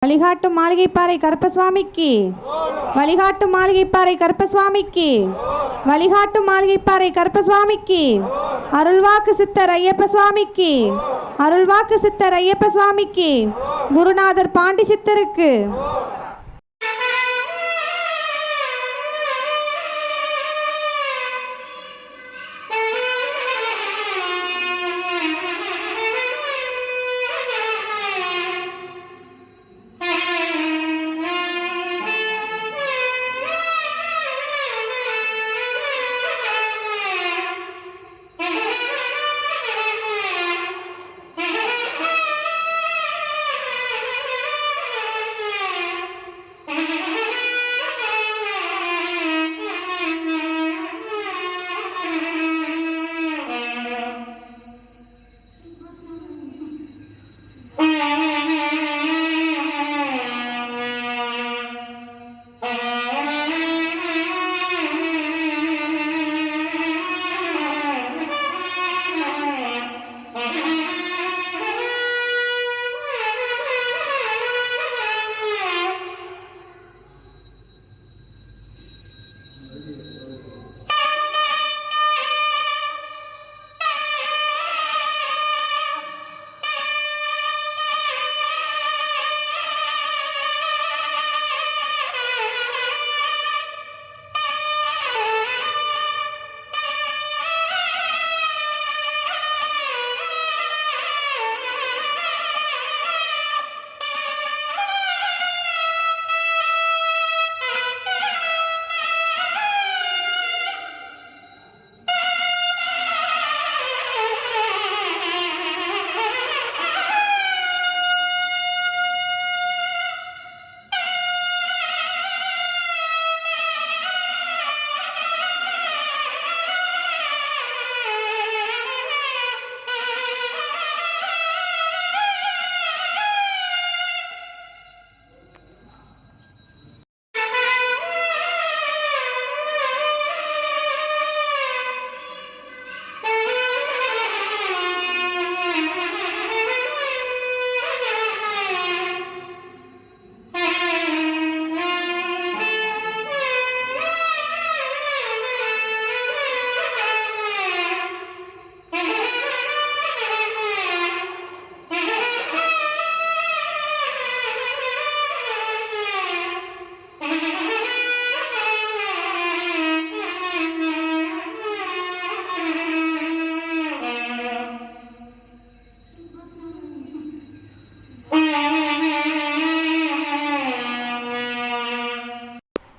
வழிகாட்டும் மாளிகைப்பாறை கருப்பசுவாமிக்கு, வழிகாட்டும் மாளிகைப்பாறை கருப்பசுவாமிக்கு, வழிகாட்டும் மாளிகைப்பாறை கருப்பசுவாமிக்கு, அருள்வாக்கு சித்தர் ஐயப்ப சுவாமிக்கு, அருள்வாக்கு சித்தர் ஐயப்ப சுவாமிக்கு, குருநாதர் பாண்டி சித்தருக்கு.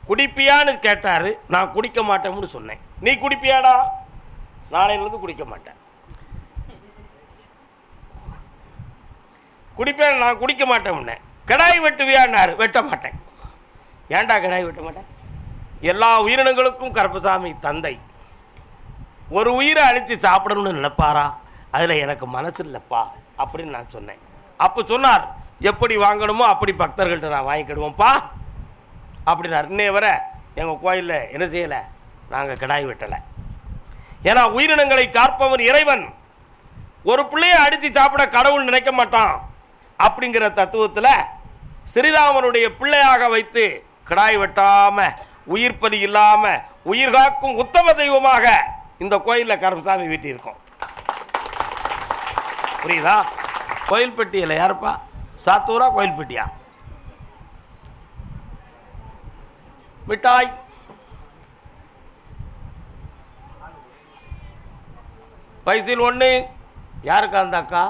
குடிப்பியான்னு கேட்டார். நான் குடிக்க மாட்டேன்னு சொன்னேன். நீ குடிப்பியாடா? நாளையிலேருந்து குடிக்க மாட்டேன். குடிப்பேன், நான் குடிக்க மாட்டேன். கிடாய் வெட்டுவியான்னாரு. வெட்ட மாட்டேன். ஏன்டா கிடாய் வெட்ட மாட்டேன்? எல்லா உயிரினங்களுக்கும் கருப்பசாமி தந்தை. ஒரு உயிரை அழித்து சாப்பிடணும்னு நினைப்பாரா? அதில் எனக்கு மனசு இல்லைப்பா அப்படின்னு நான் சொன்னேன். அப்போ சொன்னார், எப்படி வாங்கணுமோ அப்படி பக்தர்கள்ட்ட நான் வாங்கிக்கிடுவோம்ப்பா அப்படின்னார். இன்னைய வர எங்கள் கோயிலில் என்ன செய்யலை, நாங்கள் கிடாய் வெட்டலை. ஏன்னா உயிரினங்களை காப்பவன் இறைவன். ஒரு பிள்ளையை அடித்து சாப்பிட கடவுள் நினைக்க மாட்டான் அப்படிங்கிற தத்துவத்தில் ஸ்ரீராமனுடைய பிள்ளையாக வைத்து கிடாய் வெட்டாமல் உயிர் பலி இல்லாமல் உயிர் காக்கும் உத்தம தெய்வமாக இந்த கோயிலில் கருப்பசாமி வீட்டியிருக்கோம். புரியுதா? கோயில்பட்டியில் யாருப்பா? சாத்தூரா கோயில்பட்டியா? மிட்டாய் பைசில் ஒன்று யாருக்கா? அந்த அக்கா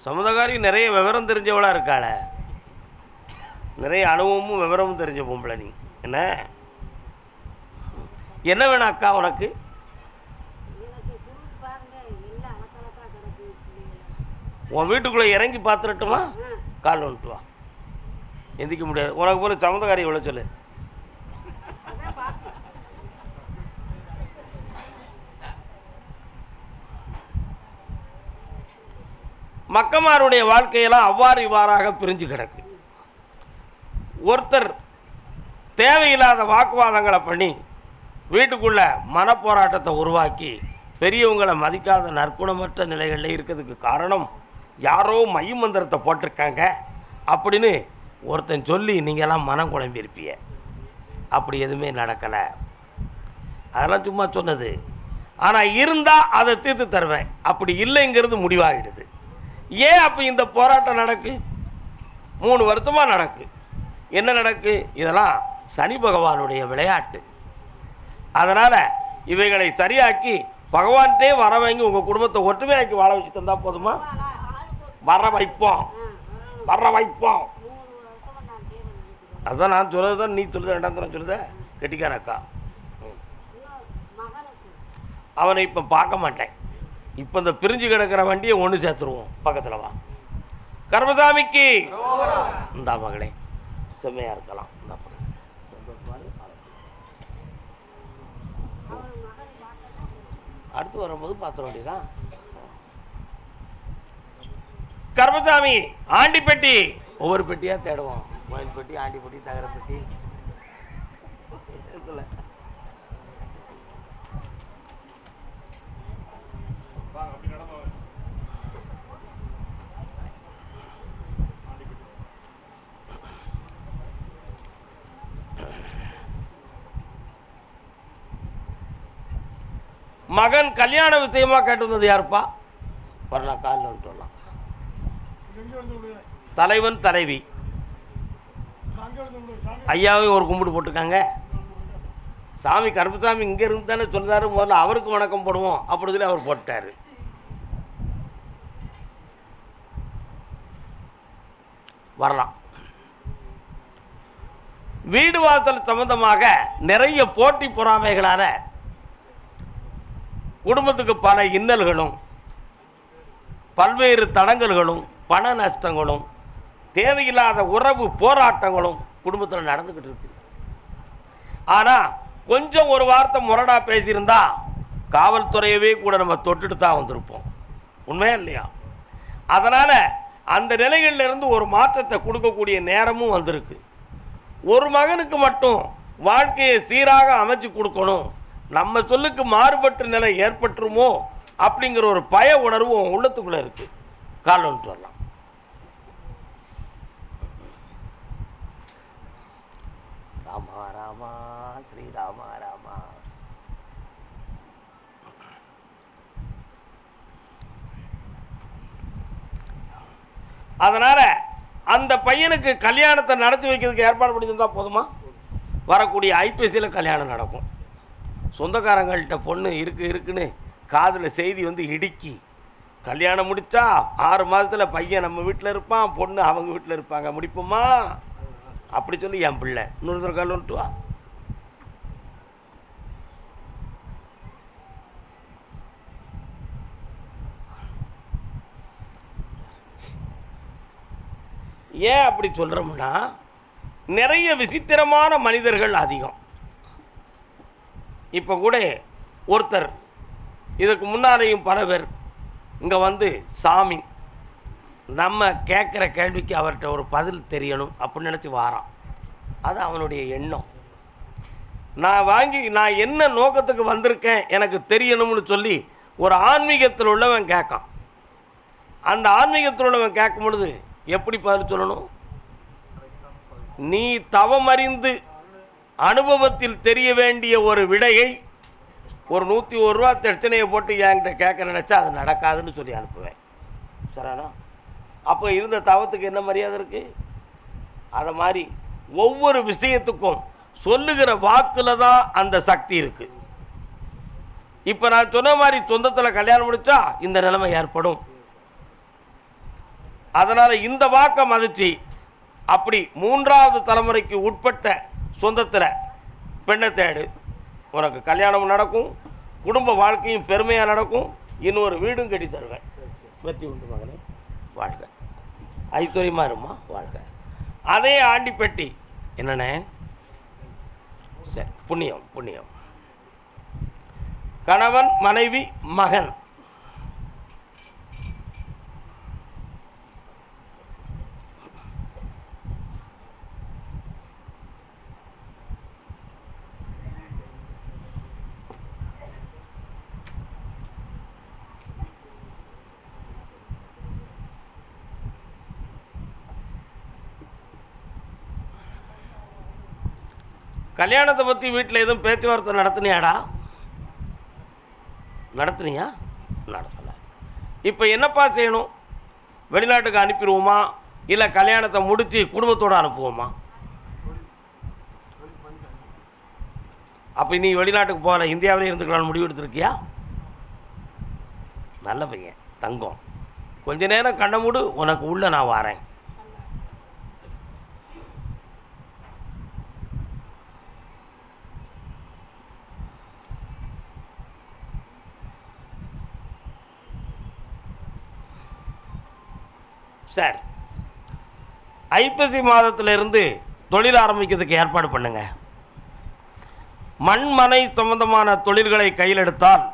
சமுதாரி நிறைய விவரம் தெரிஞ்சவளா இருக்காள. நிறைய அனுபவமும் விவரமும் தெரிஞ்ச பொம்பளை. நீ என்ன வேணும் அக்கா உனக்கு? உன் வீட்டுக்குள்ளே இறங்கி பார்த்துட்டுமா? கால் வந்துட்டு வா. எந்திக்க முடியாது. உனக்கு போல சமுதாரி இவ்வளோ சொல்லு. மக்கமாருடைய வாழ்க்கையெல்லாம் அவ்வாறு இவ்வாறாக பிரிஞ்சு கிடக்கு. ஒருத்தர் தேவையில்லாத வாக்குவாதங்களை பண்ணி வீட்டுக்குள்ள மனப்போராட்டத்தை உருவாக்கி பெரியவங்களை மதிக்காத நற்குணமற்ற நிலைகளில் இருக்கிறதுக்கு காரணம் யாரோ மைய மந்திரத்தை போட்டிருக்காங்க அப்படின்னு ஒருத்தன் சொல்லி நீங்கள்லாம் மனம் குழம்பியிருப்பீங்க. அப்படி எதுவுமே நடக்கலை, அதெல்லாம் சும்மா சொன்னது. ஆனால் இருந்தால் அதை தீர்த்து தருவேன், அப்படி இல்லைங்கிறது முடிவாகிடுது. ஏன் அப்போ இந்த போராட்டம் நடக்கு? 3 வருஷமாக நடக்கு. என்ன நடக்கு? இதெல்லாம் சனி பகவானுடைய விளையாட்டு. அதனால் இவைகளை சரியாக்கி பகவான்கிட்டே வர வாங்கி உங்கள் குடும்பத்தை ஒற்றுமையாக்கி வாழ வச்சு தந்தால் போதுமா? வர வைப்போம், வர வைப்போம். அதுதான் நான் சொல்கிறது தான் நீ சொல்லுத, 2ஆம் தரம் சொல்லுத கெட்டிக்கார அக்கா. அவனை இப்போ பார்க்க மாட்டேன். இப்போ இந்த பிரிஞ்சு கிடக்கிற வண்டியை ஒன்று சேர்த்துருவோம். பக்கத்தில் வா. கர்மசாமிக்கு இந்த மகளே செம்மையாக இருக்கலாம். அடுத்து வரும்போது பார்த்துட வேண்டியதான். கர்மசாமி ஆண்டி பெட்டி, ஒவ்வொரு பெட்டியாக தேடுவோம். கோயில் பெட்டி, ஆண்டி பெட்டி, தகர பெட்டி. மகன் கல்யாண விஷயமா கேட்டு வந்தது யாருப்பா? வரலாம், காலில் வந்துட்டு வரலாம். தலைவன் தலைவி ஐயாவையும் ஒரு கும்பிட்டு போட்டிருக்காங்க. சாமி கருப்புசாமி இங்கே இருந்து தானே சொல்கிறாரு, முதல்ல அவருக்கு வணக்கம் போடுவோம் அப்படி சொல்லி அவர் போட்டார். வரலாம். வீடு வாசல் சம்பந்தமாக நிறைய போட்டி பொறாமைகளான குடும்பத்துக்கு பல இன்னல்களும் பல்வேறு தடங்கல்களும் பண நஷ்டங்களும் தேவையில்லாத உறவு போராட்டங்களும் குடும்பத்தில் நடந்துக்கிட்டு இருக்கு. ஆனால் கொஞ்சம் ஒரு வார்த்தை முரடாக பேசியிருந்தா காவல்துறையவே கூட நம்ம தொட்டுட்டு தான் வந்திருப்போம். உண்மையா இல்லையா? அதனால் அந்த நிலைகளிலிருந்து ஒரு மாற்றத்தை கொடுக்கக்கூடிய நேரமும் வந்திருக்கு. ஒரு மகனுக்கு மட்டும் வாழ்க்கையை சீராக அமைச்சு கொடுக்கணும், நம்ம சொல்லுக்கு மாறுபட்ட நிலை ஏற்பட்டுருமோ அப்படிங்கிற ஒரு பய உணர்வு உள்ளத்துக்குள்ளே இருக்குது. கால் வந்துட்டு வரலாம். ராமா ராமா ஸ்ரீராமா ராமா. அதனால் அந்த பையனுக்கு கல்யாணத்தை நடத்தி வைக்கிறதுக்கு ஏற்பாடு பண்ணி தந்தால் போதுமா? வரக்கூடிய ஐபிஎஸ்சியில் கல்யாணம் நடக்கும். சொந்தக்காரங்கள்கிட்ட பொண்ணு இருக்குன்னு காதில் செய்தி வந்து இடுக்கி கல்யாணம் முடித்தா 6 மாதத்தில் பையன் நம்ம வீட்டில் இருப்பான், பொண்ணு அவங்க வீட்டில் இருப்பாங்க, முடிப்போமா அப்படி சொல்லி என் பிள்ளை இன்னொரு கால் வந்துட்டு வா. ஏன் அப்படி சொல்கிறோம்னா, நிறைய விசித்திரமான மனிதர்கள் அதிகம். இப்போ கூட ஒருத்தர் இதுக்கு முன்னாலேயும் பல பேர் இங்கே வந்து சாமி நம்ம கேட்குற கேள்விக்கு அவர்கிட்ட ஒரு பதில் தெரியணும் அப்படின்னு நினச்சி வாரான். அது அவனுடைய எண்ணம். நான் என்ன நோக்கத்துக்கு வந்திருக்கேன் எனக்கு தெரியணும்னு சொல்லி ஒரு ஆன்மீகத்தில் உள்ளவன் கேட்கான். அந்த ஆன்மீகத்தில் உள்ளவன் கேட்கும் பொழுது எப்படி பதில் சொல்லணும்? நீ தவமறிந்து அனுபவத்தில் தெரிய வேண்டிய ஒரு விடையை ஒரு 101 ரூபா பிரச்சனையை போட்டு என்கிட்ட கேட்க நினச்சா அது நடக்காதுன்னு சொல்லி அனுப்புவேன். சரிண்ணா? அப்போ இருந்த தவத்துக்கு என்ன மரியாதை இருக்குது? அதை மாதிரி ஒவ்வொரு விஷயத்துக்கும் சொல்லுகிற வாக்கில் தான் அந்த சக்தி இருக்குது. இப்போ நான் சொன்ன மாதிரி சொந்தத்தில் கல்யாணம் முடித்தா இந்த நிலைமை ஏற்படும். அதனால் இந்த வாக்கை மதித்து அப்படி 3வது தலைமுறைக்கு உட்பட்ட சொந்தத்தில் பெண்ணை தேடு, உனக்கு கல்யாணம் நடக்கும், குடும்ப வாழ்க்கையும் பெருமையாக நடக்கும், இன்னொரு வீடும் கட்டி தருவேன். வெற்றி உண்டு மகனே, வாழ்க, ஐஸ்வர்யமாக இருமா, வாழ்க. அதே ஆண்டி பெட்டி என்னண்ணே? சரி, புண்ணியம் புண்ணியம். கணவன் மனைவி மகன் கல்யாணத்தை பற்றி வீட்டில் எதுவும் பேச்சுவார்த்தை நடத்துனியாடா? நடத்துனியா? நடத்தலை. இப்போ என்னப்பா செய்யணும்? வெளிநாட்டுக்கு அனுப்பிடுவோமா, இல்லை கல்யாணத்தை முடித்து குடும்பத்தோடு அனுப்புவோமா? அப்போ நீ வெளிநாட்டுக்கு போகல, இந்தியாவிலே இருந்துக்கலான்னு முடிவு எடுத்துருக்கியா? நல்ல பையன், தங்கம். கொஞ்ச நேரம் கண்ணை மூடு, உனக்கு உள்ள நான் வரேன். சார், ஐப்பசி மாதத்திலிருந்து தொழில் ஆரம்பிக்கிறதுக்கு ஏற்பாடு பண்ணுங்க. மண்மனை சம்பந்தமான தொழில்களை கையில் எடுத்தால்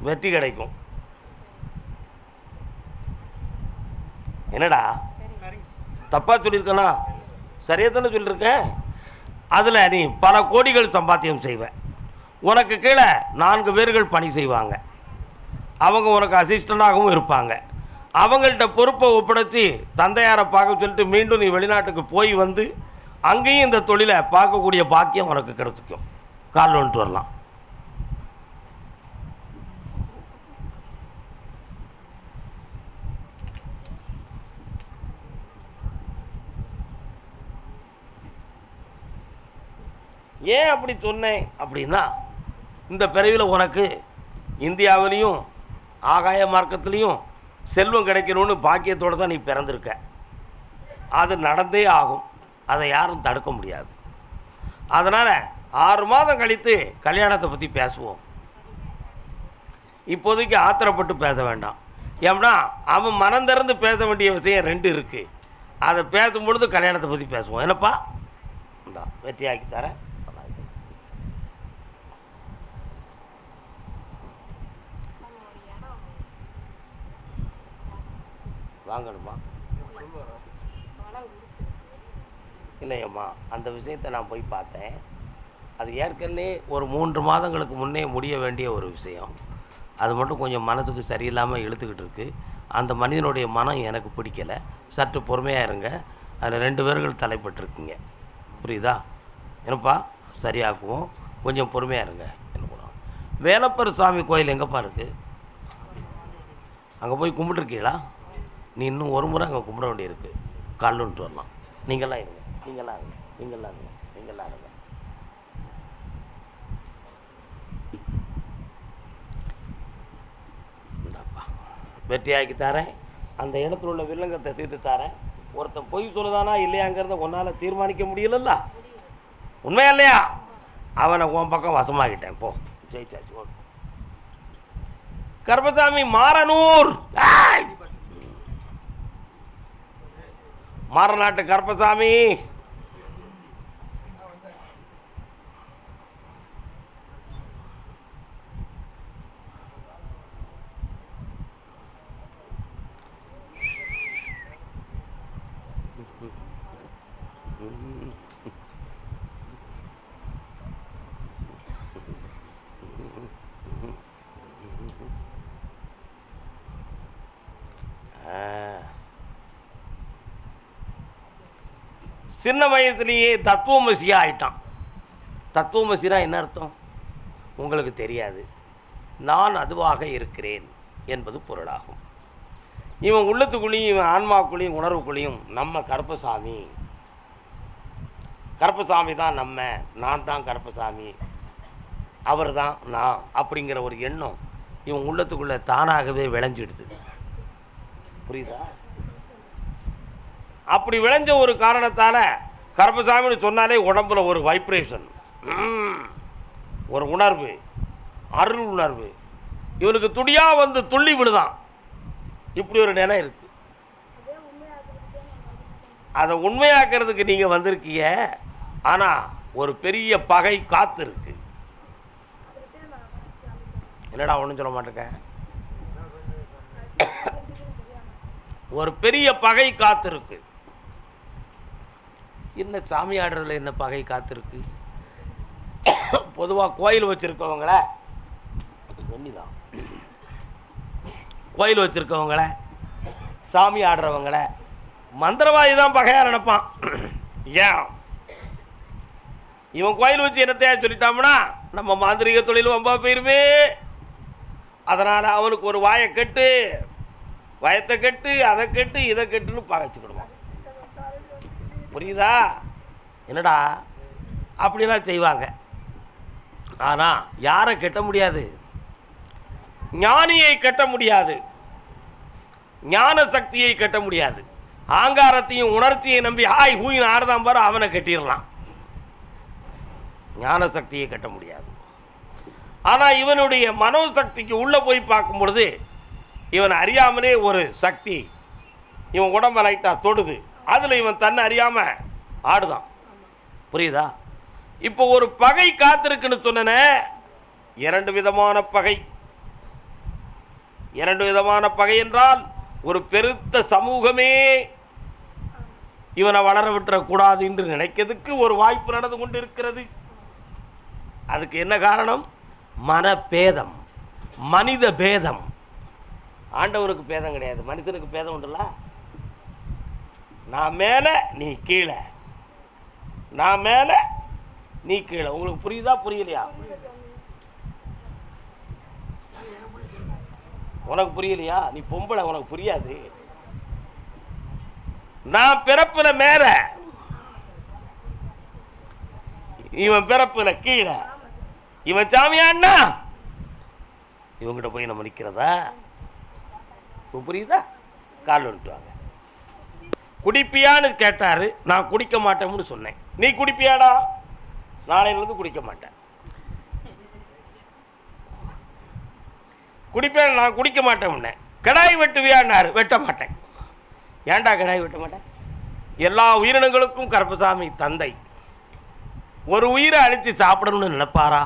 வெற்றி கிடைக்கும். என்னடா தப்பா சொல்லியிருக்கனா? சரியா தானே சொல்லியிருக்கேன். அதில் நீ பல கோடிகள் சம்பாத்தியம் செய்வ. உனக்கு கீழே 4 பேர்கள் பணி செய்வாங்க. அவங்க உனக்கு அசிஸ்டண்டாகவும் இருப்பாங்க. அவங்கள்ட்ட பொறுப்பை ஒப்படைச்சி தந்தையாரை பார்க்க சொல்லிட்டு மீண்டும் நீ வெளிநாட்டுக்கு போய் வந்து அங்கேயும் இந்த தொழிலை பார்க்கக்கூடிய பாக்கியம் உனக்கு கிடைச்சிக்கும். கால் வந்துட்டு வரலாம். ஏன் அப்படி சொன்னேன் அப்படின்னா, இந்த பிறவியில் உனக்கு இந்தியாவிலையும் ஆகாய மார்க்கத்துலேயும் செல்வம் கிடைக்கணும்னு பாக்கியத்தோடு தான் நீ பிறந்திருக்க. அது நடந்தே ஆகும். அதை யாரும் தடுக்க முடியாது. அதனால் 6 மாதம் கழித்து கல்யாணத்தை பற்றி பேசுவோம். இப்போதைக்கு ஆத்திரப்பட்டு பேச வேண்டாம். ஏன்னா அவன் மனம் திறந்து பேச வேண்டிய விஷயம் 2 இருக்குது. அதை பேசும்பொழுது கல்யாணத்தை பற்றி பேசுவோம். என்னப்பா? இந்தா வெற்றியாக்கி தரேன். வாங்கணுமா? இல்லையம்மா, அந்த விஷயத்தை நான் போய் பார்த்தேன். அது ஏற்கனவே ஒரு 3 மாதங்களுக்கு முன்னே முடிய வேண்டிய ஒரு விஷயம். அது மட்டும் கொஞ்சம் மனசுக்கு சரியில்லாமல் இழுத்துக்கிட்டு இருக்குது. அந்த மனிதனுடைய மனம் எனக்கு பிடிக்கலை. சற்று பொறுமையாக இருங்க. அதில் 2 பேர்கள் தலைப்பட்டிருக்குங்க. புரியுதா? என்னப்பா? சரியாக்குவோம். கொஞ்சம் பொறுமையாக இருங்க. என்ன பண்ணுவோம்? வேலப்பர் சாமி கோயில் எங்கேப்பா இருக்குது? அங்கே போய் கும்பிட்டுருக்கீங்களா? நீ இன்னும் ஒரு முறை அங்கே கும்பிட வேண்டியிருக்கு. கால்லுன்ட்டு வரலாம். நீங்களாம் இருங்க, நீங்களாம் இருங்க, நீங்களாம் இருங்க, நீங்களாம் இருங்க. இந்தாப்பா வெற்றியாக்கி தரேன். அந்த இடத்துல உள்ள வில்லங்கத்தை தீர்த்து தரேன். ஒருத்தன் பொய் சொல்லுதானா இல்லையாங்கிறத உன்னால் தீர்மானிக்க முடியலல்ல? உண்மையா இல்லையா? அவனை உன் பக்கம் வசமாகிட்டேன். போ, ஜெயிச்சாச்சு. ஓகே. கருப்பசாமி மாரனூர், மாரநாட்டு கருப்பசாமி. சின்ன வயசுலேயே தத்துவமசியாக ஆயிட்டான். தத்துவமசினா என்ன அர்த்தம்? உங்களுக்கு தெரியாது. நான் அதுவாக இருக்கிறேன் என்பது பொருளாகும். இவன் உள்ளத்துக்குள்ளேயும் இவன் ஆன்மாக்குள்ளேயும் உணர்வுக்குள்ளேயும் நம்ம கருப்பசாமி, கருப்பசாமி தான் நம்ம, நான் தான் கருப்பசாமி, அவர் தான் நான் அப்படிங்கிற ஒரு எண்ணம் இவன் உள்ளத்துக்குள்ளே தானாகவே விளைஞ்சிடுது. புரியுதா? அப்படி விளைஞ்ச ஒரு காரணத்தால் கருப்பசாமின்னு சொன்னாலே உடம்புல ஒரு வைப்ரேஷன், ஒரு உணர்வு, அருள் உணர்வு இவனுக்கு துடியாக வந்து துள்ளி விடுதான். இப்படி ஒரு நிலை இருக்குது. அதை உண்மையாக்கிறதுக்கு நீங்கள் வந்திருக்கீங்க. ஆனால் ஒரு பெரிய பகை காத்து இருக்கு. என்னடா ஒன்றும் சொல்ல மாட்டேங்க. ஒரு பெரிய பகை காத்திருக்கு. என்ன சாமி ஆடுறதுல என்ன பகை காத்திருக்கு? பொதுவாக கோயில் வச்சுருக்கவங்கள ஒன்றிதான், கோயில் வச்சுருக்கவங்கள சாமி ஆடுறவங்கள மந்திரவாதி தான் பகையாக நினைப்பான். ஏன் இவன் கோயில் வச்சு என்னத்தையா சொல்லிட்டான்னா நம்ம மாந்திரிக தொழில் வம்பா போயிருமே. அதனால் அவனுக்கு ஒரு வாயை கட்டு, வயத்தை கட்டு, அதை கட்டு, இதை கட்டுன்னு பகைச்சிக்கிடுவான். புரியுதா? என்னடா அப்படிலாம் செய்வாங்க. ஆனால் யாரை கட்ட முடியாது? ஞானியை கட்ட முடியாது, ஞான சக்தியை கட்ட முடியாது. ஆங்காரத்தையும் உணர்ச்சியை நம்பி ஹாய் ஹூயின் ஆடுதான் பாரு, அவனை கட்டிடலாம். ஞான சக்தியை கட்ட முடியாது. ஆனால் இவனுடைய மனோசக்திக்கு உள்ளே போய் பார்க்கும் பொழுது இவன் அறியாமலே ஒரு சக்தி இவன் உடம்பை லைட்டாக தொடுது. அதில் இவன் தன்னை அறியாமல் ஆடுதான். புரியுதா? இப்போ ஒரு பகை காத்திருக்குன்னு சொன்னனே, 2 விதமான பகை. 2 விதமான பகை என்றால் ஒரு பெருத்த சமூகமே இவனை வளர விட்டுறக்கூடாது என்று நினைக்கிறதுக்கு ஒரு வாய்ப்பு நடந்து கொண்டு இருக்கிறது. அதுக்கு என்ன காரணம்? மனபேதம், மனித பேதம். ஆண்டவருக்கு பேதம் கிடையாது, மனிதனுக்கு பேதம் உண்டுல்ல. நான் மேலே நீ கீழே, நான் மேலே நீ கீழே. உங்களுக்கு புரியுதா புரியலையா? உனக்கு புரியலையா? நீ பொம்பளை, உனக்கு புரியாது. நான் பிறப்புல மேல, இவன் பிறப்புல கீழே. இவன் சாமியான்னா இவங்கிட்ட போய் நம்ம நிற்கிறதா? புரியுதா? கால் வந்துட்டுவாங்க. குடிப்பியான்னு கேட்டார். நான் குடிக்க மாட்டேன்னு சொன்னேன். நீ குடிப்பியாடா? நாளையிலிருந்து குடிக்க மாட்டேன். குடிப்பேன், நான் குடிக்க மாட்டேன். கடாய் வெட்டுவியான்னாரு. வெட்ட மாட்டேன். ஏன்டா கடாய் வெட்ட மாட்டேன்? எல்லா உயிரினங்களுக்கும் கருப்பசாமி தந்தை. ஒரு உயிரை அழித்து சாப்பிடணும்னு நினைப்பாரா?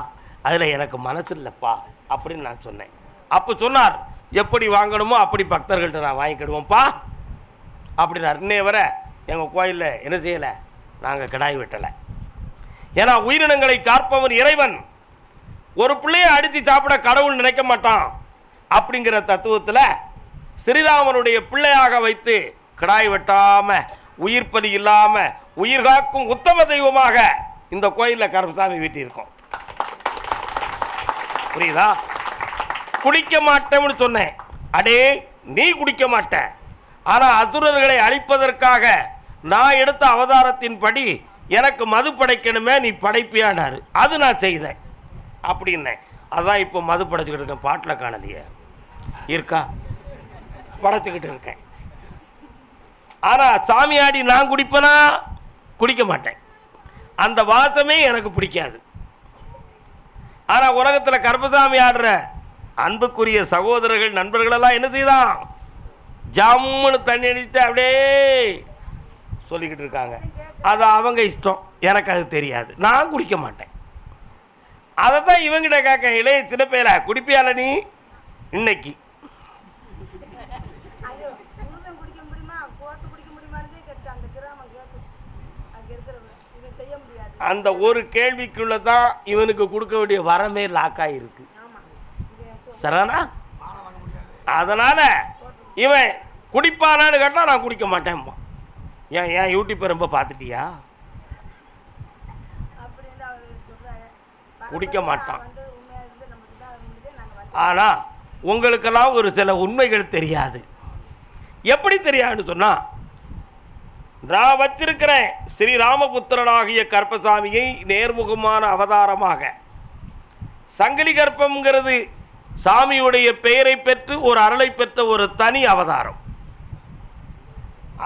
அதில் எனக்கு மனசு இல்லைப்பா அப்படின்னு நான் சொன்னேன். அப்போ சொன்னார், எப்படி வாங்கணுமோ அப்படி பக்தர்கள்ட்ட நான் வாங்கிக்கிடுவோம்ப்பா அப்படின்னார். இன்னைய வரை எங்கள் கோயிலில் என்ன செய்யலை, நாங்கள் கடாய் வெட்டலை. ஏன்னா உயிரினங்களை காப்பவன் இறைவன். ஒரு பிள்ளையை அடித்து சாப்பிட கடவுள் நினைக்க மாட்டான் அப்படிங்கிற தத்துவத்தில் ஸ்ரீராமனுடைய பிள்ளையாக வைத்து கடாய் வெட்டாமல், உயிர் பலி இல்லாமல் உயிர் காக்கும் உத்தம தெய்வமாக இந்த கோயிலில் கருப்பசாமி வீட்டியிருக்கோம். புரியுதா? குடிக்க மாட்டேன்னு சொன்னேன். அடே, நீ குடிக்க மாட்ட, ஆனால் அசுரர்களை அழிப்பதற்காக நான் எடுத்த அவதாரத்தின்படி எனக்கு மது படைக்கணுமே, நீ படைப்பியானாரு. அது நான் செய்தேன் அப்படின்னேன். அதான் இப்போ மது படைச்சிக்கிட்டு இருக்கேன். பாட்டில் காணலையே, இருக்கா? படைச்சிக்கிட்டு இருக்கேன். ஆனால் சாமியாடி நான் குடிப்பேனா? குடிக்க மாட்டேன். அந்த வாசமே எனக்கு பிடிக்காது. ஆனால் உலகத்தில் கருப்பசாமி ஆடுற அன்புக்குரிய சகோதரர்கள் நண்பர்களெல்லாம் என்ன செய்தான்? ஜம்முன்னு தண்ணி அடிச்சுட்டு அப்படியே சொல்லிக்கிட்டு இருக்காங்க. அது அவங்க இஷ்டம், எனக்கு அது தெரியாது. நான் குடிக்க மாட்டேன். அதை தான் இவங்கிட்ட கேட்க, இளைய சின்ன பேர குடிப்பியால நீ இன்னைக்கு? அந்த ஒரு கேள்விக்குள்ள தான் இவனுக்கு கொடுக்க வேண்டிய வரமே லாக்காக இருக்கு. சரிண்ணா? அதனால் இவன் குடிப்பானான்னு கேட்டால் நான் குடிக்க மாட்டேன்ப்பா. ஏன் யூடியூப்பை ரொம்ப பார்த்துட்டியா? குடிக்க மாட்டான். ஆனால் உங்களுக்கெல்லாம் ஒரு சில உண்மைகள் தெரியாது. எப்படி தெரியாதுன்னு சொன்னால், நான் வச்சிருக்கிறேன் ஸ்ரீராமபுத்திரனாகிய கருப்பசாமியை நேர்முகமான அவதாரமாக. சங்கிலி கற்பம்ங்கிறது சாமியுடைய பெயரை பெற்று ஒரு அருளை பெற்ற ஒரு தனி அவதாரம்.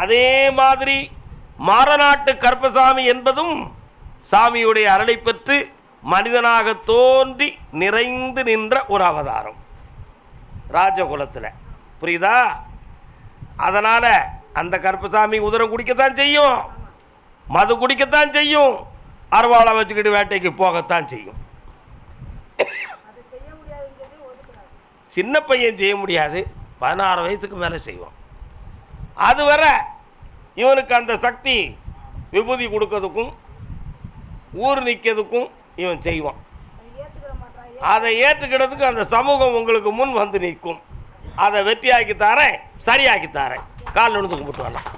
அதே மாதிரி மாரநாட்டு கருப்பசாமி என்பதும் சாமியுடைய அருளை பெற்று மனிதனாக தோன்றி நிறைந்து நின்ற ஒரு அவதாரம் ராஜகுலத்தில். புரியுதா? அதனால் அந்த கருப்பசாமி உதரம் குடிக்கத்தான் செய்யும், மது குடிக்கத்தான் செய்யும், அருவாளை வச்சுக்கிட்டு வேட்டைக்கு போகத்தான் செய்யும். சின்ன பையன் செய்ய முடியாது, 16 வயசுக்கு மேலே செய்வான். அதுவரை இவனுக்கு அந்த சக்தி விபூதி கொடுக்கறதுக்கும் ஊர் நிற்கிறதுக்கும் இவன் செய்வான். அதை ஏற்றுக்கிறதுக்கு அந்த சமூகம் உங்களுக்கு முன் வந்து நிற்கும். அதை வெற்றியாக்கி தாரேன், சரியாக்கி தாரேன். கால் விழுந்து கும்பிட்டு வரலாம்.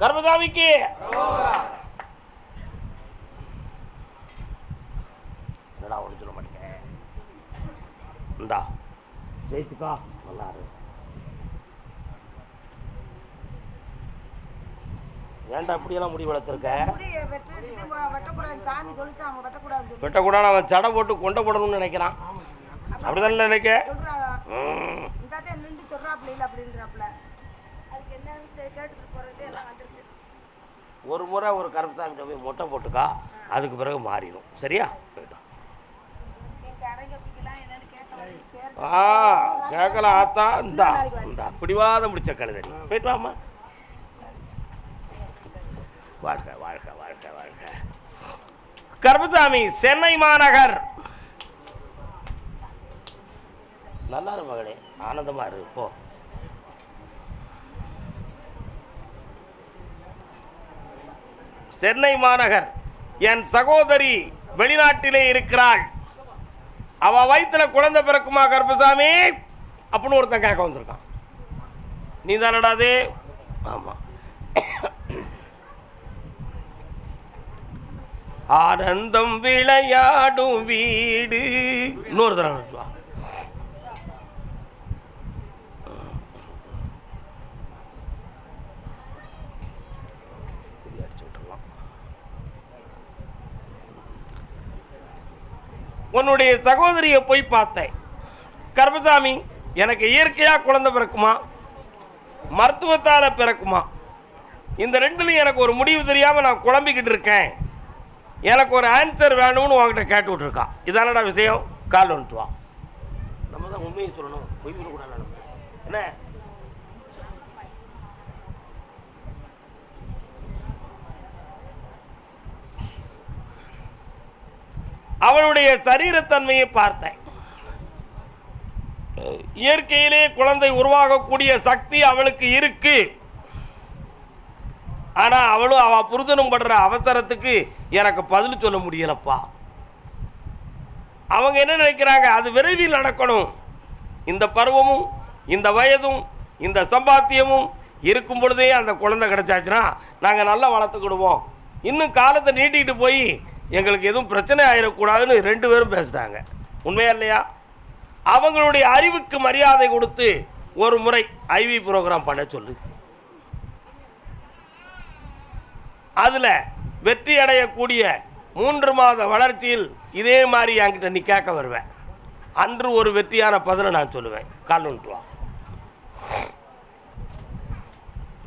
கருப்பசாமிக்கு என்னடா ஒன்று சொல்ல மாட்டேங்க. இந்தா ஜெயிச்சுக்கா, நல்லா இருக்கு. ஏன்டா இப்படியெல்லாம் முடி வளர்த்துருக்க? வெட்டக்கூடாது, அவன் சடை போட்டு கொண்ட போடணும்னு நினைக்கிறான். அப்படிதான் நினைக்க. ஒரு முறை ஒரு கருப்பசாமிகிட்ட போய் மொட்டை போட்டுக்கா, அதுக்கு பிறகு மாறிடும். சரியா? போயிட்டோம். கேட்கலாம் ஆத்தா. இந்தா இந்தா பிடிவாதம் முடிச்ச கழுதறி. போயிட்டு வாமா. வாழ்க வாழ்க வாழ்க வாழ்க. கருப்பசாமி சென்னை மாநகர். நல்லா இரு மகளே, ஆனந்தமா இரு. போ. சென்னை மாநகர். என் சகோதரி வெளிநாட்டிலே இருக்கிறாள். அவ வயிற்றுல குழந்தை பிறக்குமா கருப்பசாமி அப்படின்னு ஒருத்தன் கேட்க வந்திருக்கான். நீ தானடாது? ஆமா. ஆனந்தம் விளையாடும் வீடு. இன்னொரு தடவை உன்னுடைய சகோதரியை போய் பார்த்தேன். கருப்பசாமி, எனக்கு இயற்கையாக குழந்தை பிறக்குமா, மருத்துவத்தால் பிறக்குமா? இந்த ரெண்டுலையும் எனக்கு ஒரு முடிவு தெரியாமல் நான் குழம்பிக்கிட்டு இருக்கேன். எனக்கு ஒரு ஆன்சர் வேணும்னு உங்ககிட்ட கேட்டு விட்டுருக்கான். இதானடா விஷயம். கால் வந்துட்டு வா. நம்ம தான் உண்மையை சொல்லணும், பொய் சொல்லக்கூடாது. என்ன அவளுடைய சரீரத்தன்மையை பார்த்தேன். இயற்கையிலே குழந்தை உருவாகக்கூடிய சக்தி அவளுக்கு இருக்கு. ஆனா அவளும் அவ புருஷனும் படுற அவசரத்துக்கு எனக்கு பதில் சொல்ல முடியலப்பா. அவங்க என்ன நினைக்கிறாங்க, அது விரைவில் நடக்கணும். இந்த பருவமும் இந்த வயதும் இந்த சம்பாத்தியமும் இருக்கும் பொழுதே அந்த குழந்தை கிடைச்சாச்சுன்னா நாங்கள் நல்லா வளர்த்துக்கிடுவோம். இன்னும் காலத்தை நீட்டிக்கிட்டு போய் எங்களுக்கு எதுவும் பிரச்சனை ஆகிடக்கூடாதுன்னு ரெண்டு பேரும் பேசுகிறாங்க. உண்மையா இல்லையா? அவங்களுடைய அறிவுக்கு மரியாதை கொடுத்து ஒரு முறை ஐவி ப்ரோக்ராம் பண்ண சொல்லு. அதில் வெற்றி அடையக்கூடிய 3 மாத வளர்ச்சியில் இதே மாதிரி என்கிட்ட நீ கேட்க வருவேன். அன்று ஒரு வெற்றியான பதிலை நான் சொல்லுவேன். கால் வந்துட்டு வா.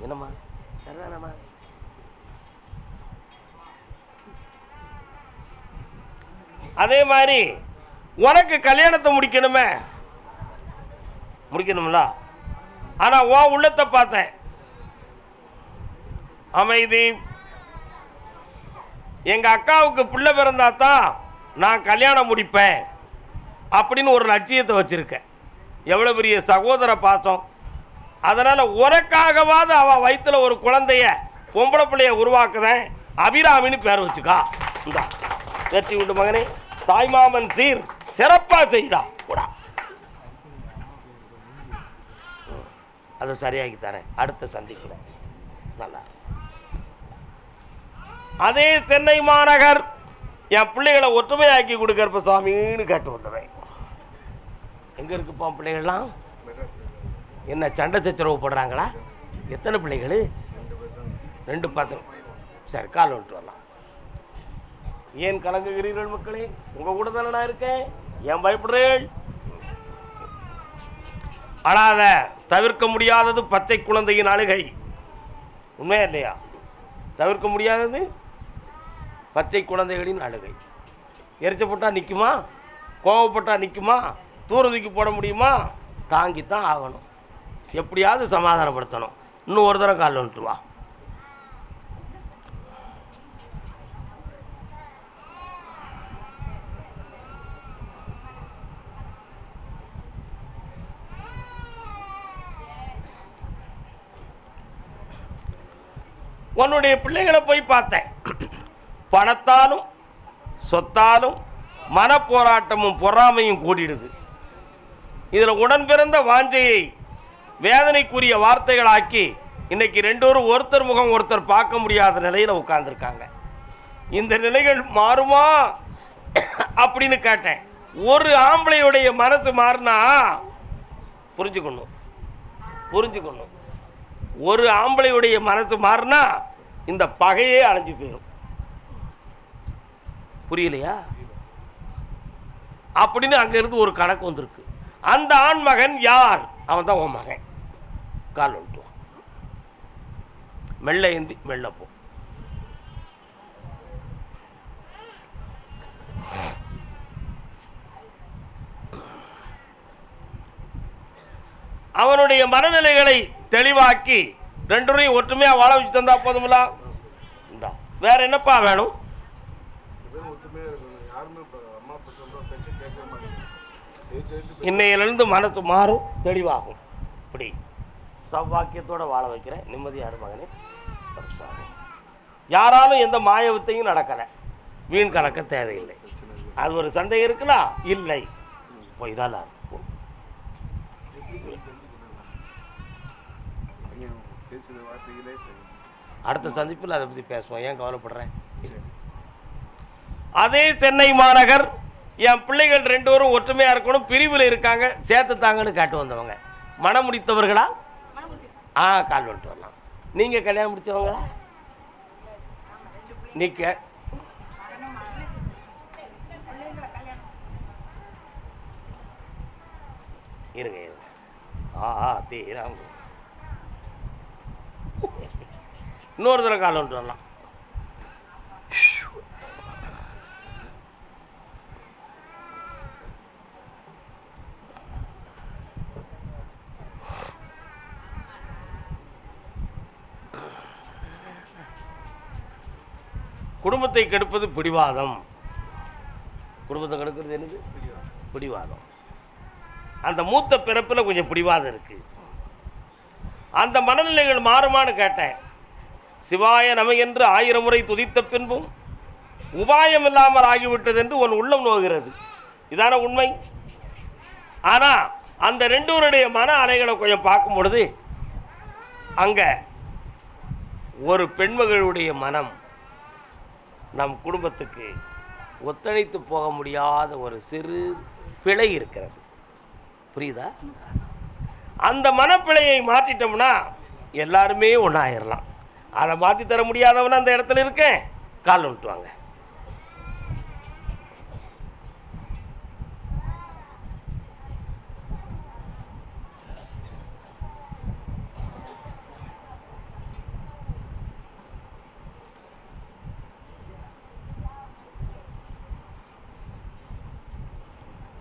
என்னம்மா சரிதானம்மா? அதே மாதிரி உனக்கு கல்யாணத்தை முடிக்கணும்ல. ஆனால் உன் உள்ளத்தை பார்த்தேன். அமைதி. எங்கள் அக்காவுக்கு பிள்ளை பிறந்தா தான் நான் கல்யாணம் முடிப்பேன் அப்படின்னு ஒரு லட்சியத்தை வச்சுருக்கேன். எவ்வளோ பெரிய சகோதர பாசம். அதனால் உனக்காகவாது அவள் வயிற்றில் ஒரு குழந்தைய பொம்பளை பிள்ளைய உருவாக்குதேன். அபிராமின்னு பேர் வச்சுக்கா. இந்த வெற்றி உண்டு மகனே. தாய்மாமன் சீர் சிறப்பாக செய்யடா கூடா. அதை சரியாக்கி தரேன். அடுத்த சந்திக்கிறேன். நல்லா. அதே சென்னை மாநகர் என் பிள்ளைகளை ஒற்றுமையாக்கி கொடுக்கறப்ப சுவாமின்னு கேட்டு வந்துடுறேன். எங்கே இருக்குப்பா பிள்ளைகள்லாம்? என்ன சண்டை சச்சரவு போடுறாங்களா? எத்தனை பிள்ளைகள்? 2 பசங்க. சரி, கால் வந்துட்டு வரலாம். ஏன் கலங்குகிறீர்கள் மக்களே? உங்கள் கூட தானே நான் இருக்கேன். ஏன் பயப்படுறேன்? அழாத. தவிர்க்க முடியாதது பச்சை குழந்தையின் அழுகை. உண்மையா இல்லையா? தவிர்க்க முடியாதது பச்சை குழந்தைகளின் அழுகை. எரிச்சப்பட்டால் நிற்குமா? கோவப்பட்டால் நிற்குமா? தூக்கி போட முடியுமா? தாங்கித்தான் ஆகணும். எப்படியாவது சமாதானப்படுத்தணும். இன்னும் ஒரு தடவை கால் வந்துட்டு வா. உன்னுடைய பிள்ளைகளை போய் பார்த்தேன். பணத்தாலும் சொத்தாலும் மனப்போராட்டமும் பொறாமையும் கூடிடுது. இதில் உடன் பிறந்த வாஞ்சையை வேதனைக்குரிய வார்த்தைகளாக்கி இன்னைக்கு ரெண்டோரும் ஒருத்தர் முகம் ஒருத்தர் பார்க்க முடியாத நிலையில் உட்கார்ந்துருக்காங்க. இந்த நிலைகள் மாறுமா அப்படின்னு கேட்டேன். ஒரு ஆம்பளையுடைய மனசு மாறினா புரிஞ்சுக்கணும். ஒரு ஆம்பளையுடைய மனசு மாறினா இந்த பகையே அழிஞ்சு போயிடும். புரியலையா? அப்படின்னு அங்கிருந்து ஒரு கணக்கு வந்திருக்கு. அந்த ஆண் மகன் யார்? அவன் தான் உன் மகன். கால் வந்துட்டுவான். மெல்ல ஏந்தி மெல்ல போ. அவனுடைய மனநிலைகளை தெளிவாக்கி ரெண்டரையும் ஒற்றுமையா வாழ வச்சு தந்தா போதுங்களா? வேற என்னப்பா வேணும்? இன்னையிலிருந்து மனசு மாறும், தெளிவாகும். இப்படி சௌபாக்கியத்தோட வாழ வைக்கிறேன். நிம்மதியாரு மகனே. யாராலும் எந்த மாயவத்தையும் நடக்கலை. வீண் கலக்க தேவையில்லை. அது ஒரு சந்தேகம் இருக்கலாம், இல்லை போய் தான் இருக்கும். அடுத்த சந்திப்பில் அதை பற்றி பேசுவோம். ஏன் கவலைப்படுறேன்? அதே சென்னை மாநகர் என் பிள்ளைகள் ரெண்டோரும் ஒற்றுமையாக இருக்கணும், பிரிவில் இருக்காங்க, சேர்த்து தாங்கன்னு காட்டு வந்தவங்க. மனம் முடித்தவர்களா? கால் வந்துட்டு வரலாம். நீங்கள் கல்யாணம் முடித்தவங்களா? நீக்க இருங்க தீராங்க. இன்னொரு தடவை கால் வந்துட்டு வரலாம். குடும்பத்தை கெடுப்பது பிடிவாதம். குடும்பத்தை கெடுக்கிறது என்னது? பிடிவாதம். அந்த மூத்த பிறப்பில் கொஞ்சம் பிடிவாதம் இருக்கு. அந்த மனநிலைகள் மாறுமான்னு கேட்டேன். சிவாய நம என்று 1000 முறை துதித்த பின்பும் உபாயம் இல்லாமல் ஆகிவிட்டது என்று உன் உள்ளம் நோகிறது. இதான உண்மை. ஆனால் அந்த ரெண்டோருடைய மன அலைகளை கொஞ்சம் பார்க்கும் பொழுது அங்கே ஒரு பெண்மகளுடைய மனம் நம் குடும்பத்துக்கு ஒத்துழைத்து போக முடியாத ஒரு சிறு பிழை இருக்கிறது. புரியுதா? அந்த மனப்பிழையை மாற்றிட்டோம்னா எல்லாருமே ஒன்றாயிரலாம். அதை மாற்றி தர முடியாதவன அந்த இடத்துல இருக்கேன். கால் விட்டுவாங்க.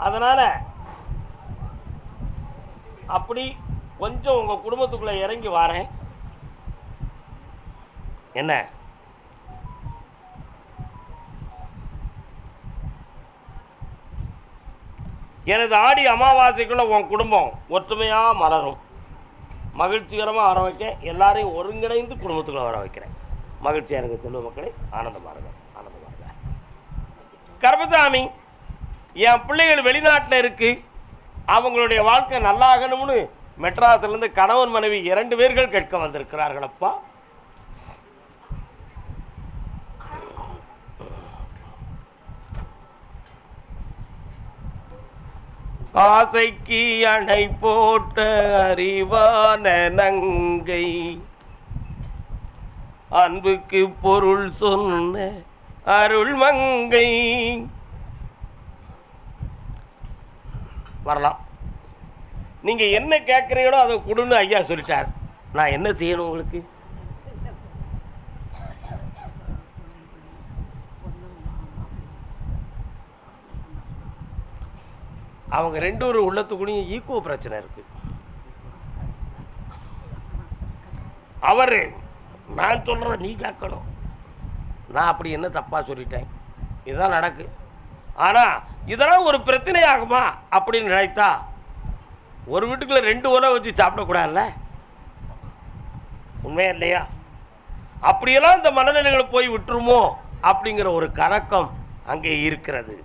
அதனால அப்படி கொஞ்சம் உங்க குடும்பத்துக்குள்ள இறங்கி வாரேன். என்ன எனது ஆடி அமாவாசைக்குள்ள உன் குடும்பம் ஒற்றுமையா மலரும். மகிழ்ச்சிகரமாக வர வைக்க எல்லாரையும் ஒருங்கிணைந்து குடும்பத்துக்குள்ள வர வைக்கிறேன். மகிழ்ச்சியா இருங்க செல்வ மக்களே. ஆனந்தமா இருங்க. கருப்பசாமி, என் பிள்ளைகள் வெளிநாட்டில் இருக்கு, அவங்களுடைய வாழ்க்கை நல்லாகணும்னு மெட்ராஸ்லேருந்து கணவன் மனைவி 2 பேர்கள் கேட்க வந்திருக்கிறார்களப்பா. ஆசைக்கு அணை போட்ட அறிவான நங்கை, அன்புக்கு பொருள் சொன்ன அருள் மங்கை. வரலாம். நீங்கள் என்ன கேட்குறீங்களோ அதை கொடுன்னு ஐயா சொல்லிட்டார். நான் என்ன செய்யணும் உங்களுக்கு? அவங்க 2 உள்ளத்துக்குள்ளேயும் ஈக்கோ பிரச்சனை இருக்கு. அவர் நான் சொல்கிறத நீ கேட்கணும். நான் அப்படி என்ன தப்பாக சொல்லிட்டேன்? இதுதான் நடக்கு. ஆனால் இதெல்லாம் ஒரு பிரச்சனை ஆகுமா அப்படின்னு நினைத்தா ஒரு வீட்டுக்குள்ள 2 உணவை வச்சு சாப்பிடக்கூடாதுல்ல? உண்மையா இல்லையா? அப்படியெல்லாம் இந்த மனநிலைகளை போய் விட்டுருமோ அப்படிங்கிற ஒரு கலக்கம் அங்கே இருக்கிறது.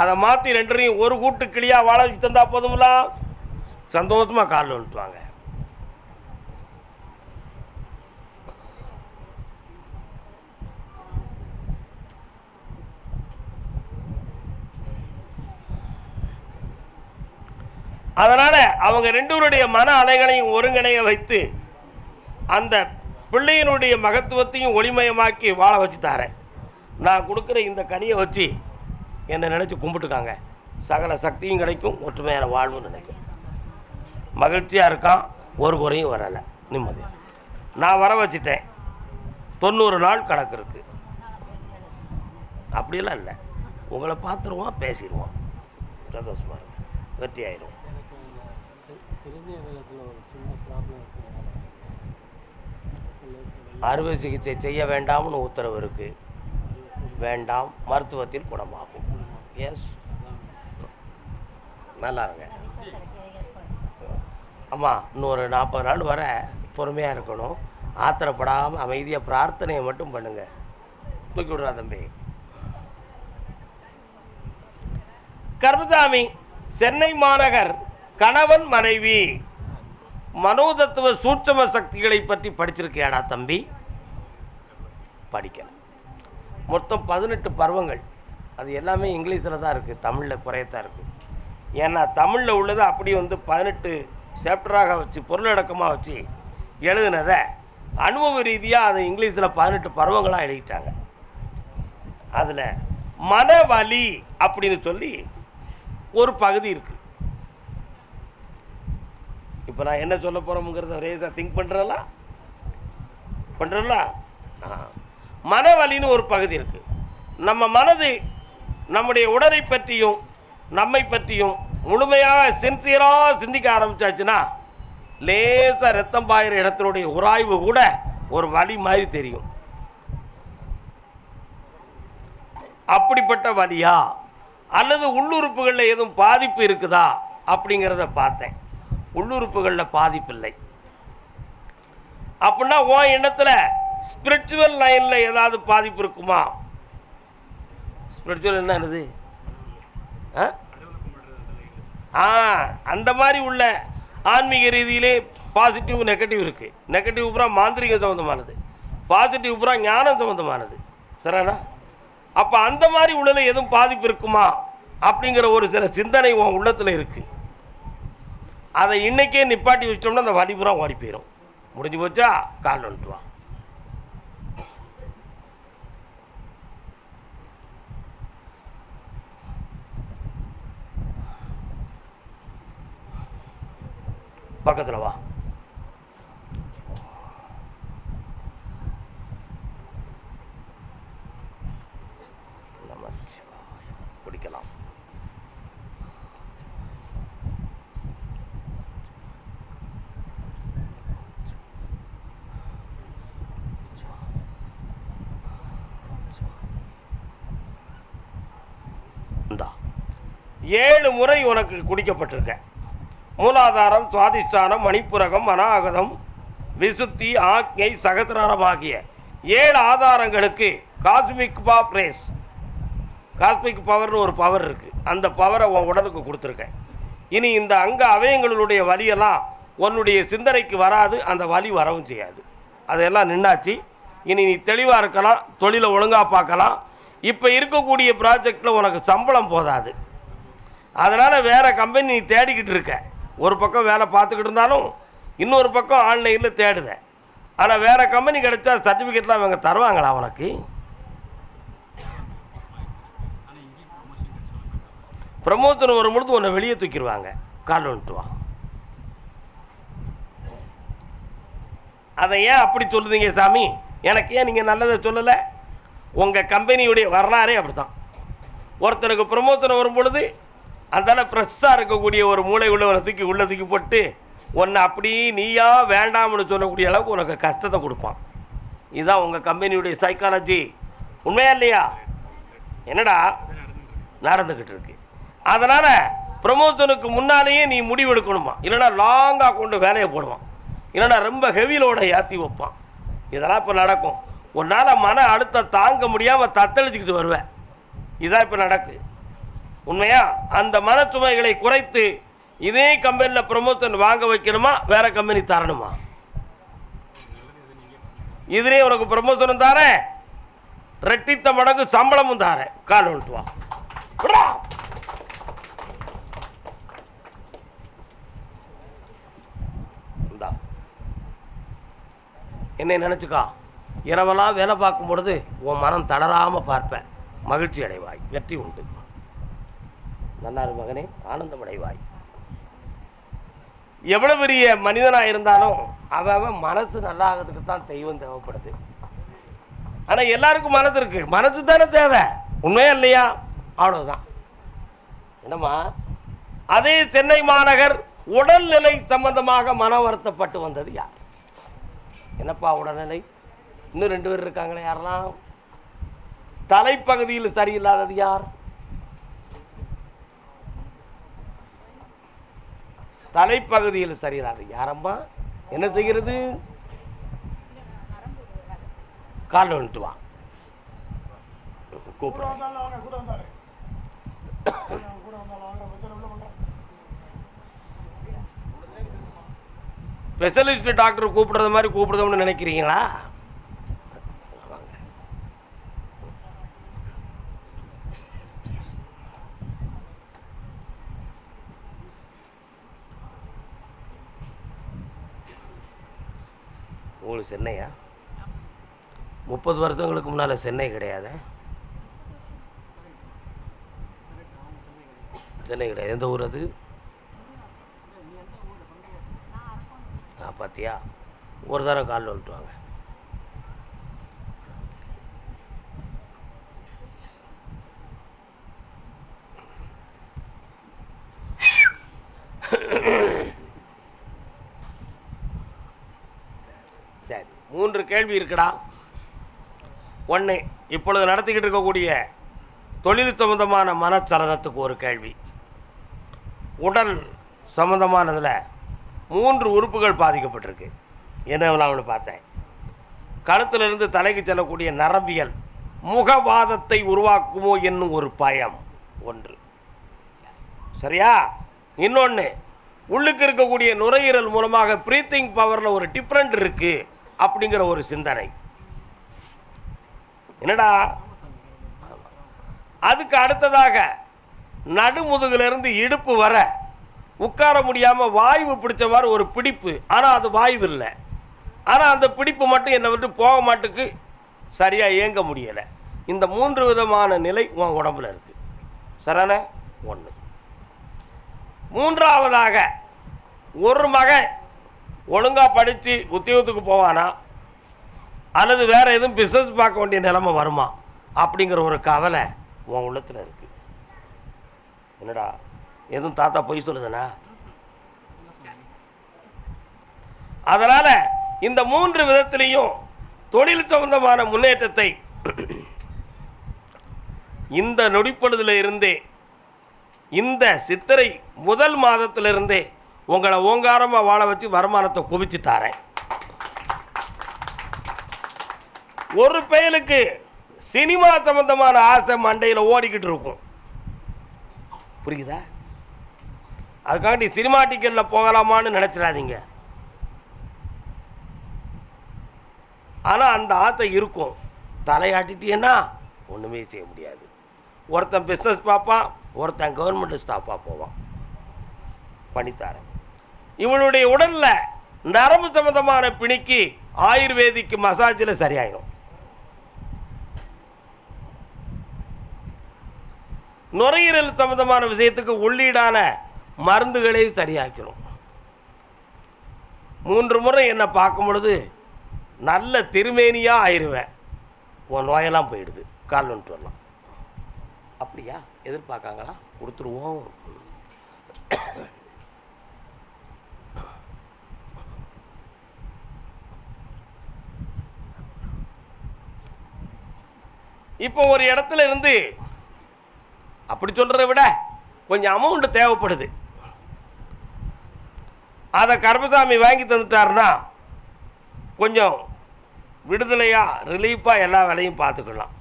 அதை மாற்றி 2 ஒரு கூட்டு கிளியாக வாழ வச்சு தந்தா போதுங்களா? சந்தோஷமாக காலில் வந்துட்டுவாங்க. அதனால் அவங்க ரெண்டூருடைய மன அலைகளையும் ஒருங்கிணைய வைத்து அந்த பிள்ளையினுடைய மகத்துவத்தையும் ஒளிமயமாக்கி வாழ வச்சு தாரேன். நான் கொடுக்குற இந்த கனியை வச்சு என்னை நினச்சி கும்பிட்டுக்காங்க. சகல சக்தியும் கிடைக்கும், ஒற்றுமையான வாழ்வுன்னு நினைக்கும். மகிழ்ச்சியாக இருக்கான், ஒரு குறையும் வரலை, நிம்மதியாக. நான் வர வச்சுட்டேன், 90 நாள் கணக்கு இருக்குது. அப்படியெல்லாம் இல்லை, உங்களை பார்த்துருவோம், பேசிடுவோம், சந்தோஷமாக இருக்கும், வெற்றி ஆயிடும். அறுவை சிகிச்சை செய்ய வேண்டாம்னு உத்தரவு இருக்குது. வேண்டாம், மருத்துவத்தில் குணமாகும். எஸ், நல்லா இருங்க. ஆமாம், இன்னொரு 40 நாள் வர பொறுமையாக இருக்கணும். ஆத்திரப்படாமல் அமைதியாக பிரார்த்தனையை மட்டும் பண்ணுங்க. தூக்கி விடுறா தம்பி. கருப்பசாமி சென்னை மாநகர் கணவன் மனைவி மனோதத்துவ சூட்சம சக்திகளை பற்றி படிச்சிருக்கியாடா தம்பி? படிக்கல. மொத்தம் 18 பருவங்கள். அது எல்லாமே இங்கிலீஷில் தான் இருக்குது, தமிழில் குறையத்தான் இருக்குது. ஏன்னா தமிழில் உள்ளதை அப்படி 18 சாப்டராக வச்சு பொருளடக்கமாக வச்சு எழுதுனதை அனுபவ ரீதியாக அதை இங்கிலீஷில் 18 பருவங்களாக எழுதிட்டாங்க. அதில் மனவலி அப்படின்னு சொல்லி ஒரு பகுதி இருக்குது. இப்போ நான் என்ன சொல்ல போகிறோம்ங்கிறத ரேஸாக திங்க் பண்ணுறலாம். மனவலின்னு ஒரு பகுதி இருக்குது. நம்ம மனது நம்முடைய உடலை பற்றியும் நம்மை பற்றியும் முழுமையாக சின்சியராக சிந்திக்க ஆரம்பித்தாச்சுன்னா லேசாக ரத்தம் பாயிற இடத்தினுடைய உராய்வு கூட ஒரு வலி மாதிரி தெரியும். அப்படிப்பட்ட வலியா அல்லது உள்ளுறுப்புகளில் எதுவும் பாதிப்பு இருக்குதா அப்படிங்கிறத பார்த்தேன். உள்ளுறுப்புகளில் பாதிப்பு இல்லை. அப்படின்னா உன் எண்ணத்தில் ஸ்பிரிச்சுவல் லைனில் ஏதாவது பாதிப்பு இருக்குமா? ஸ்பிரிச்சுவல் என்னது? அந்த மாதிரி உள்ள ஆன்மீக ரீதியிலே பாசிட்டிவ் நெகட்டிவ் இருக்குது. நெகட்டிவ் பூரா மாந்திரிகம் சம்மந்தமானது, பாசிட்டிவ் பூரா ஞானம் சம்மந்தமானது. சரிண்ணா? அப்போ அந்த மாதிரி உள்ளல எதுவும் பாதிப்பு இருக்குமா அப்படிங்கிற ஒரு சில சிந்தனை உன் உள்ளத்தில் இருக்குது. அதை இன்றைக்கே நிப்பாட்டி வச்சோம்னா அந்த வலி பூரா ஓடி போயிடும். முடிஞ்சு போச்சா? கால் வந்துட்டு வா. பக்கத்தில் வா. குடிக்கலாம். இந்தா 7 முறை உனக்கு குடிக்கப்பட்டிருக்க. மூலாதாரம், சுவாதிஷ்டானம், மணிப்புரகம், அநாகதம், விசுத்தி, ஆக்ஞை, சகசிராரம் ஆகிய 7 ஆதாரங்களுக்கு காஸ்மிக் ரேஸ், காஸ்மிக் பவர்னு ஒரு பவர் இருக்குது. அந்த பவரை உன் உடலுக்கு கொடுத்துருக்கேன். இனி இந்த அங்க அவயங்களுடைய வலியெல்லாம் உன்னுடைய சிந்தனைக்கு வராது, அந்த வலி வரவும் செய்யாது. அதெல்லாம் நின்னாச்சு. இனி நீ தெளிவாக இருக்கலாம், தொழிலை ஒழுங்காக பார்க்கலாம். இப்போ இருக்கக்கூடிய ப்ராஜெக்டில் உனக்கு சம்பளம் போதாது. அதனால் வேறு கம்பெனி நீ தேடிக்கிட்டு இருக்க. ஒரு பக்கம் வேலை பார்த்துக்கிட்டு இருந்தாலும் இன்னொரு பக்கம் ஆன்லைனில் தேடுத. ஆனால் வேறு கம்பெனி கிடைச்சா சர்டிஃபிகேட்லாம் அவங்க தருவாங்களா உனக்கு? ப்ரமோஷன் வரும்பொழுது உன்னை வெளியே தூக்கிடுவாங்க. கால் வந்துட்டு வா. அதை ஏன் அப்படி சொல்லுதீங்க சாமி? எனக்கு ஏன் நீங்கள் நல்லதை சொல்லலை? உங்கள் கம்பெனியுடைய வரலாறே அப்படி தான். ஒருத்தருக்கு ப்ரமோஷன் வரும்பொழுது அதனால் ஃப்ரெஷ்ஷாக இருக்கக்கூடிய ஒரு மூளை உள்ளவனை தூக்கி உள்ளே தூக்கி போட்டு உன்னை அப்படி நீயா வேண்டாம்னு சொல்லக்கூடிய அளவுக்கு உனக்கு கஷ்டத்தை கொடுப்பான். இதுதான் உங்கள் கம்பெனியுடைய சைக்காலஜி. உண்மையா இல்லையா? என்னடா நடந்துக்கிட்டு இருக்கு? அதனால் ப்ரமோஷனுக்கு முன்னாலேயே நீ முடிவு எடுக்கணுமா? இல்லைனா லாங்காக கொண்டு வேலையை போடுவான், இல்லைனா ரொம்ப ஹெவிலோட ஏற்றி வைப்பான். இதெல்லாம் இப்போ நடக்கும். உன்னால் மன அழுத்தம் தாங்க முடியாமல் தத்தளிச்சுக்கிட்டு வருவேன். இதுதான் இப்போ நடக்கு. உண்மையா? அந்த மனச்சுமைகளை குறைத்து இதே கம்பெனியில் ப்ரமோஷன் வாங்க வைக்கணுமா, வேறு கம்பெனி தரணுமா? இதுலேயே உனக்கு ப்ரமோஷனும் தாரேன், ரெட்டித்த மடங்கு சம்பளமும் தாரேன். கால் வந்துட்டு வா. என்னை நினச்சிக்கா. இரவெல்லாம் வேலை பார்க்கும் பொழுது உன் மனம் தளராமல் பார்ப்பேன். மகிழ்ச்சி அடைவாய், வெற்றி உண்டு. நன்னாரு மகனே, ஆனந்தம் அடைவாய். எவ்வளோ பெரிய மனிதனாக இருந்தாலும் அவன் மனசு நல்லாகிறதுக்கு தான் தெய்வம் தேவைப்படுது. ஆனால் எல்லாருக்கும் மனசு இருக்கு, மனசு தானே தேவை, உண்மையா இல்லையா? அவ்வளோதான். என்னம்மா, அதே சென்னை மாநகர் உடல்நிலை சம்பந்தமாக மன வருத்தப்பட்டு வந்தது யார்? என்னப்பா உடல்நிலை? இன்னும் 2 பேர் இருக்காங்களே, யாரெல்லாம்? தலைப்பகுதியில் சரியில்லாதது யார்? தலைப்பகுதியில் சரியில்லாது யாரம்மா? என்ன செய்கிறது? கால் வந்துட்டு வா, கூப்பிடுறேன். ஸ்பெஷலிஸ்ட் டாக்டர் கூப்பிடுறது மாதிரி கூப்பிடுறோம்னு நினைக்கிறீங்களா? உங்களுக்கு சென்னையா? 30 வருஷங்களுக்கு முன்னால் சென்னை கிடையாது. சென்னை கிடையாது. எந்த ஊர் அது? பார்த்தியா, ஒரு தரம் காலில் வந்துட்டுவாங்க. சரி, 3 கேள்வி இருக்குடா. 1, இப்பொழுது நடத்திக்கிட்டு இருக்கக்கூடிய தொழில் சம்பந்தமான மனச்சலனத்துக்கு ஒரு கேள்வி. உடல் சம்பந்தமானதில் 3 உறுப்புகள் பாதிக்கப்பட்டிருக்கு. என்னவெல்லாம் பார்த்தேன். கழுத்திலிருந்து தலைக்கு செல்லக்கூடிய நரம்பியல் முகவாதத்தை உருவாக்குமோ என்னும் ஒரு பயம் 1. சரியா? இன்னொன்று, உள்ளுக்கு இருக்கக்கூடிய நுரையீரல் மூலமாக ப்ரீத்திங் பவரில் ஒரு டிஃப்ரெண்ட் இருக்குது அப்படிங்கிற ஒரு சிந்தனை. என்னடா? அதுக்கு அடுத்ததாக நடுமுதுகிலிருந்து இடுப்பு வர உட்கார முடியாமல் வாய்வு பிடிச்ச மாதிரி ஒரு பிடிப்பு. ஆனால் அது வாய்வு இல்லை. ஆனால் அந்த பிடிப்பு மட்டும் என்னை விட்டு போக மாட்டுக்கு, சரியாக இயங்க முடியலை. இந்த 3 விதமான நிலை உன் உடம்புல இருக்குது. சரியான 1. 3ஆவதாக, ஒரு மகன் ஒழுங்காக படித்து உத்தியோகத்துக்கு போவானா அல்லது வேறு எதுவும் பிஸ்னஸ் பார்க்க வேண்டிய நிலைமை வருமா அப்படிங்கிற ஒரு கவலை உன் உள்ளத்தில் இருக்குது. என்னடா, எதுவும் தாத்தா பொய் சொல்லுதுண்ணா? அதனால் இந்த 3 விதத்திலையும் தொழில் சம்பந்தமான முன்னேற்றத்தை இந்த நொடிப்பொழுதில் இருந்தே, இந்த சித்திரை முதல் மாதத்திலிருந்தே உங்களை ஓங்காரமாக வாழ வச்சு வருமானத்தை குவிச்சு தாரேன். ஒரு பயலுக்கு சினிமா சம்பந்தமான ஆசை மண்டையில் ஓடிக்கிட்டு இருக்கும், புரியுதா? அதுக்காண்டி சினிமா டிக்கெட்டில் போகலாமான்னு நினச்சிடாதீங்க. ஆனால் அந்த ஆசை இருக்கும். தலையாட்டிட்டீங்கன்னா ஒன்றுமே செய்ய முடியாது. ஒருத்தன் பிஸ்னஸ் பார்ப்பான், ஒருத்தன் கவர்மெண்ட் ஸ்டாஃபாக போவான். பண்ணித்தாரேன். இவனுடைய உடலில் நரம்பு சம்பந்தமான பிணிக்கு ஆயுர்வேதிக்கு மசாஜில் சரியாயிடும். நுரையீரல் சம்பந்தமான விஷயத்துக்கு உள்ளீடான மருந்துகளே சரியாக்கணும். 3 முறை என்னை பார்க்கும் பொழுது நல்ல திருமேனியாக ஆயிடுவேன். உன் நோயெல்லாம் போயிடுது. கால் வந்துட்டு வரலாம். அப்படியா? எதிர்பார்க்காங்களா? கொடுத்துருவோம். இப்போ ஒரு இடத்துல இருந்து அப்படி சொல்கிறத விட கொஞ்சம் அமௌண்ட்டு தேவைப்படுது. அதை கருப்பசாமி வாங்கி தந்துட்டாருன்னா கொஞ்சம் விடுதலையாக ரிலீஃபாக எல்லா வேலையும் பார்த்துக்கலாம்.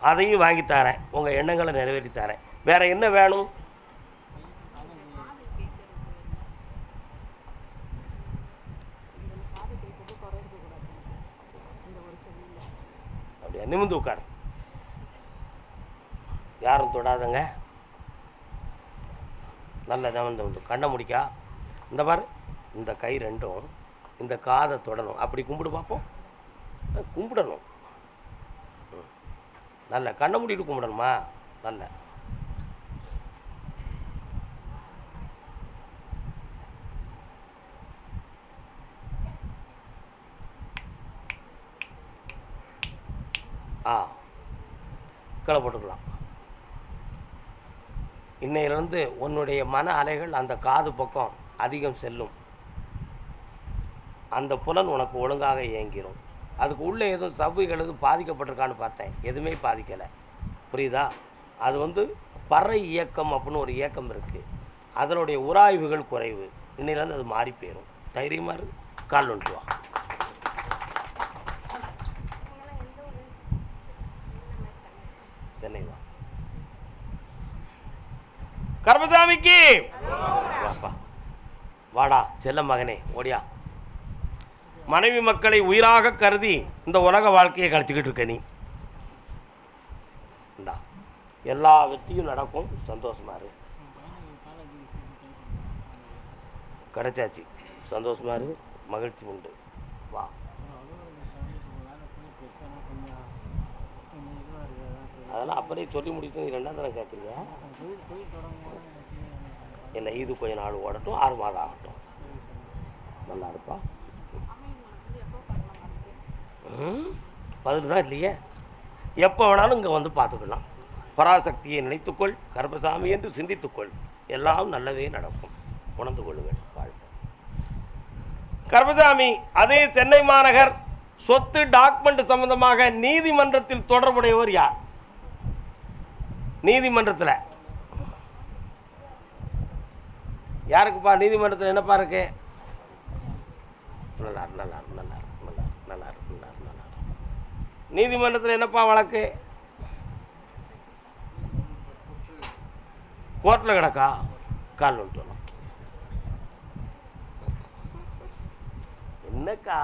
அதையும் வாங்கித்தாரேன், உங்கள் எண்ணங்களை நிறைவேற்றி தரேன். வேறு என்ன வேணும்? அப்படியா? நிமிந்து உட்கார், யாரும் தொடாதங்க. நல்ல நிமிந்து கண்ணை முடிக்கா. இந்த பாரு, இந்த கை 2ம் இந்த காதை தொடணும். அப்படி கும்பிடு பார்ப்போம். கும்பிடணும். நல்ல கண்ணை மூடிட்டு கும்பிடணுமா? நல்ல கீழே போட்டுக்கலாம். இன்னையிலிருந்து உன்னுடைய மன அலைகள் அந்த காது பக்கம் அதிகம் செல்லும். அந்த புலன் உனக்கு ஒழுங்காக இயங்கிடும். அதுக்கு உள்ளே எதுவும் சவ்வுகள் எதுவும் பாதிக்கப்பட்டிருக்கான்னு பார்த்தேன், எதுவுமே பாதிக்கலை. புரியுதா? அது பறை இயக்கம் அப்படின்னு ஒரு இயக்கம் இருக்குது, அதனுடைய உராய்வுகள் குறைவு. இன்னையிலேருந்து அது மாறி போயிடும். தைரியமாக இருக்கு. கால் ஒன்று வா. சென்னை தான். கருப்பசாமிக்கு வாப்பா, வாடா செல்ல மகனே, ஓடியா. மனைவி மக்களை உயிராக கருதி இந்த உலக வாழ்க்கையை கழிச்சுக்கிட்டு இருக்க நீ. இந்தா எல்லா வெற்றியும் நடக்கும். சந்தோஷமா இரு. கிடைச்சாச்சு. சந்தோஷமா இரு. மகிழ்ச்சி உண்டு. வா. அதெல்லாம் அப்படியே சொல்லி முடிச்சு நீ 2ஆம் தரம் கேட்குறியா? இல்லை, இது கொஞ்ச நாள் ஓடட்டும், 6 மாதம் ஆகட்டும். நல்லா இருப்பா. பதில் தான் இல்லையே. எப்போ வேணாலும் இங்கே வந்து பார்த்துக்கலாம். பராசக்தியை நினைத்துக்கொள், கருப்பசாமி என்று சிந்தித்துக்கொள், எல்லாம் நல்லவே நடக்கும். உணர்ந்து கொள்ளுங்கள். வாழ்க்கை கருப்பசாமி. அதே சென்னை மாநகர் சொத்து டாக்குமெண்ட் சம்பந்தமாக நீதிமன்றத்தில் தொடர்புடையவர் யார்? நீதிமன்றத்தில் யாருக்குப்பா? நீதிமன்றத்தில் என்னப்பா இருக்கு? நல்லா நல்லா நல்லா நல்லா நல்லா நல்லா நல்லா. நீதிமன்றத்தில் என்னப்பா வழக்கு? கோர்ட்டில் கிடக்கா? கால் வந்துட்டு வரலாம். என்னக்கா?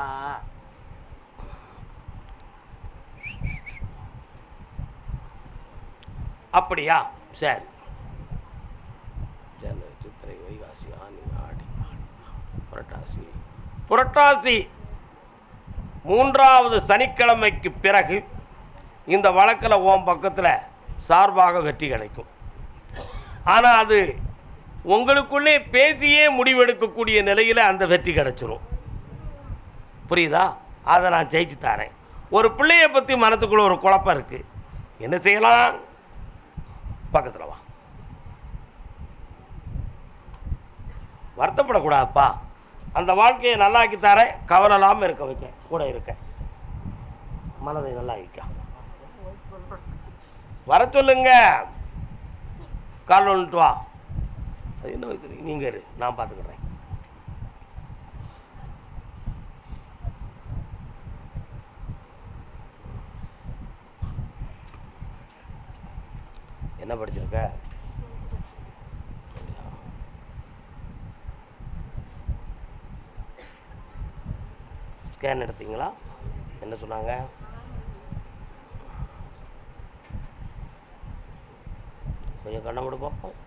அப்படியா? சரி. ஜனவரி, சித்திரை, வைகாசி, ஆனி, ஆடி, புரட்டாசி. புரட்டாசி 3வது சனிக்கிழமைக்கு பிறகு இந்த வழக்கில் உன் பக்கத்தில் சார்பாக வெற்றி கிடைக்கும். ஆனால் அது உங்களுக்குள்ளே பேசியே முடிவெடுக்கக்கூடிய நிலையில் அந்த வெற்றி கிடைச்சிரும். புரியுதா? அதை நான் ஜெயிச்சு தரேன். ஒரு பிள்ளையை பற்றி மனத்துக்குள்ளே ஒரு குழப்பம் இருக்குது. என்ன செய்யலாம்? பக்கத்தில் வா. வருத்தப்படக்கூடாதுப்பா. அந்த வாழ்க்கையை நல்லாக்கி தரேன். கவலை இல்லாமல் இருக்க வைக்க கூட இருக்க. மனதை நல்லா ஆகிக்க. வர சொல்லுங்க. கால் வந்துட்டு வா. அது என்ன வைக்கிறீங்க? நீங்கள் இரு, நான் பார்த்துக்கிறேன். என்ன படிச்சிருக்க? ஸ்கேன் எடுத்தீங்களா? என்ன சொன்னாங்க? கொஞ்சம் கண்ணை மூடு பார்ப்போம்.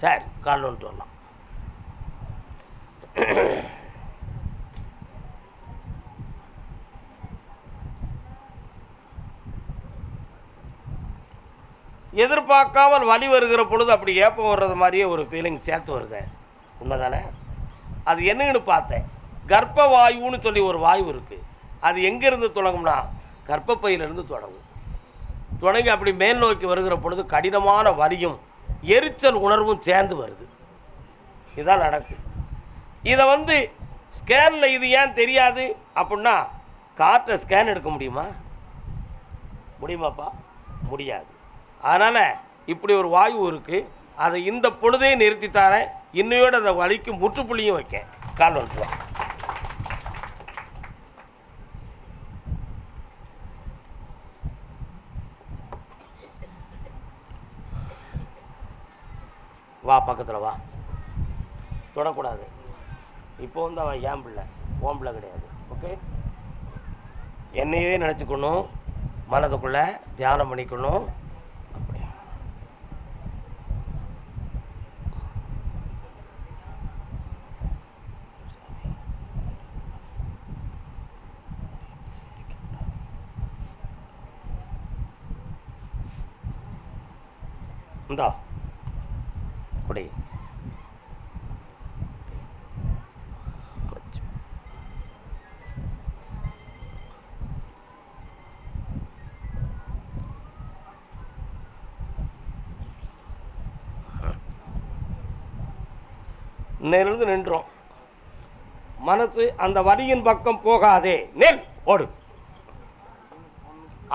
சரி, கால் வந்துட்டு வரலாம். எதிர்பார்க்காமல் வலி வருகிற பொழுது அப்படி ஏப்பம் வர்றது மாதிரியே ஒரு ஃபீலிங் சேர்த்து வருது. உண்மைதானே? அது என்னன்னு பார்த்தேன். கர்ப்ப வாயுன்னு சொல்லி ஒரு வாயு இருக்குது. அது எங்கேருந்து தொடங்கும்னா கர்ப்பப்பையிலிருந்து தொடங்கும். தொடங்கி அப்படி மேல் நோக்கி வருகிற பொழுது கடினமான வலியும் எரிச்சல் உணர்வும் சேர்ந்து வருது. இதுதான் நடக்குது. இதை ஸ்கேனில் இது ஏன் தெரியாது அப்படின்னா, காற்றை ஸ்கேன் எடுக்க முடியுமா? முடியுமாப்பா? முடியாது. அதனால் இப்படி ஒரு வாயு இருக்குது. அதை இந்த பொழுதே நிறுத்தி தரேன். இன்னையோடு அந்த வலிக்கு முற்றுப்புள்ளியும் வைக்க. கால் வந்துட்டு வா. பக்கத்தில் வா. தொடக்கூடாது. இப்போ அவன் ஏன் பிள்ளை, ஓம் பிள்ளை கிடையாது. ஓகே? என்னையே நினச்சிக்கணும், மனதுக்குள்ளே தியானம் பண்ணிக்கணும். அப்படி இந்தா குடி. இன்னிலிருந்து நின்றோம். மனசு அந்த வரியின் பக்கம் போகாதே, நெல் ஓடு.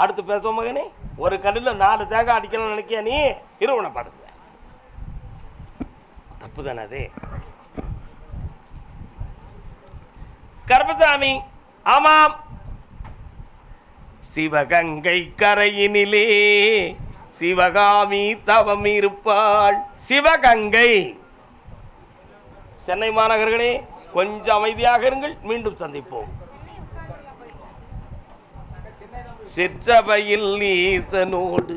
அடுத்து பேசுவோம் மகனே. ஒரு கல்லில் 4 தேங்காய் அடிக்கலாம் நினைக்கியா நீ? இருவனை பார்த்துக்க. தப்பு தானே அது? கருப்பசாமி, ஆமாம், சிவகங்கை கரையினிலே சிவகாமி தவம் இருப்பாள். சிவகங்கை. சென்னை மாநகர்களே கொஞ்சம் அமைதியாக இருங்கள், மீண்டும் சந்திப்போம். சிற்றபையில் ஈசனோடு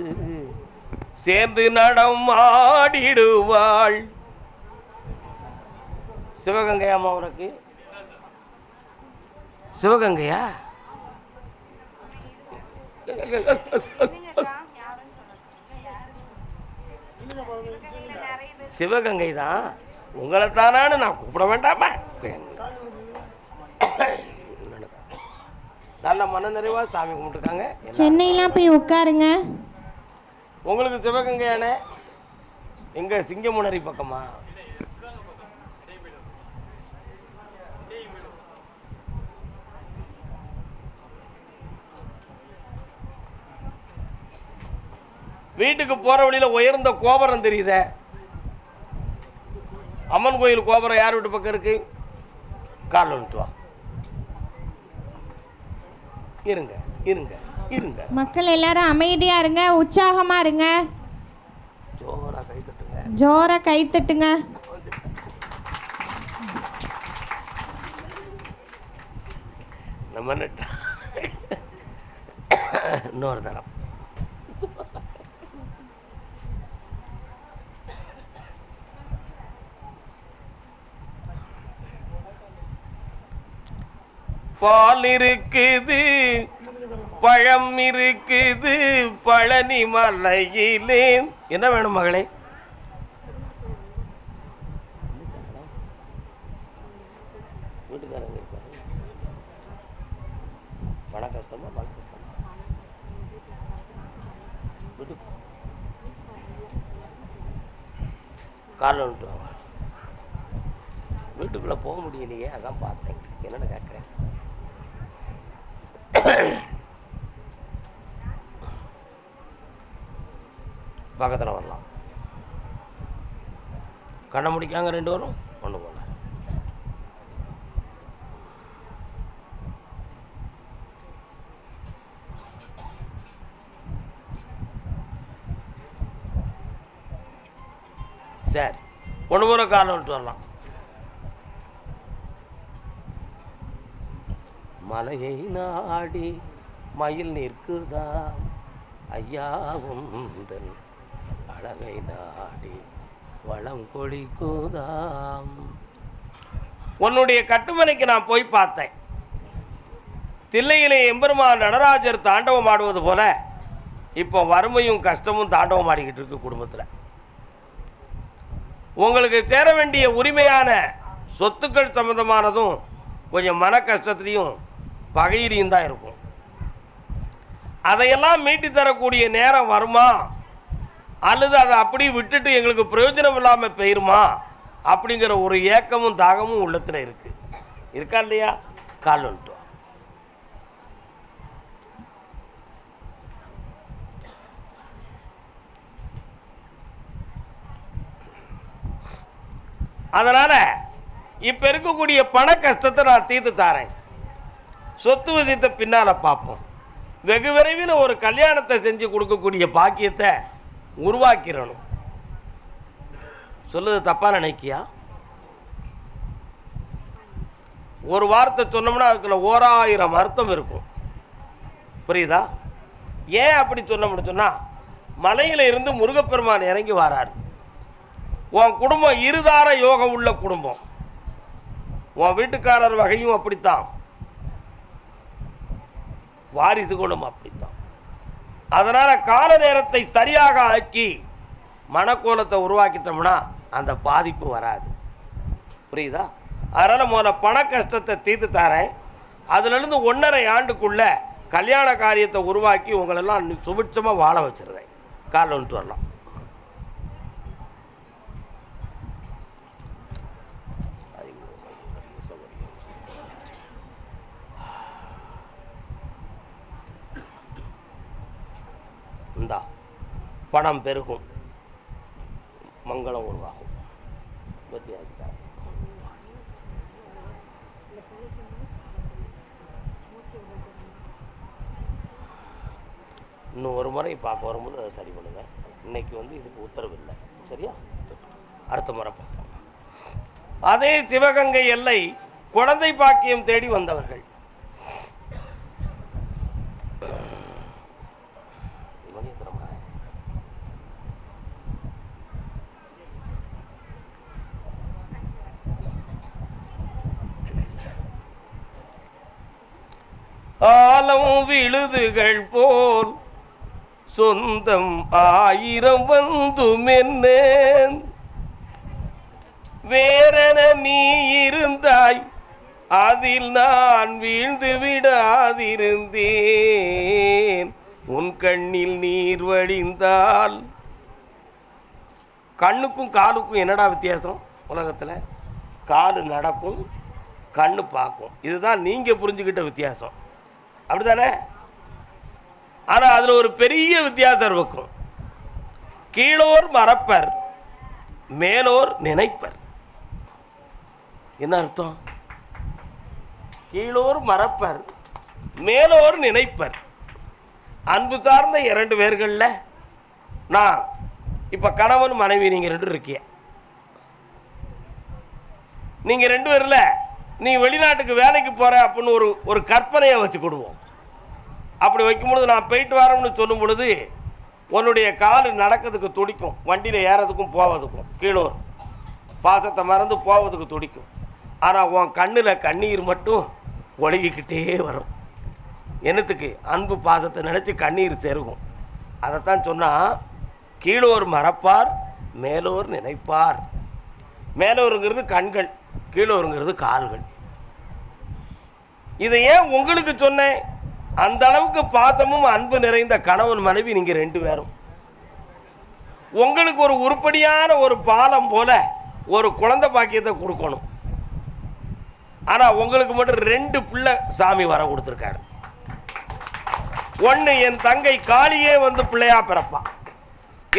சேர்ந்து நடம் ஆடிடுவாள். சிவகங்கையாமா உனக்கு? சிவகங்கையா? சிவகங்கை தான். உங்களை தானான்னு நான் கூப்பிட வேண்டாமா? நல்ல மன நிறைவா சாமி கும்பிட்டுருக்காங்க. சென்னையெல்லாம் போய் உட்காருங்க. உங்களுக்கு சிவகங்கையான எங்க சிங்கமுனரி பக்கமா? வீட்டுக்கு போற வழியில உயர்ந்த கோபுரம் தெரியுத? அம்மன் கோயில் கோபுரம் யார் வீட்டு பக்கம் இருக்கு? கால் வந்துட்டு வா. இருங்க இருங்க இருங்க. மக்கள் எல்லாரும் அமைதியா இருங்க, உற்சாகமா இருங்க. ஜோரா கை தட்டுங்க, ஜோரா கை தட்டுங்க. நம்ம இன்னொரு தரம். பால் இருக்குது, பழம் இருக்குது, பழனி மலையிலே. என்ன வேணும் மகளே? வீட்டுக்காரங்க பண கஷ்டமா? காலைல வந்துட்டு வாங்க. வீட்டுக்குள்ள போக முடியலையே, அதான் பார்த்தேன். என்னன்னு கேட்குறேன். பக்கத்தில் வரலாம். கண்ணை முடிக்காங்க 2 வரும். ஒன்று போல சரி. ஒன்று போல காலை விட்டு வரலாம். மலையை நாடி மயில் நிற்குதா ஐயாவும் அழகை நாடி வளம் கொழிக்குதாம். உன்னுடைய கட்டுமனைக்கு நான் போய் பார்த்தேன். தில்லையிலே எம்பெருமான் நடராஜர் தாண்டவம் ஆடுவது போல இப்போ வறுமையும் கஷ்டமும் தாண்டவம் ஆடிக்கிட்டு இருக்கு குடும்பத்தில். உங்களுக்கு சேர வேண்டிய உரிமையான சொத்துக்கள் சம்பந்தமானதும் கொஞ்சம் மன கஷ்டத்துலையும் பகையிலையும் தான் இருக்கும். அதையெல்லாம் மீட்டி தரக்கூடிய நேரம் வருமா, அல்லது அதை அப்படி விட்டுட்டு எங்களுக்கு பிரயோஜனம் இல்லாமல் போயிருமா அப்படிங்கிற ஒரு ஏக்கமும் தாகமும் உள்ளத்தில் இருக்கு. இருக்கா இல்லையா? கால் வந்துட்டு. அதனால் இப்போ இருக்கக்கூடிய பண கஷ்டத்தை நான் தீர்த்து தாரேன். சொத்து விஷயத்தை பின்னால் பார்ப்போம். வெகு விரைவில் ஒரு கல்யாணத்தை செஞ்சு கொடுக்கக்கூடிய பாக்கியத்தை உருவாக்கிடணும். சொல்லுது தப்பாக நினைக்கியா? ஒரு வார்த்தை சொன்னோம்னா அதுக்குள்ள 1000 அர்த்தம் இருக்கும். புரியுதா? ஏன் அப்படி சொன்னோம்னு சொன்னால், மலையில் இருந்து முருகப்பெருமான் இறங்கி வரார். உன் குடும்பம் இருதார யோகம் உள்ள குடும்பம். உன் வீட்டுக்காரர் வகையும் அப்படித்தான், வாரிசுகளும் அப்படித்தான். அதனால் கால நேரத்தை சரியாக ஆக்கி மனக்கோலத்தை உருவாக்கிட்டோம்னா அந்த பாதிப்பு வராது. புரியுதா? அதனால் முதல்ல பண கஷ்டத்தை தீர்த்து தரேன். அதுலேருந்து 1.5 ஆண்டுக்குள்ளே கல்யாண காரியத்தை உருவாக்கி உங்களெல்லாம் சுபிட்சமாக வாழ வச்சுருந்தேன். காலைல வந்துட்டு வரலாம். இந்தா பணம் பெருகும், மங்களம் உருவாகும். இன்னும் ஒரு முறை பார்க்க வரும்போது அதை சரி பண்ணுங்கள். இன்னைக்கு இதுக்கு உத்தரவு இல்லை. சரியா? அடுத்த முறை பார்ப்போம். அதே சிவகங்கை எல்லை குழந்தை பாக்கியம் தேடி வந்தவர்கள். ஆலம் விழுதுகள் போல் சொந்தம் 1000 வந்துமென்ன வேறென நீ இருந்தாய், அதில் நான் வீழ்ந்து விடாதிருந்தேன். உன் கண்ணில் நீர் வழிந்தால். கண்ணுக்கும் காலுக்கும் என்னடா வித்தியாசம்? உலகத்தில் காலு நடக்கும், கண்ணு பார்க்கும். இதுதான் நீங்கள் புரிஞ்சுக்கிட்ட வித்தியாசம். அப்படி தானே? ஆனால் அதில் ஒரு பெரிய வித்தியாசம் இருக்கும். கீழோர் மறப்பர், மேலோர் நினைப்பர். என்ன அர்த்தம்? கீழோர் மறப்பர், மேலோர் நினைப்பர். அன்பு சார்ந்த 2 பேர்களில் நான் இப்போ கணவன் மனைவி நீங்கள் 2 இருக்கீங்க. நீங்கள் 2 பேரில் நீ வெளிநாட்டுக்கு வேலைக்கு போகிற அப்படின்னு ஒரு கற்பனையை வச்சு கொடுவோம். அப்படி வைக்கும்பொழுது நான் போயிட்டு வரேன்னு சொல்லும் பொழுது உன்னுடைய கால் நடக்கிறதுக்கு துடிக்கும், வண்டியில் ஏறதுக்கும் போவதுக்கும். கீழோர் பாசத்தை மறந்து போவதுக்கு துடிக்கும். ஆனால் உன் கண்ணில் கண்ணீர் மட்டும் ஒழுகிக்கிட்டே வரும். என்னத்துக்கு? அன்பு பாசத்தை நினச்சி கண்ணீர் செருகும். அதைத்தான் சொன்னால் கீழோர் மறப்பார், மேலோர் நினைப்பார். மேலோருங்கிறது கண்கள், கீழோருங்கிறது கால்கள். இதை ஏன் உங்களுக்கு சொன்னேன்? அந்த அளவுக்கு பாசமும் அன்பு நிறைந்த கணவன் மனைவி நீங்கள் 2 பேரும். உங்களுக்கு ஒரு உருப்படியான ஒரு பாலம் போல ஒரு குழந்தை பாக்கியத்தை கொடுக்கணும். ஆனால் உங்களுக்கு மட்டும் 2 பிள்ளை சாமி வர கொடுத்துருக்காரு. ஒன்று என் தங்கை காளியே பிள்ளையா பிறப்பான்,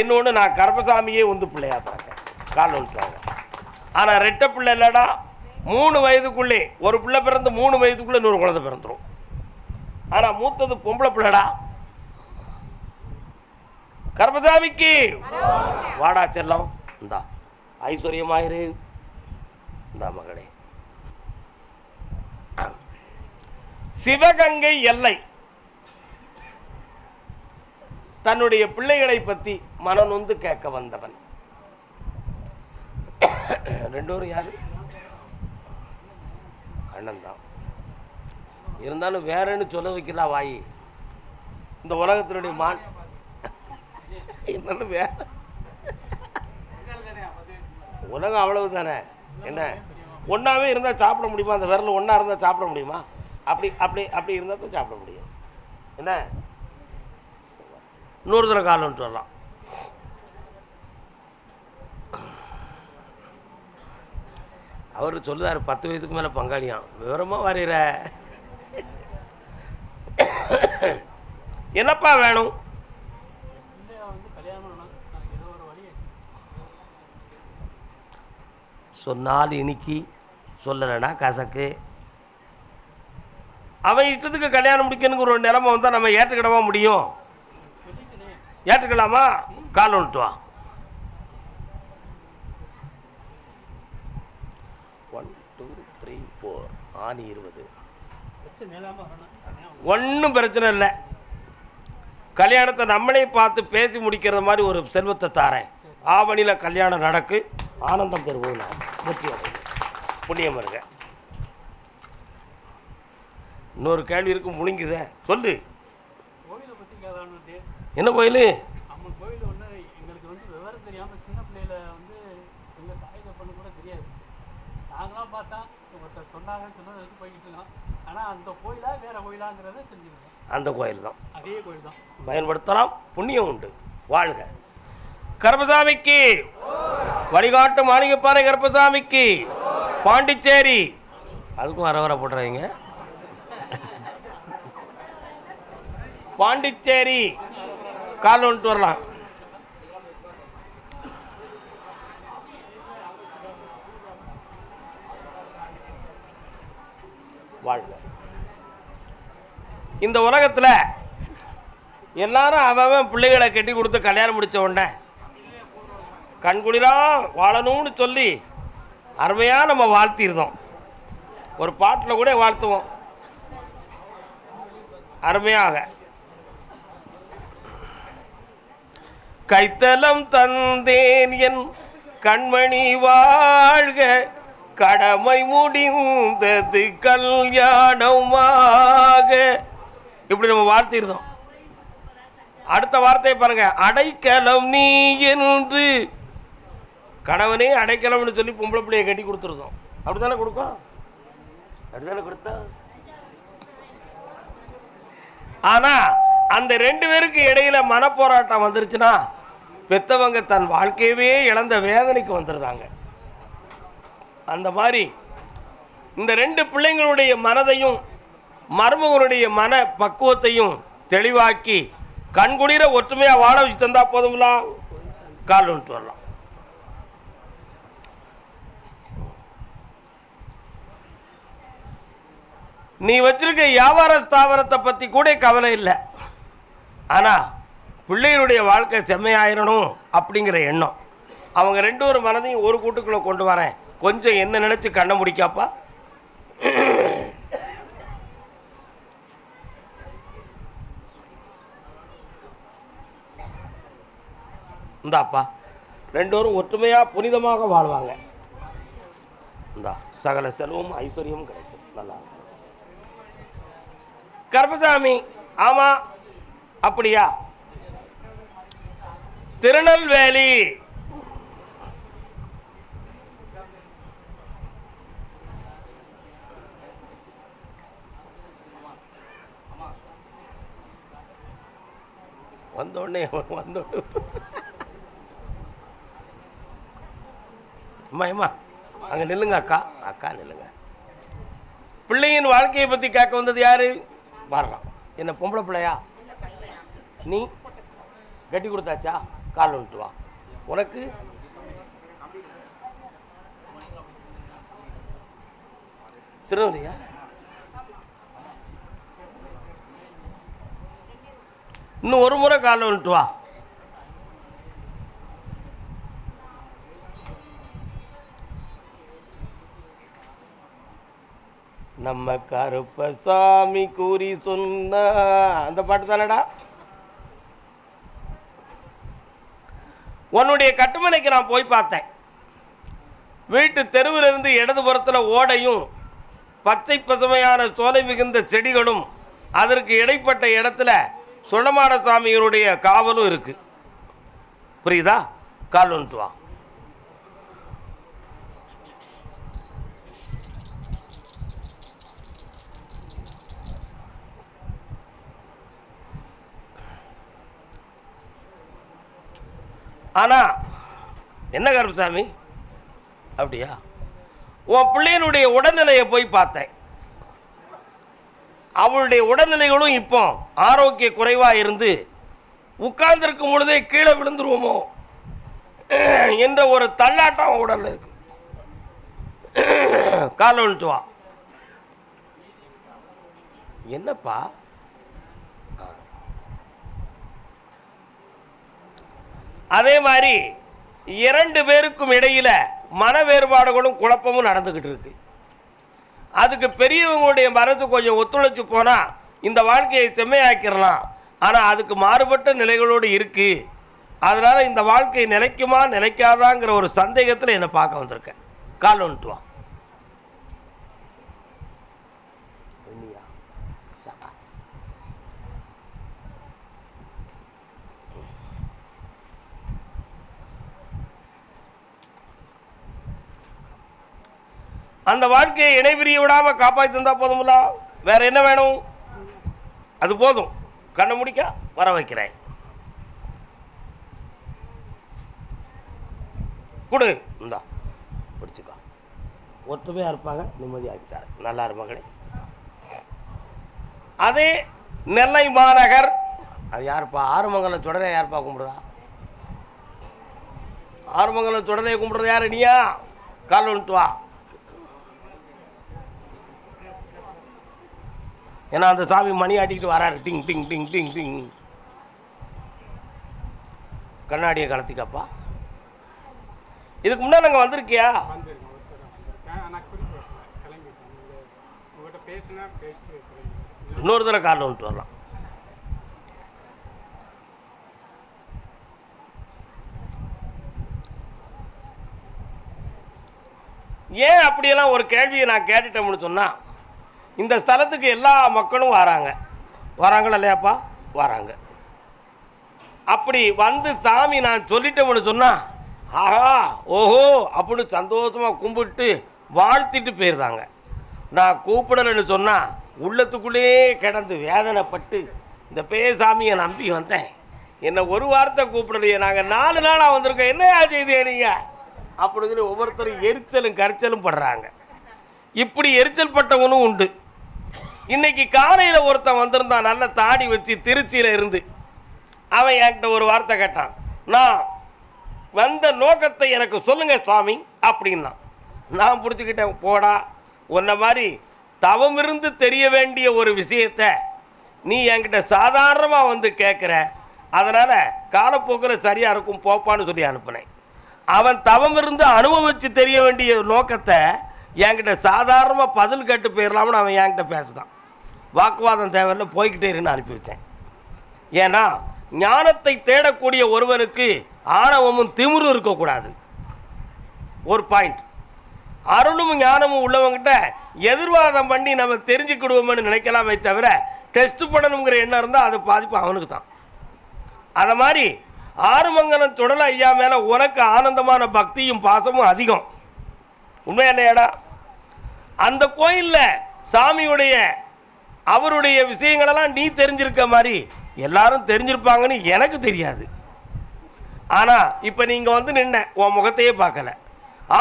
இன்னொன்று நான் கருப்பசாமியே பிள்ளையா பிறப்பேன். கால் வந்துட்டாங்க. ஆனால் 2 பிள்ளை இல்லைடா, 3 வயதுக்குள்ளே ஒரு பிள்ளை பிறந்து 3 வயதுக்குள்ளே இன்னொரு குழந்தை பிறந்துடும். ஆனால் மூத்தது பொம்பளை பிள்ளைடா. கருப்பசாமிக்கு வாடா செல்லம், இந்தா ஐஸ்வர்யமாயிரு, இந்தா மகளே. சிவகங்கை எல்லை தன்னுடைய பிள்ளைகளை பற்றி மனநொந்து கேட்க வந்தவன். 2 பேரும் யாரு? அண்ணன் தான். இருந்தாலும் வேறன்னு சொல்ல வைக்கலாம் வாயி. இந்த உலகத்தினுடைய மான் இருந்தாலும் வேற உலகம் அவ்வளவு தானே. என்ன ஒன்றாவே இருந்தால் சாப்பிட முடியுமா? அந்த விரல் ஒன்றா இருந்தால் சாப்பிட முடியுமா? அப்படி அப்படி அப்படி இருந்தால் தான் சாப்பிட முடியும். என்ன இன்னொரு தடவை கால் வந்துட்டு வரலாம். அவர் சொல்லுதார் 10 வயதுக்கு மேலே பங்காளியாம். விவரமாக வரைகிற என்னப்பா வேணும்? சொன்னால் இனிக்கி, சொல்லலைன்னா கசக்கு. அவன் இஷ்டத்துக்கு கல்யாணம் முடிக்கணுங்கிற ஒரு நிலைமை வந்தால் நம்ம ஏற்றுக்கிடவா முடியும்? ஏற்றுக்கலாமா? கால் வந்துட்டு வா. 1 2 3 4 ஆணி 20. ஒன்றும் பிரச்சனை இல்லை. கல்யாணத்தை நம்மளே பார்த்து பேசி முடிக்கிற மாதிரி ஒரு செல்வத்தை தாரேன். ஆவணியில் கல்யாணம் நடக்கு, ஆனந்தம் பெறுவோம். நான் வெற்றி அடையும், புண்ணியம் இருக்க. இன்னொரு கேள்வி இருக்கு, முழுங்குத சொல்லு. என்ன கோயில்? கோயிலை வந்து எங்கள் தாய் தப்பன்னு கூட தெரியாது. நாங்களாம் பார்த்தா ஒருத்தர் சொன்னாங்கன்னு சொன்னதை வச்சு போய்கிட்டு இருக்கோம். ஆனால் அந்த கோயிலா வேற கோயிலாங்கிறத தெரிஞ்சுக்கணும். அந்த கோயில் தான், அதே கோயில் தான். பயன்படுத்தலாம், புண்ணியம் உண்டு. வாழ்க கருப்பசாமிக்கு, வழிகாட்டு மாளிகைப்பாறை கருப்பசாமிக்கு, பாண்டிச்சேரி அதுக்கும் வர போட்டுறாங்க. பாண்டிச்சேரி கால் வந்துட்டு வரலாம். வாழ்க. இந்த உலகத்தில் எல்லாரும் அவன் பிள்ளைகளை கட்டி கொடுத்து கல்யாணம் முடித்த உடனே கண்குளிரா வாழணும்னு சொல்லி அருமையாக நம்ம வாழ்த்திருந்தோம். ஒரு பாட்டில் கூட வாழ்த்துவோம் அருமையாக. கைத்தலம் தந்தேன் என் கண்மணி வாழ்க, கடமை முடிந்தது கல்யாணமாக, இப்படி நம்ம வாழ்த்திருந்தோம். அடுத்த வார்த்தையை பாருங்க, அடைக்கலம் நீ என்று. கணவனே அடைக்கலம்னு சொல்லி பொம்பளை பிள்ளையை கட்டி கொடுத்துருந்தோம். அப்படித்தானே கொடுக்கும், அப்படித்தானே கொடுத்தோம். ஆனா அந்த ரெண்டு பேருக்கு இடையில மனப்போராட்டம் வந்துருச்சுன்னா பெத்தவங்க தன் வாழ்க்கையவே இழந்த வேதனைக்கு வந்துருந்தாங்க. அந்த மாதிரி இந்த ரெண்டு பிள்ளைங்களுடைய மனதையும் மருமகனுடைய மன பக்குவத்தையும் தெளிவாக்கி கண்குளிர ஒற்றுமையாக வாழ வச்சு தந்தா போதுங்களா, கால் வந்துட்டு வரலாம். நீ வச்சிருக்க வியாபார ஸ்தாபனத்தை பற்றி கூட கவலை இல்லை, ஆனால் பிள்ளைகளுடைய வாழ்க்கை செம்மையாயிரணும் அப்படிங்கிற எண்ணம். அவங்க ரெண்டு ஒரு மனதையும் ஒரு கூட்டுக்குள்ளே கொண்டு வரேன், கொஞ்சம் என்ன நினச்சி கண்ணை முடிக்காப்பா. இந்தாப்பா, ரெண்டோரும் ஒற்றுமையாக புனிதமாக வாழ்வாங்க. இந்தா சகல செல்வமும் ஐஸ்வர்யமும் கிடைக்கும். நல்லா கருப்பசாமி. ஆமாம், அப்படியா? திருநெல்வேலி. வந்தோடனே அம்மா அம்மா அங்கே நில்லுங்க அக்கா, அக்கா நில்லுங்க. பிள்ளையின் வாழ்க்கையை பற்றி கேட்க வந்தது யாரு? வரலாம். என்ன பொம்பளை பிள்ளையா? நீ கட்டி கொடுத்தாச்சா? கால் வந்துட்டு வா. உனக்கு திருநெல்வேலியா? இன்னும் ஒரு முறை கால் வந்துட்டு வா. நம்ம கருப்பசாமி கூறி சொன்ன அந்த பாட்டு தானடா. உன்னுடைய கட்டுமனைக்கு நான் போய் பார்த்தேன். வீட்டு தெருவிலிருந்து இடதுபுறத்தில் ஓடையும் பச்சை பசுமையான சோலை மிகுந்த செடிகளும் அதற்கு இடைப்பட்ட இடத்துல சுடமாட சாமியினுடைய காவலும் இருக்கு. புரியுதா? கால் வந்துட்டு வா. ஆனால் என்ன கருப்பசாமி அப்படியா? உன் பிள்ளையனுடைய உடல்நிலையை போய் பார்த்தேன். அவளுடைய உடல்நிலைகளும் இப்போ ஆரோக்கிய குறைவாக இருந்து உட்கார்ந்துருக்கும் பொழுதே கீழே விழுந்துருவோமோ என்ற ஒரு தள்ளாட்டம் உடலில் இருக்கு. காலை வந்துட்டு வா. என்னப்பா? அதே மாதிரி இரண்டு பேருக்கும் இடையில மன வேறுபாடுகளும் குழப்பமும் நடந்துக்கிட்டு இருக்கு. அதுக்கு பெரியவங்களுடைய மனது கொஞ்சம் ஒத்துழைச்சு போனால் இந்த வாழ்க்கையை செம்மையாக்கிடலாம். ஆனால் அதுக்கு மாறுபட்ட நிலைகளோடு இருக்கு. அதனால் இந்த வாழ்க்கை நிலைக்குமா நிலைக்காதாங்கிற ஒரு சந்தேகத்தில் என்னை பார்க்க வந்திருக்கேன். கால் வந்துட்டு வா. அந்த வாழ்க்கையை இணைபிரிய விடாமல் காப்பாற்றி தந்தால் போதும்ல, வேற என்ன வேணும்? அது போதும். கண்ணை முடிக்க வர வைக்கிறேன். கொடு, இந்தா பிடிச்சிக்கோ. ஒற்றுமையாக இருப்பாங்க, நிம்மதியாகிட்டார். நல்லா இரு மகளே. அதே நெல்லை மாநகர், அது யாருப்பா? ஆறுமங்கலம் சுடலை யாருப்பா கும்பிடுறா? ஆறுமங்கலம் சுடலையை கும்பிடுறது யாரு? நீயா? கால் வந்துட்டு வா. ஏன்னா அந்த சாமி மணி ஆட்டிக்கிட்டு வராரு. டிங் டிங் டிங் டிங் டிங். கண்ணாடியை கலத்திக்கப்பா. இதுக்கு முன்னாடி நாங்கள் வந்திருக்கியா? இன்னொரு தடவை காலில் வந்துட்டு வரலாம். ஏன் அப்படியெல்லாம் ஒரு கேள்வியை நான் கேட்டுட்டோம்னு சொன்னால், இந்த ஸ்தலத்துக்கு எல்லா மக்களும் வராங்களா இல்லையாப்பா? வராங்க. அப்படி வந்து சாமி நான் சொல்லிட்டோம்னு சொன்னால், ஆஹா ஓஹோ அப்படின்னு சந்தோஷமாக கும்பிட்டு வாழ்த்திட்டு போயிருந்தாங்க. நான் கூப்பிடலைன்னு சொன்னால் உள்ளத்துக்குள்ளேயே கிடந்து வேதனைப்பட்டு இந்த சாமியை நம்பி வந்தேன். என்னை ஒரு வார்த்தை கூப்பிடலையே, நாங்கள் 4 நாளாக வந்திருக்கோம், என்னையா செய்தியா நீங்கள் அப்படிங்கிற ஒவ்வொருத்தரும் எரிச்சலும் கரிச்சலும் படுறாங்க. இப்படி எரிச்சல் பட்டவனும் உண்டு. இன்னைக்கு காலையில் ஒருத்தன் வந்திருந்தான், நல்ல தாடி வச்சு, திருச்சியில் இருந்து. அவன் என்கிட்ட ஒரு வார்த்தை கேட்டான். நான் வந்த நோக்கத்தை எனக்கு சொல்லுங்க சாமி அப்படின்னா. நான் பிடிச்சிக்கிட்டேன், போடா, உன்ன மாதிரி தவம் இருந்து தெரிய வேண்டிய ஒரு விஷயத்தை நீ என்கிட்ட சாதாரணமாக வந்து கேட்குற, அதனால் காலப்போக்கில் சரியாக இருக்கும் போப்பான்னு சொல்லி அனுப்புனேன். அவன் தவம் இருந்து அனுபவித்து தெரிய வேண்டிய நோக்கத்தை என்கிட்ட சாதாரணமாக பதில் கேட்டு போயிடலாம்னு அவன் என்கிட்ட பேசுதான். வாக்குவாதம் தேவையில்லை, போய்கிட்டே இருன்னு அனுப்பி வச்சேன். ஏன்னா ஞானத்தை தேடக்கூடிய ஒருவனுக்கு ஆணவமும் திமிரும் இருக்கக்கூடாது. ஒரு பாயிண்ட். அருளும் ஞானமும் உள்ளவங்கிட்ட எதிர்வாதம் பண்ணி நம்ம தெரிஞ்சுக்கிடுவோம்னு நினைக்கலாமே தவிர, டெஸ்ட் பண்ணணுங்கிற எண்ணம் இருந்தால் அது பாதிப்பு அவனுக்கு தான். அதை மாதிரி ஆறுமங்கலம் சுடலை ஐயா மேலே உனக்கு ஆனந்தமான பக்தியும் பாசமும் அதிகம். உண்மை என்னையாடா? அந்த கோயிலில் சாமியுடைய அவருடைய விஷயங்களெல்லாம் நீ தெரிஞ்சிருக்க மாதிரி எல்லாரும் தெரிஞ்சிருப்பாங்கன்னு எனக்கு தெரியாது. ஆனால் இப்போ நீங்கள் வந்து நின்ன உன் முகத்தையே பார்க்கல.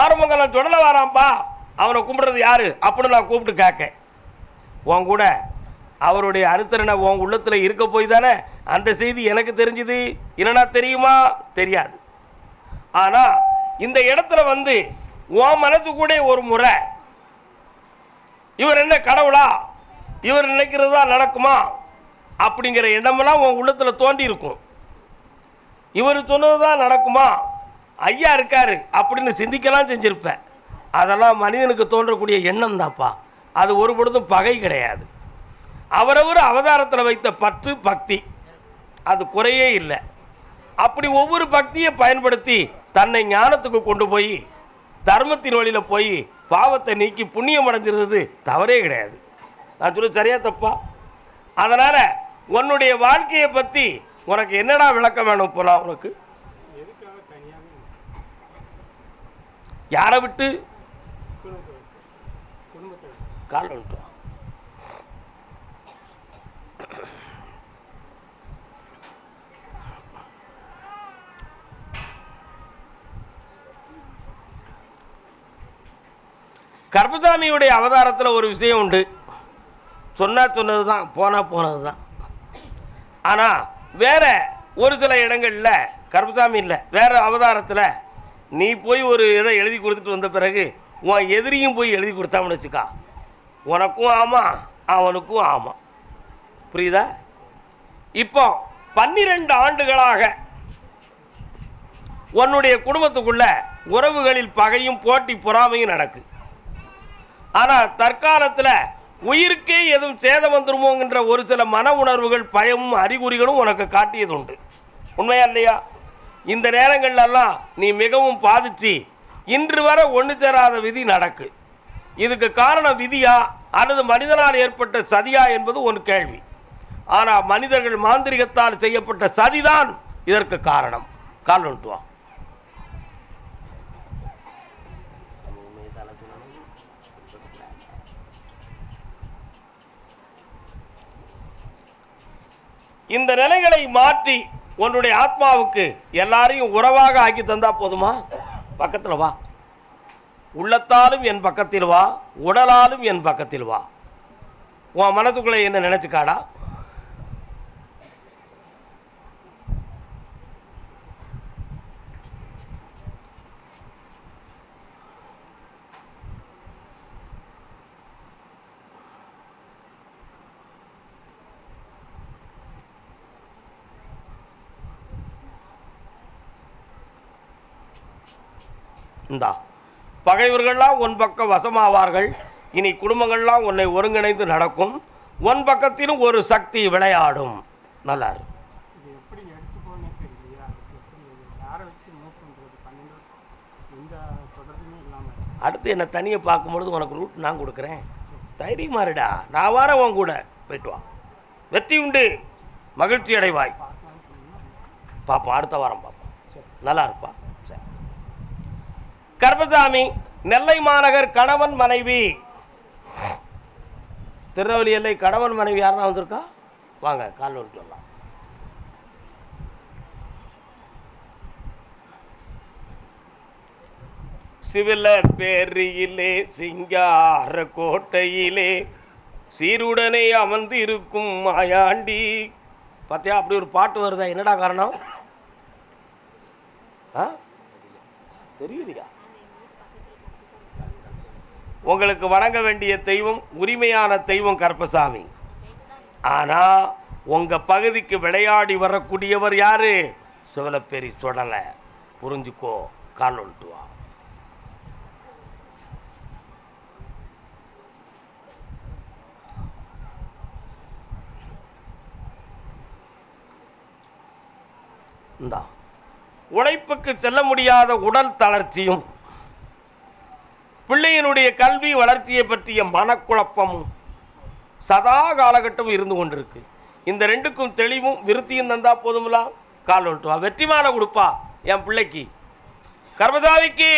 ஆறுமங்கலம் சுடலை வரான்ப்பா, அவனை கும்பிடுறது யாரு அப்படின்னு நான் கூப்பிட்டு கேட்க, உன் கூட அவருடைய அனுசரணை உன் உள்ளத்தில் இருக்க போய் தானே அந்த செய்தி எனக்கு தெரிஞ்சுது. என்னன்னா தெரியுமா? தெரியாது. ஆனால் இந்த இடத்துல வந்து உன் மனசு கூட ஒரு முறை இவர் என்ன கடவுளா, இவர் நினைக்கிறது தான் நடக்குமா அப்படிங்கிற எண்ணமெல்லாம் உன் உள்ளத்தில் தோண்டி இருக்கும். இவர் சொன்னது தான் நடக்குமா, ஐயா இருக்காரு அப்படின்னு சிந்திக்கலாம் செஞ்சிருப்பேன். அதெல்லாம் மனிதனுக்கு தோன்றக்கூடிய எண்ணம் தான்ப்பா. அது ஒரு பொழுதும் பகை கிடையாது. அவரவர் அவதாரத்தில் வைத்த பற்று பக்தி, அது குறையே இல்லை. அப்படி ஒவ்வொரு பக்தியை பயன்படுத்தி தன்னை ஞானத்துக்கு கொண்டு போய் தர்மத்தின் வழியில் போய் பாவத்தை நீக்கி புண்ணியம் அடைஞ்சிருந்தது தவறே கிடையாது. நான் சொல்ல சரியா தப்பா? அதனால் உன்னுடைய வாழ்க்கையை பற்றி உனக்கு என்னடா விளக்கம் வேணும் போலாம்? உனக்கு யாரை விட்டு கால் வந்துட்டோம்? கருப்பசாமியுடைய அவதாரத்தில் ஒரு விஷயம் உண்டு. சொன்னது தான், போனது தான். ஆனால் வேற ஒரு சில இடங்களில் கருப்பசாமி இல்லை, வேறு அவதாரத்தில் நீ போய் ஒரு இதை எழுதி கொடுத்துட்டு வந்த பிறகு உன் எதிரியும் போய் எழுதி கொடுத்தான்னு வச்சுக்கா, உனக்கும் ஆமாம் அவனுக்கும் ஆமாம். புரியுதா? இப்போ 12 ஆண்டுகளாக உன்னுடைய குடும்பத்துக்குள்ள உறவுகளில் பகையும் போட்டி பொறாமையும் நடக்கு. ஆனால் தற்காலத்தில் உயிருக்கே எதுவும் சேதம் வந்துருமோங்கிற ஒரு சில மன உணர்வுகள், பயமும் அறிகுறிகளும் உனக்கு காட்டியது உண்டு. உண்மையா இல்லையா? இந்த நேரங்கள்லாம் நீ மிகவும் பாதிச்சு இன்று வர ஒன்று சேராத விதி நடக்கு. இதுக்கு காரணம் விதியா அல்லது மனிதனால் ஏற்பட்ட சதியா என்பது ஒரு கேள்வி. ஆனால் மனிதர்கள் மாந்திரிகத்தால் செய்யப்பட்ட சதிதான் இதற்கு காரணம். கால் வந்துட்டுவான். இந்த நிலைகளை மாற்றி உன்னுடைய ஆத்மாவுக்கு எல்லாரையும் உறவாக ஆக்கி தந்தா போதுமா? பக்கத்தில் வா, உள்ளத்தாலும் என் பக்கத்தில் வா, உடலாலும் என் பக்கத்தில் வா. உன் மனதுக்குள்ளே என்ன நினைச்சுக்காடா? இந்தா, பகைவர்கள்லாம் உன் பக்கம் வசமாவார்கள். இனி குடும்பங்கள்லாம் உன்னை ஒருங்கிணைந்து நடக்கும். உன் பக்கத்திலும் ஒரு சக்தி விளையாடும். நல்லா இருக்கு. இது எப்படி எடுத்துக்கோன்னு தெரியலையா? எப்படி யாரை வச்சு மூவ் பண்ணுறது? 12 வருஷம் எந்த தொடர்புமே இல்லாமல். அடுத்து என்னை தனியை பார்க்கும்பொழுது உனக்கு ரூட் நான் கொடுக்குறேன். தைரியமா இருடா, நான் வர உன் கூட. போயிட்டு வா, வெற்றி உண்டு, மகிழ்ச்சி அடைவாய். பார்ப்போம், அடுத்த வாரம் பார்ப்போம். நல்லா இருப்பா. சரி. கருப்பசாமி, நெல்லை மாநகர் கணவன் மனைவி. திருநெல்வேலி எல்லை கணவன் மனைவி யாருன்னா வந்திருக்கா? வாங்க, கால் வந்துட்டு வரலாம். சிவில பேரியிலே சிங்கார கோட்டையிலே சீருடனே அமர்ந்து இருக்கும் மாயாண்டி. பார்த்தியா, அப்படி ஒரு பாட்டு வருதா? என்னடா காரணம்? தெரியலையா? உங்களுக்கு வணங்க வேண்டிய தெய்வம், உரிமையான தெய்வம் கருப்பசாமி. ஆனால் உங்கள் பகுதிக்கு விளையாடி வரக்கூடியவர் யாரு? சிவலப்பேரி சுடலை. புரிஞ்சுக்கோ, கால் வந்துட்டு வா. இந்தா, உழைப்புக்கு செல்ல முடியாத உடல் தளர்ச்சியும், பிள்ளையினுடைய கல்வி வளர்ச்சியை பற்றிய மனக்குழப்பமும் சதா காலகட்டம் இருந்து கொண்டிருக்கு. இந்த ரெண்டுக்கும் தெளிவும் விருத்தியும் தந்தா போதுங்களா? கால் வந்துட்டு வா. வெற்றி மாலை கொடுப்பா என் பிள்ளைக்கு. கர்மசாமிக்கு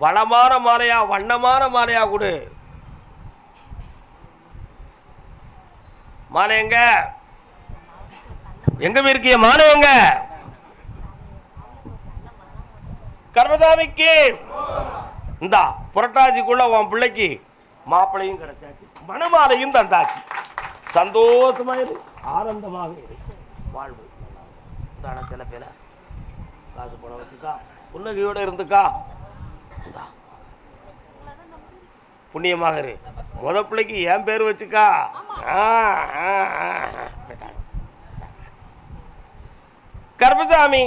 வளமான மாலையா, வண்ணமான மாலையா கொடு. மாலை எங்க எங்க இருக்கிய? மாலை எங்க? கர்மசாமிக்கு இந்தா, புரட்டாசிக்குள்ள உன் பிள்ளைக்கு மாப்பிள்ளையும் கிடைச்சாச்சு, மணமாலையும் தந்தாச்சு. சந்தோஷமாயிரு, ஆனந்தமாக இரு, வாழ்வு. இந்தான சில பேர காசு பணம் வச்சுக்கா, புன்னகையோடு இருந்துக்கா. இந்தா, புண்ணியமாக இரு. முத பிள்ளைக்கு என் பேர் வச்சுக்கா. கர்மசாமி,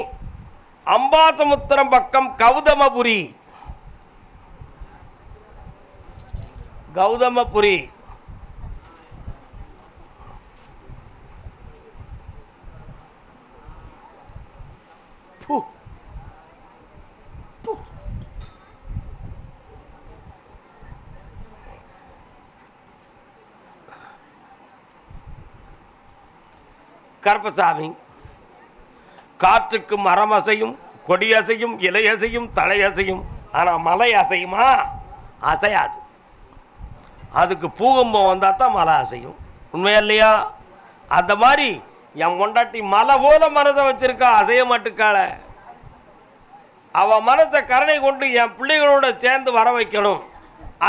அம்பாசமுத்திரம் பக்கம் கௌதமபுரி. கௌதமபுரி கருப்பசாமி, காற்றுக்கு மரம் அசையும், கொடி அசையும், இலை அசையும், தலை அசையும். ஆனால் மலை அசையுமா? அசையாது. அதுக்கு பூகம்பம் வந்தால் தான் மலை அசையும். உண்மையா இல்லையா? அந்த மாதிரி என் பொண்டாட்டி மலை போல மனதை வச்சிருக்கா, அசைய மாட்டுக்கால. அவன் மனத்தை கருணை கொண்டு என் பிள்ளைகளோட சேர்ந்து வர வைக்கணும்.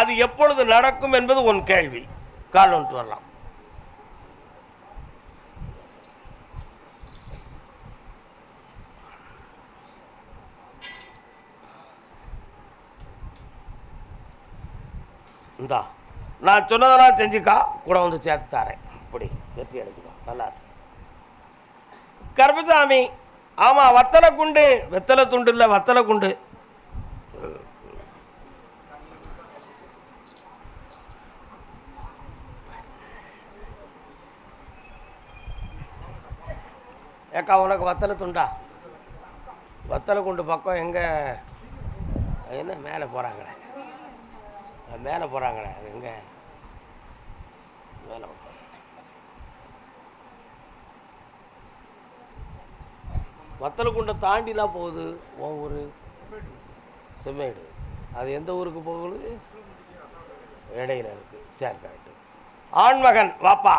அது எப்பொழுது நடக்கும் என்பது உன் கேள்வி. கால் வந்துட்டு வரலாம். இந்தா, நான் சொன்னதெல்லாம் செஞ்சுக்கா, கூட வந்து சேர்த்து தரேன். இப்படி வெற்றி அடைஞ்சுக்கோ. நல்லா இருக்கு கருப்பசாமி. ஆமாம், வத்தலை குண்டு, வெத்தலை துண்டு இல்லை, வத்தலை குண்டு. ஏக்கா, உனக்கு வத்தலை துண்டா? வத்தலை குண்டு பக்கம் எங்கே? என்ன மேலே போகிறாங்களே, மேலே போகிறாங்களே, அது எங்கே? மேலே வத்தலை குண்டை தாண்டிலாம் போகுது உன் ஊர் செம்மேடு. அது எந்த ஊருக்கு போகுது? இடையில இருக்குது. சரி, கரெக்டு. ஆண்மகன் வாப்பா.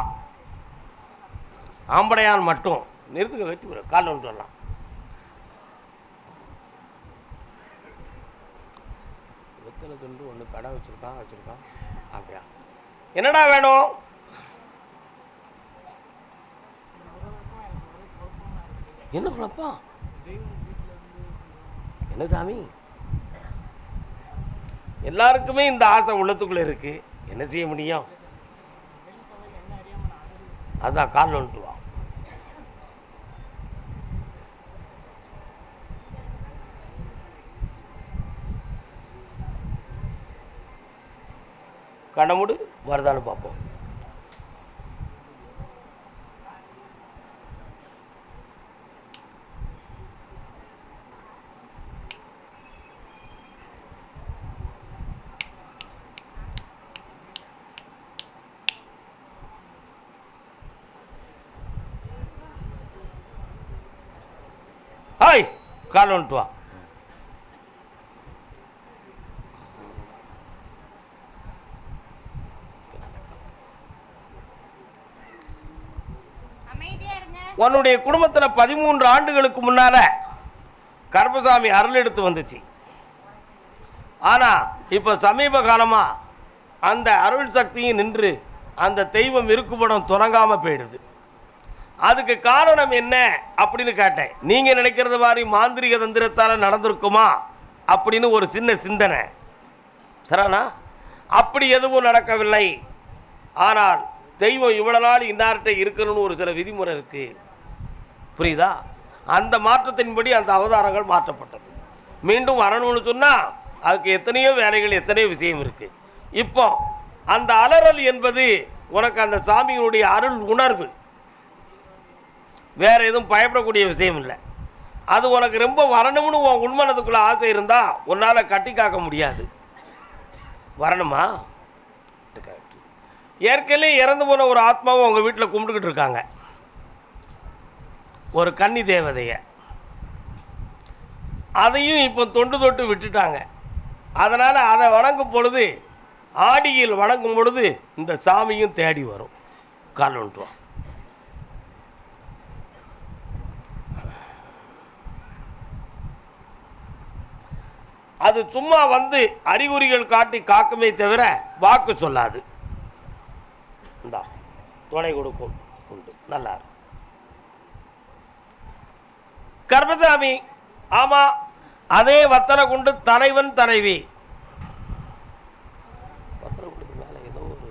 ஆம்படையான் மட்டும் நிறுத்துக்க வெட்டி விட காலில் வந்துட்டு வரலாம். வெத்தலை துண்டு ஒன்று கடை வச்சுருக்கான் அப்படியா? என்னடா வேணும்? என்ன குழப்பா? என்ன சாமி? எல்லாருக்குமே இந்த ஆசை உள்ளத்துக்குள்ளே இருக்கு, என்ன செய்ய முடியும்? அதான் காலில் வந்துட்டு வா. கடமுடு வருதான்னு பார்ப்போம். ஹாய், கால் வந்துட்டு வா. உன்னுடைய குடும்பத்தில் 13 ஆண்டுகளுக்கு முன்னால கருப்பசாமி அருள் எடுத்து வந்துச்சு. ஆனால் இப்போ சமீப காலமாக அந்த அருள் சக்தியும் நின்று அந்த தெய்வம் இருக்குப்படம் தொடங்காமல் போயிடுது. அதுக்கு காரணம் என்ன அப்படின்னு கேட்டேன். நீங்கள் நினைக்கிறது மாதிரி மாந்திரிக தந்திரத்தால் நடந்திருக்குமா அப்படின்னு ஒரு சின்ன சிந்தனை. சரிண்ணா? அப்படி எதுவும் நடக்கவில்லை. ஆனால் தெய்வம் இவ்வளோ நாள் இன்னார்கிட்ட இருக்கணும்னு ஒரு சில விதிமுறை இருக்குது, புரியுதா? அந்த மாற்றத்தின்படி அந்த அவதாரங்கள் மாற்றப்பட்டது. மீண்டும் வரணும்னு சொன்னால் அதுக்கு எத்தனையோ வேலைகள், எத்தனையோ விஷயம் இருக்குது. இப்போ அந்த அலறல் என்பது உனக்கு அந்த சாமியினுடைய அருள் உணர்வு, வேறு எதுவும் பயப்படக்கூடிய விஷயம் இல்லை. அது உனக்கு ரொம்ப வரணும்னு உன் உள்மனதுக்குள்ளே ஆசை இருந்தால் உன்னால் கட்டி காக்க முடியாது. வரணுமா? ஏற்கனவே இறந்து போன ஒரு ஆத்மாவை உங்கள் வீட்டில் கும்பிட்டுக்கிட்டு இருக்காங்க, ஒரு கன்னி தேவதையை. அதையும் இப்போ தொண்டு தொட்டு விட்டுட்டாங்க. அதனால் அதை வணங்கும் பொழுது, ஆடியில் வணங்கும் பொழுது இந்த சாமியும் தேடி வரும். கால் வந்துட்டு வா. அது சும்மா வந்து அறிகுறிகள் காட்டி காக்குமே தவிர வாக்கு சொல்லாது. இந்தா துணை கொடுக்கும் உண்டு. நல்லா கர்மசாமி. ஆமாம், அதே வத்தலை கொண்டு தலைவன் தலைவி. வத்தலை கொண்டு மேலே ஏதோ ஒரு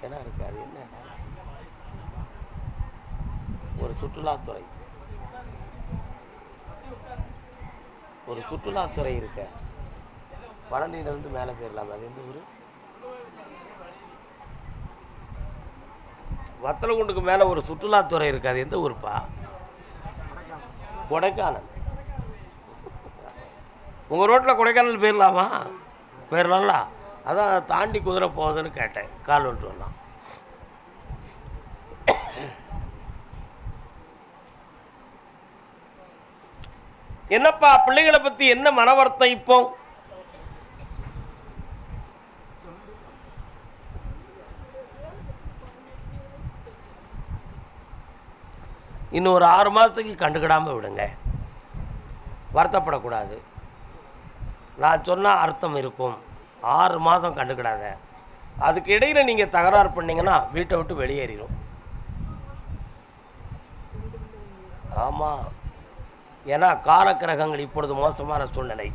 இடம் இருக்காது, என்ன ஒரு சுற்றுலாத்துறை, ஒரு சுற்றுலாத்துறை இருக்க. பழனியிலிருந்து மேலே போயிடலாம். அது எந்த ஊர்? வத்தலகுண்டுக்கு மேலே ஒரு சுற்றுலாத்துறை இருக்குது, அது எந்த ஊருப்பா? கொடைக்கானல். உங்கள் ரோட்டில் கொடைக்கானல் போயிடலாமா? போயிடலாம்ல. அதான் அதை தாண்டி குதிரை போகுதுன்னு கேட்டேன். கால் வந்துட்டு வரலாம். என்னப்பா பிள்ளைகளை பற்றி என்ன மனவர்த்தம் இப்போ? இன்னும் ஒரு 6 மாதத்துக்கு கண்டுக்கிடாமல் விடுங்க, வருத்தப்படக்கூடாது. நான் சொன்னால் அர்த்தம் இருக்கும். 6 மாதம் கண்டுக்கிடாத. அதுக்கு இடையில் நீங்கள் தகராறு பண்ணிங்கன்னா வீட்டை விட்டு வெளியேறிடும். ஆமாம், ஏன்னா காலக்கிரகங்கள் இப்பொழுது மோசமான சூழ்நிலை.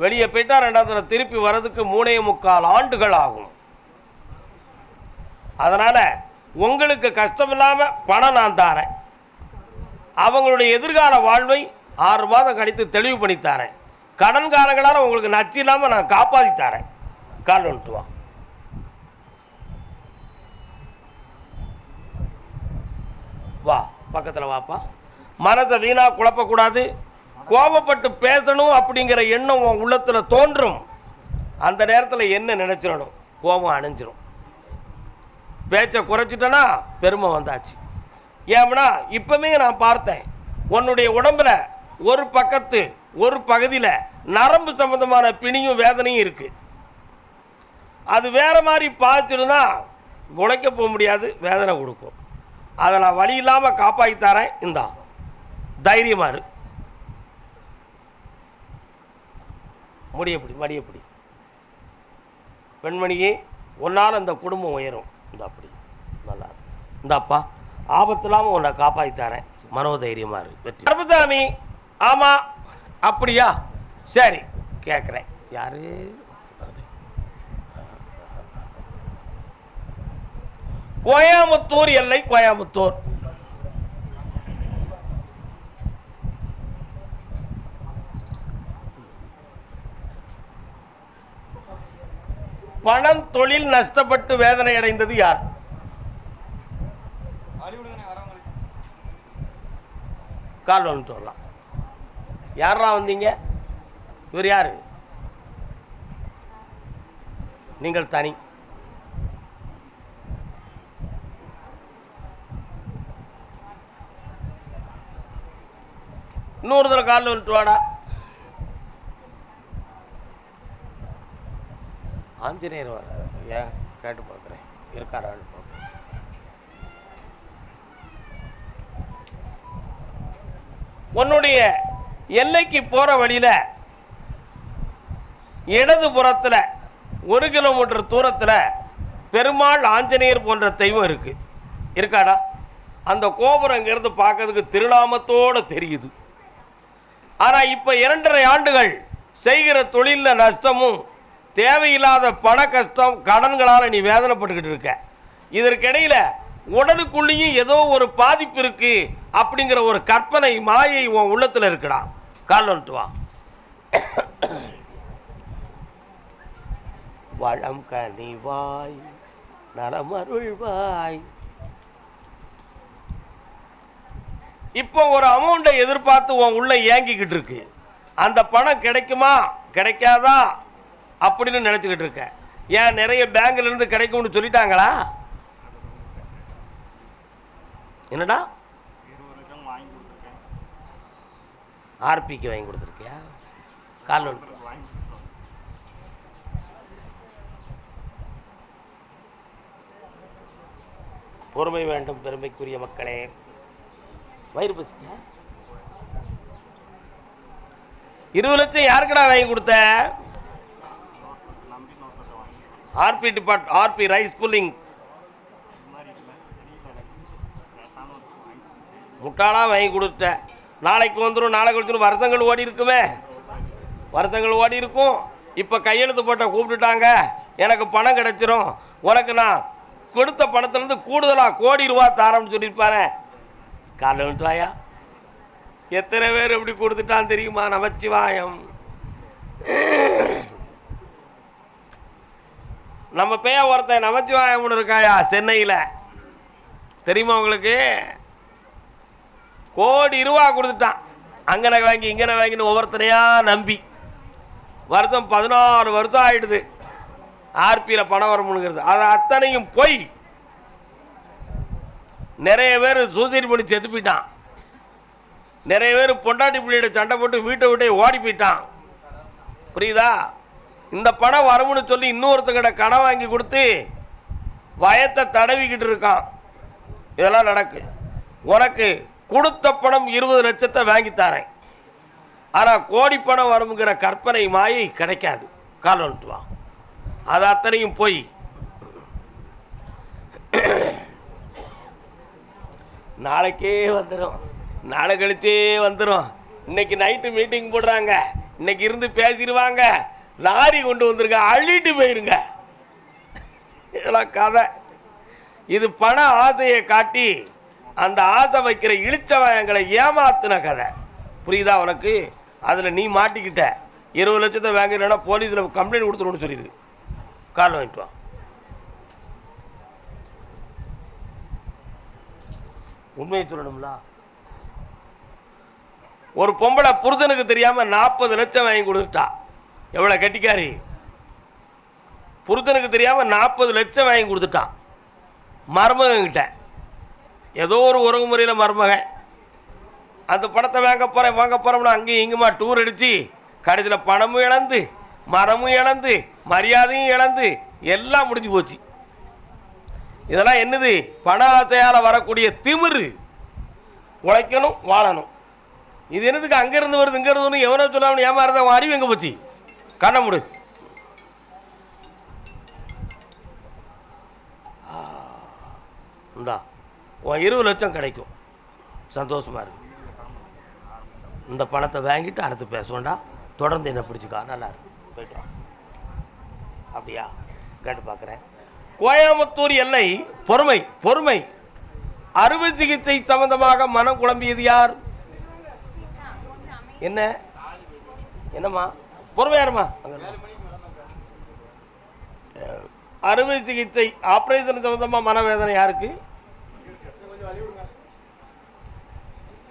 வெளியே போயிட்டா 2வது திருப்பி வர்றதுக்கு 3.25 ஆண்டுகள் ஆகும். அதனால் உங்களுக்கு கஷ்டம் இல்லாமல் பணம் நான் தாரேன். அவங்களுடைய எதிர்கால வாழ்வை 6 மாதம் கழித்து தெளிவு பண்ணி தரேன். கடன்காரங்களால் உங்களுக்கு நச்சு இல்லாமல் நான் காப்பாற்றி தரேன். கால் வந்துட்டு வா. வா, பக்கத்தில் வாப்பா. மனதை வீணாக குழப்பக்கூடாது. கோபப்பட்டு பேசணும் அப்படிங்கிற எண்ணம் உன் உள்ளத்தில் தோன்றும். அந்த நேரத்தில் என்ன நினச்சிடணும், கோபம் அணைஞ்சிரும். பேச்சை குறைச்சிட்டனா பெருமை வந்தாச்சு. ஏன்னா இப்போவே நான் பார்த்தேன், உன்னுடைய உடம்புல ஒரு பகுதியில் நரம்பு சம்பந்தமான பிணியும் வேதனையும் இருக்குது. அது வேறு மாதிரி பாய்ச்சிடுனா உழைக்க போக முடியாது, வேதனை கொடுக்கும். அதை நான் வழி இல்லாமல் காப்பாற்றி தரேன். இந்தா தைரியமாக இரு. மடியப்படி பெண்மணியே, உன்னால் அந்த குடும்பம் உயரும். இந்த அப்படி நல்லா இந்தாப்பா, ஆபத்து இல்லாமல் உன்னை காப்பாற்றி தரேன். மனோதைரியமாக இருக்கு. வெற்றி. கருப்பசாமி, ஆமாம் அப்படியா, சரி கேட்குறேன். யாரு? கோயமுத்தூர் எல்லை. கோயமுத்தூர் பணம் தொழில் நஷ்டப்பட்டு வேதனை அடைந்தது யார்? கால் வந்துட்டு வரலாம். யாரா வந்தீங்க? இவர் யாரு? நீங்கள் தனி. இன்னொரு தடவை காலில் வந்துட்டு வாடா. ஆஞ்சநேயர் வர ஏன் கேட்டு பார்க்குறேன், இருக்காரான்னு பார்க்குறேன். உன்னுடைய எல்லைக்கு போகிற வழியில் இடது புறத்தில் 1 கிலோமீட்டர் தூரத்தில் பெருமாள் ஆஞ்சநேயர் போன்ற தெய்வம் இருக்குது. இருக்காடா? அந்த கோபுரம் இங்கேருந்து பார்க்கறதுக்கு திருநாமத்தோடு தெரியுது. ஆனால் இப்போ 2.5 ஆண்டுகள் செய்கிற தொழிலில் நஷ்டமும் தேவையில்லாத பண கஷ்டம் கடன்களால் நீ வேதனைப்பட்டுக்கிட்டு இருக்க. இதற்கிடையில் உடலுக்குள்ளேயும் ஏதோ ஒரு பாதிப்பு இருக்கு அப்படிங்கிற ஒரு கற்பனை மாயை உன் உள்ளத்தில் இருக்குடா. கால் வந்துட்டு வா. வளம் கனிவாய் நலமருள்வாய். இப்போ ஒரு அமௌண்ட்டை எதிர்பார்த்து உன் உள்ள ஏங்கிக்கிட்டு இருக்கு. அந்த பணம் கிடைக்குமா கிடைக்காதா அப்படின்னு நினச்சிக்கிட்டு இருக்க. ஏன் நிறைய பேங்க்ல இருந்து கிடைக்கும்னு சொல்லிட்டாங்களா? என்னடா? ஆர்பிக்கு வாங்கி கொடுத்துருக்கியா? கால் பொறுமை வேண்டும் பெருமைக்குரிய மக்களே. வயிறு பசிக்க 20 லட்சம் யாருக்கடா வாங்கி கொடுத்த? RP depart RP rice pulling முட்டாளாக வாங்கி கொடுத்த. நாளைக்கு வந்துடும், நாளைக்கு வந்துடும். வருஷங்கள் ஓடி இருக்குமே, வருஷங்கள் ஓடி இருக்கும். இப்போ கையெழுத்து போட்ட கூப்பிட்டுட்டாங்க, எனக்கு பணம் கிடைச்சிரும், உனக்கு நான் கொடுத்த பணத்துலேருந்து கூடுதலாக கோடி ரூபா தாரம்னு சொல்லியிருப்பாரு. காலைல வந்துட்டு வாயா. எத்தனை பேர் எப்படி கொடுத்துட்டான்னு தெரியுமா? நமச்சிவாயம். நம்ம பையன் ஒருத்தன் நமச்சிவாயம்னு இருக்காயா சென்னையில், தெரியுமா உங்களுக்கு? கோடி ரூபா கொடுத்துட்டான். அங்கனை வாங்கி இங்கனை வாங்கின்னு ஒவ்வொருத்தனையாக நம்பி வருஷம் 14 வருஷம் ஆகிடுது ஆர்பியில் பணம் வரமுனுங்கிறது. அது அத்தனையும் போய் நிறைய பேர் சூசைட் பண்ணி செத்து போயிட்டான். நிறைய பேர் பொண்டாட்டி பிள்ளையோட சண்டை போட்டு வீட்டை விட்டே ஓடி போயிட்டான். புரியுதா? இந்த பணம் வரும்னு சொல்லி இன்னொருத்தங்கிட்ட கடன் வாங்கி கொடுத்து வயத்தை தடவிக்கிட்டு இருக்கான். இதெல்லாம் நடக்கு. உனக்கு கொடுத்த பணம் 20 லட்சத்தை வாங்கி தரேன், ஆனால் கோடி பணம் வருங்கிற கற்பனை மாயை கிடைக்காது. கால் வந்துட்டு வா. அது அத்தனையும் போய் நாளைக்கே வந்துடும், நாளை கழிச்சே வந்துடும். இன்னைக்கு நைட்டு மீட்டிங் போடுறாங்க, இன்னைக்கு இருந்து பேசிடுவாங்க. லாரி கொண்டு வந்துருங்க, அள்ளிட்டு போயிருங்க. இதெல்லாம் கதை. இது பண ஆசையை காட்டி அந்த ஆசை வைக்கிற இழிச்சவயங்களை ஏமாத்தின கதை. புரியுதா உனக்கு? அதில் நீ மாட்டிக்கிட்ட. 20 லட்சத்தை வாங்கினா போலீஸில் கம்ப்ளைண்ட் கொடுத்துருன்னு சொல்லிடு. கால் வாங்கிட்டு வா. உண்மையை சொல்லணும்ல. ஒரு பொம்பளை புருஷனுக்கு தெரியாமல் 40 லட்சம் வாங்கி கொடுத்துட்டா. எவ்வளோ கட்டிக்காரி! புருஷனுக்கு தெரியாமல் 40 லட்சம் வாங்கி கொடுத்துட்டான் மருமகன்கிட்ட. ஏதோ ஒரு உறவு முறையில் மருமகன் அந்த பணத்தை வாங்க போகிறோம்னா அங்கேயும் இங்குமா டூர் அடித்து கடைசியில் பணமும் இழந்து மரமும் இழந்து மரியாதையும் இழந்து எல்லாம் முடிஞ்சு போச்சு. இதெல்லாம் என்னது? பண ஆசையால் வரக்கூடிய திமிரு. உழைக்கணும், வாழணும். இது என்னதுக்கு அங்கேருந்து வருது இங்கேருந்து எவனோ சொல்லாமல் ஏமாறுதான் அவன் அறிவு எங்கே போச்சு? கண்ண முடு. இந்தா உன் 20 லட்சம் கிடைக்கும், சந்தோஷமாக இருக்கு. இந்த பணத்தை வாங்கிட்டு அடுத்து பேசுவோண்டா. தொடர்ந்து என்ன பிடிச்சிக்கா, நல்லா இருக்கு, போயிட்டு வா. அப்படியா? கேட்டு பார்க்குறேன். கோயம்புத்தூர் எல்லை பொறுமை பொறுமை அறுவை சிகிச்சை சம்பந்தமாக மனம் குழம்பியது யார்? என்ன என்னம்மா பொறுமையாருமா? அறுவை சிகிச்சை ஆபரேஷன் சம்பந்தமா மனவேதனை யாருக்கு?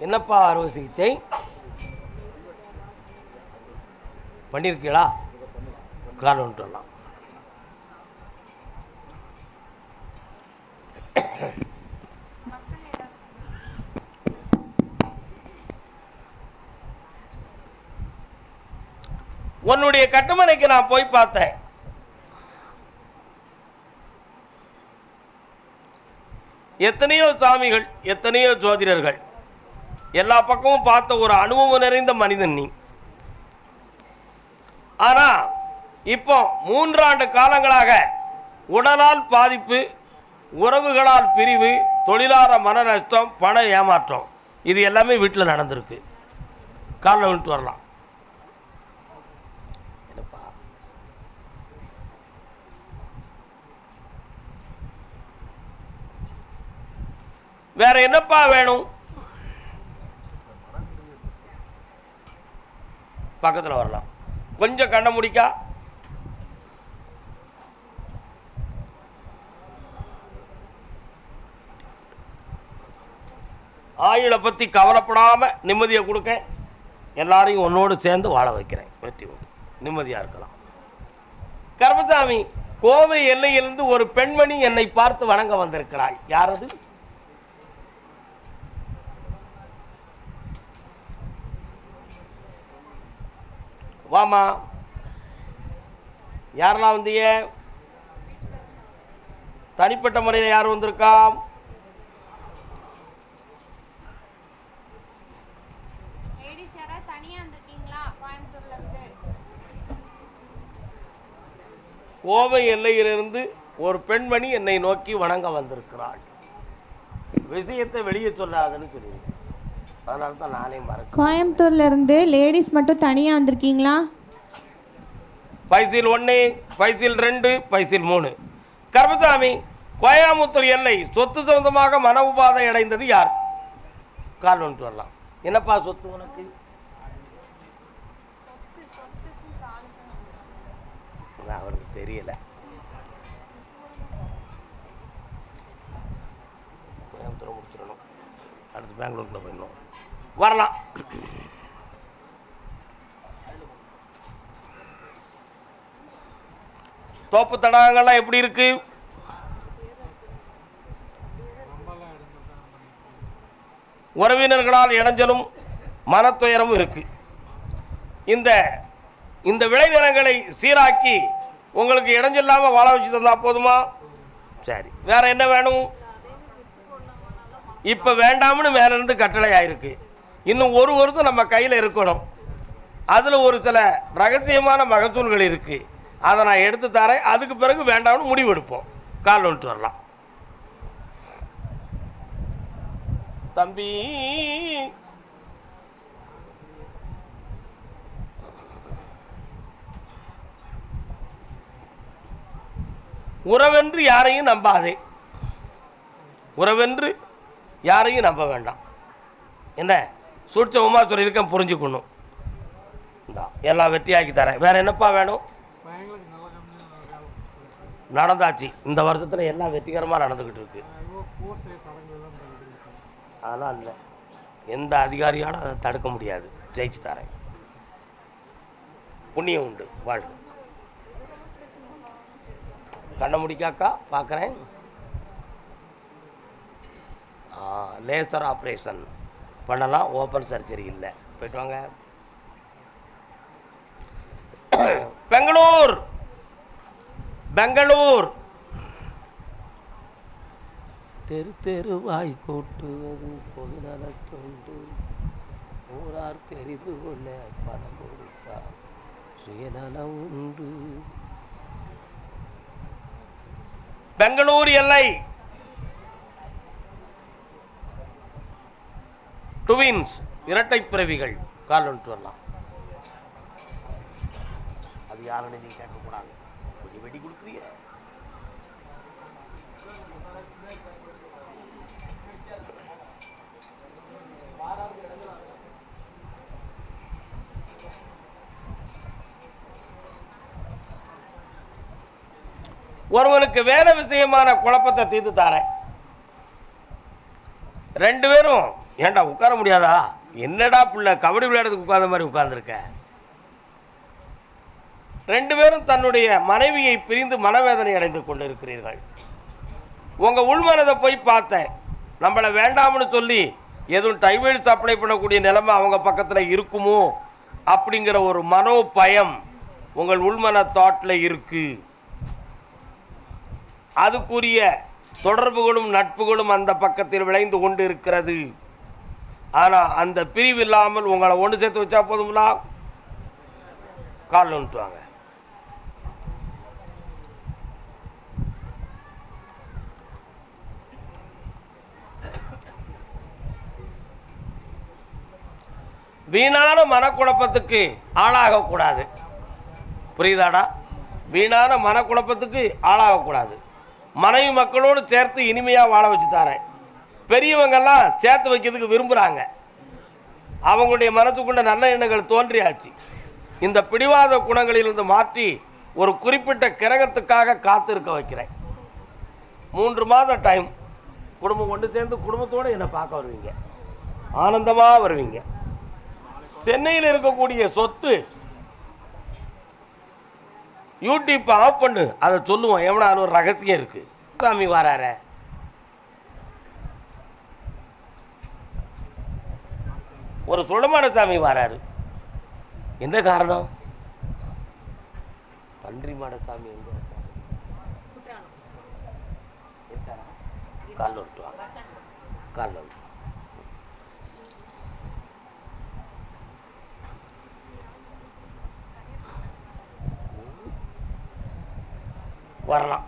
என்னப்பா அறுவை சிகிச்சை பண்ணியிருக்கீங்களா? காரணம் வரலாம். உன்னுடைய கட்டுமனைக்கு நான் போய் பார்த்தேன். எத்தனையோ சாமிகள், எத்தனையோ ஜோதிடர்கள், எல்லா பக்கமும் பார்த்த ஒரு அனுபவம் நிறைந்த மனிதன் நீ. ஆனா இப்போ 3 ஆண்டு காலங்களாக உடலால் பாதிப்பு, உறவுகளால் பிரிவு, தொழிலாளர் மன நஷ்டம், பண ஏமாற்றம், இது எல்லாமே வீட்டில் நடந்திருக்கு. காலில் விட்டு வரலாம். என்னப்பா வேற என்னப்பா வேணும்? பக்கத்தில் வரலாம். கொஞ்சம் கண்ண முடிக்கா. ஆயுளை பற்றி கவலைப்படாமல் நிம்மதியை கொடுக்க, எல்லாரையும் உன்னோடு சேர்ந்து வாழ வைக்கிறேன். வெற்றி உண்டு, நிம்மதியாக இருக்கலாம். கருப்பசாமி, கோவை எல்லையிலிருந்து ஒரு பெண்மணி என்னை பார்த்து வணங்க வந்திருக்கிறாள். யார் அது? வாமா. யாரெல்லாம் வந்தீங்க? தனிப்பட்ட முறையில் யார் வந்திருக்கா? கோவை எல்லையிலிருந்து ஒரு பெண்மணி என்னை நோக்கி வணங்க வந்திருக்கிறாள். விஷயத்தை வெளியே சொல்லாதுன்னு சொல்லுவீங்க, அதனால தான் நானே மறக்க. கோயம்புத்தூர்ல இருந்து லேடிஸ் மட்டும் தனியாக வந்திருக்கீங்களா? பைசில் 1, பைசில் 2, பைசில் 3. கருப்பசாமி, கோயம்புத்தூர் எல்லை சொத்து சம்பந்தமாக மன உபாதை அடைந்தது யார்? கால் வந்துட்டு வரலாம். என்னப்பா சொத்து உனக்கு? அவருக்கு தெரியல. கோயம்புத்தூர் முடிச்சிடணும், அடுத்து பெங்களூருக்குள்ள போயிடணும். வரலாம். தோப்பு தடாகங்கள்லாம் எப்படி இருக்கு? உறவினர்களால் இடைஞ்சலும் மனத்துயரமும் இருக்கு. இந்த விளைநிலங்களை சீராக்கி உங்களுக்கு இடைஞ்சல்லாமல் வாழ வச்சு தந்தா போதுமா? சரி, வேற என்ன வேணும்? இப்போ வேண்டாம்னு மேலேருந்து கட்டளை ஆயிருக்கு. இன்னும் ஒரு வருஷம் நம்ம கையில் இருக்கணும். அதில் ஒரு சில ரகசியமான மகசூல்கள் இருக்குது, அதை நான் எடுத்து தரேன். அதுக்கு பிறகு வேண்டாம்னு முடிவெடுப்போம். கால் வந்துட்டு வரலாம். தம்பி, உறவென்று யாரையும் நம்பாதே. உறவென்று யாரையும் நம்ப வேண்டாம். என்ன சூட்சமாக சொல்லியிருக்கேன், புரிஞ்சுக்கணும். எல்லாம் வெற்றியாக்கி தரேன். வேற என்னப்பா வேணும்? நடந்தாச்சு. இந்த வருஷத்தில் எல்லாம் வெற்றிகரமாக நடந்துக்கிட்டு இருக்கு. அதெல்லாம் இல்லை, எந்த அதிகாரியாலும் அதை தடுக்க முடியாது. ஜெயிச்சு தரேன். புண்ணியம் உண்டு, வாழ்க்கை. கண்ண முடிக்காக்கா பார்க்குறேன். லேசர் ஆப்ரேஷன் பண்ணலாம், ஓப்பன் சர்ஜரி இல்லை. போயிட்டு வாங்க. பெங்களூர் தெரு தெருவாய் கூட்டுவது பொதுநலத் தொண்டு, ஊரார் தெரிந்து கொள்ள பணம் கொடுத்தார் சுயநலம் உண்டு. பெங்களூர் எல்லை ட்வின்ஸ் இரட்டை பிறவிகள் கால் வந்துட்டு வரலாம். அது யாருன்னு நீ கேட்கக்கூடாது. கொஞ்சம் வெடி கொடுக்குறீங்க. ஒருவனுக்கு வேற விஷயமான குழப்பத்தை தீர்த்து தாரேன். ரெண்டு பேரும் ஏண்டா உட்கார முடியாதா? என்னடா பிள்ளை கபடி விளையாடுறதுக்கு உட்கார்ந்த மாதிரி உட்கார்ந்துருக்க? ரெண்டு பேரும் தன்னுடைய மனைவியை பிரிந்து மனவேதனை அடைந்து கொண்டிருக்கிறீர்கள். உங்கள் உள்மனதை போய் பார்த்தேன். நம்மளை வேண்டாம்னு சொல்லி எதுவும் டைவர்ஸ் அப்ளை பண்ணக்கூடிய நிலைமை அவங்க பக்கத்தில் இருக்குமோ அப்படிங்கிற ஒரு மனோ பயம் உங்கள் உள்மன தாட்டில் இருக்குது. அதுக்குரிய தொடர்புகளும் நட்புகளும் அந்த பக்கத்தில் விளைந்து கொண்டு இருக்கிறது. ஆனால் அந்த பிரிவு இல்லாமல் உங்களை ஒன்று சேர்த்து வச்சா போதுங்களா? கால் வந்துட்டுவாங்க. வீணான மனக்குழப்பத்துக்கு ஆளாகக்கூடாது. புரியுதாடா? வீணான மனக்குழப்பத்துக்கு ஆளாகக்கூடாது. மனைவி மக்களோடு சேர்த்து இனிமையாக வாழ வச்சு தரேன். பெரியவங்கெல்லாம் சேர்த்து வைக்கிறதுக்கு விரும்புகிறாங்க. அவங்களுடைய மனத்துக்குள்ள நல்ல எண்ணங்கள் தோன்றியாச்சு. இந்த பிடிவாத குணங்களிலிருந்து மாற்றி ஒரு குறிப்பிட்ட கிரகத்துக்காக காத்திருக்க வைக்கிறேன். 3 மாத டைம். குடும்பம் கொண்டு சேர்ந்து குடும்பத்தோடு என்னை பார்க்க வருவீங்க. ஆனந்தமாக வருவீங்க. சென்னையில் இருக்கக்கூடிய சொத்து யூடியூப் ஆஃப் பண்ணு, அதை சொல்லுவோம். எவனா ஒரு ரகசியம் இருக்கு. சாமி வரார ஒரு சுடமான சாமி வராரு. என்ன காரணம்? பன்றி மாட சாமி எங்க கால் விட்டுவாங்க. கால் விட்டு வரலாம்.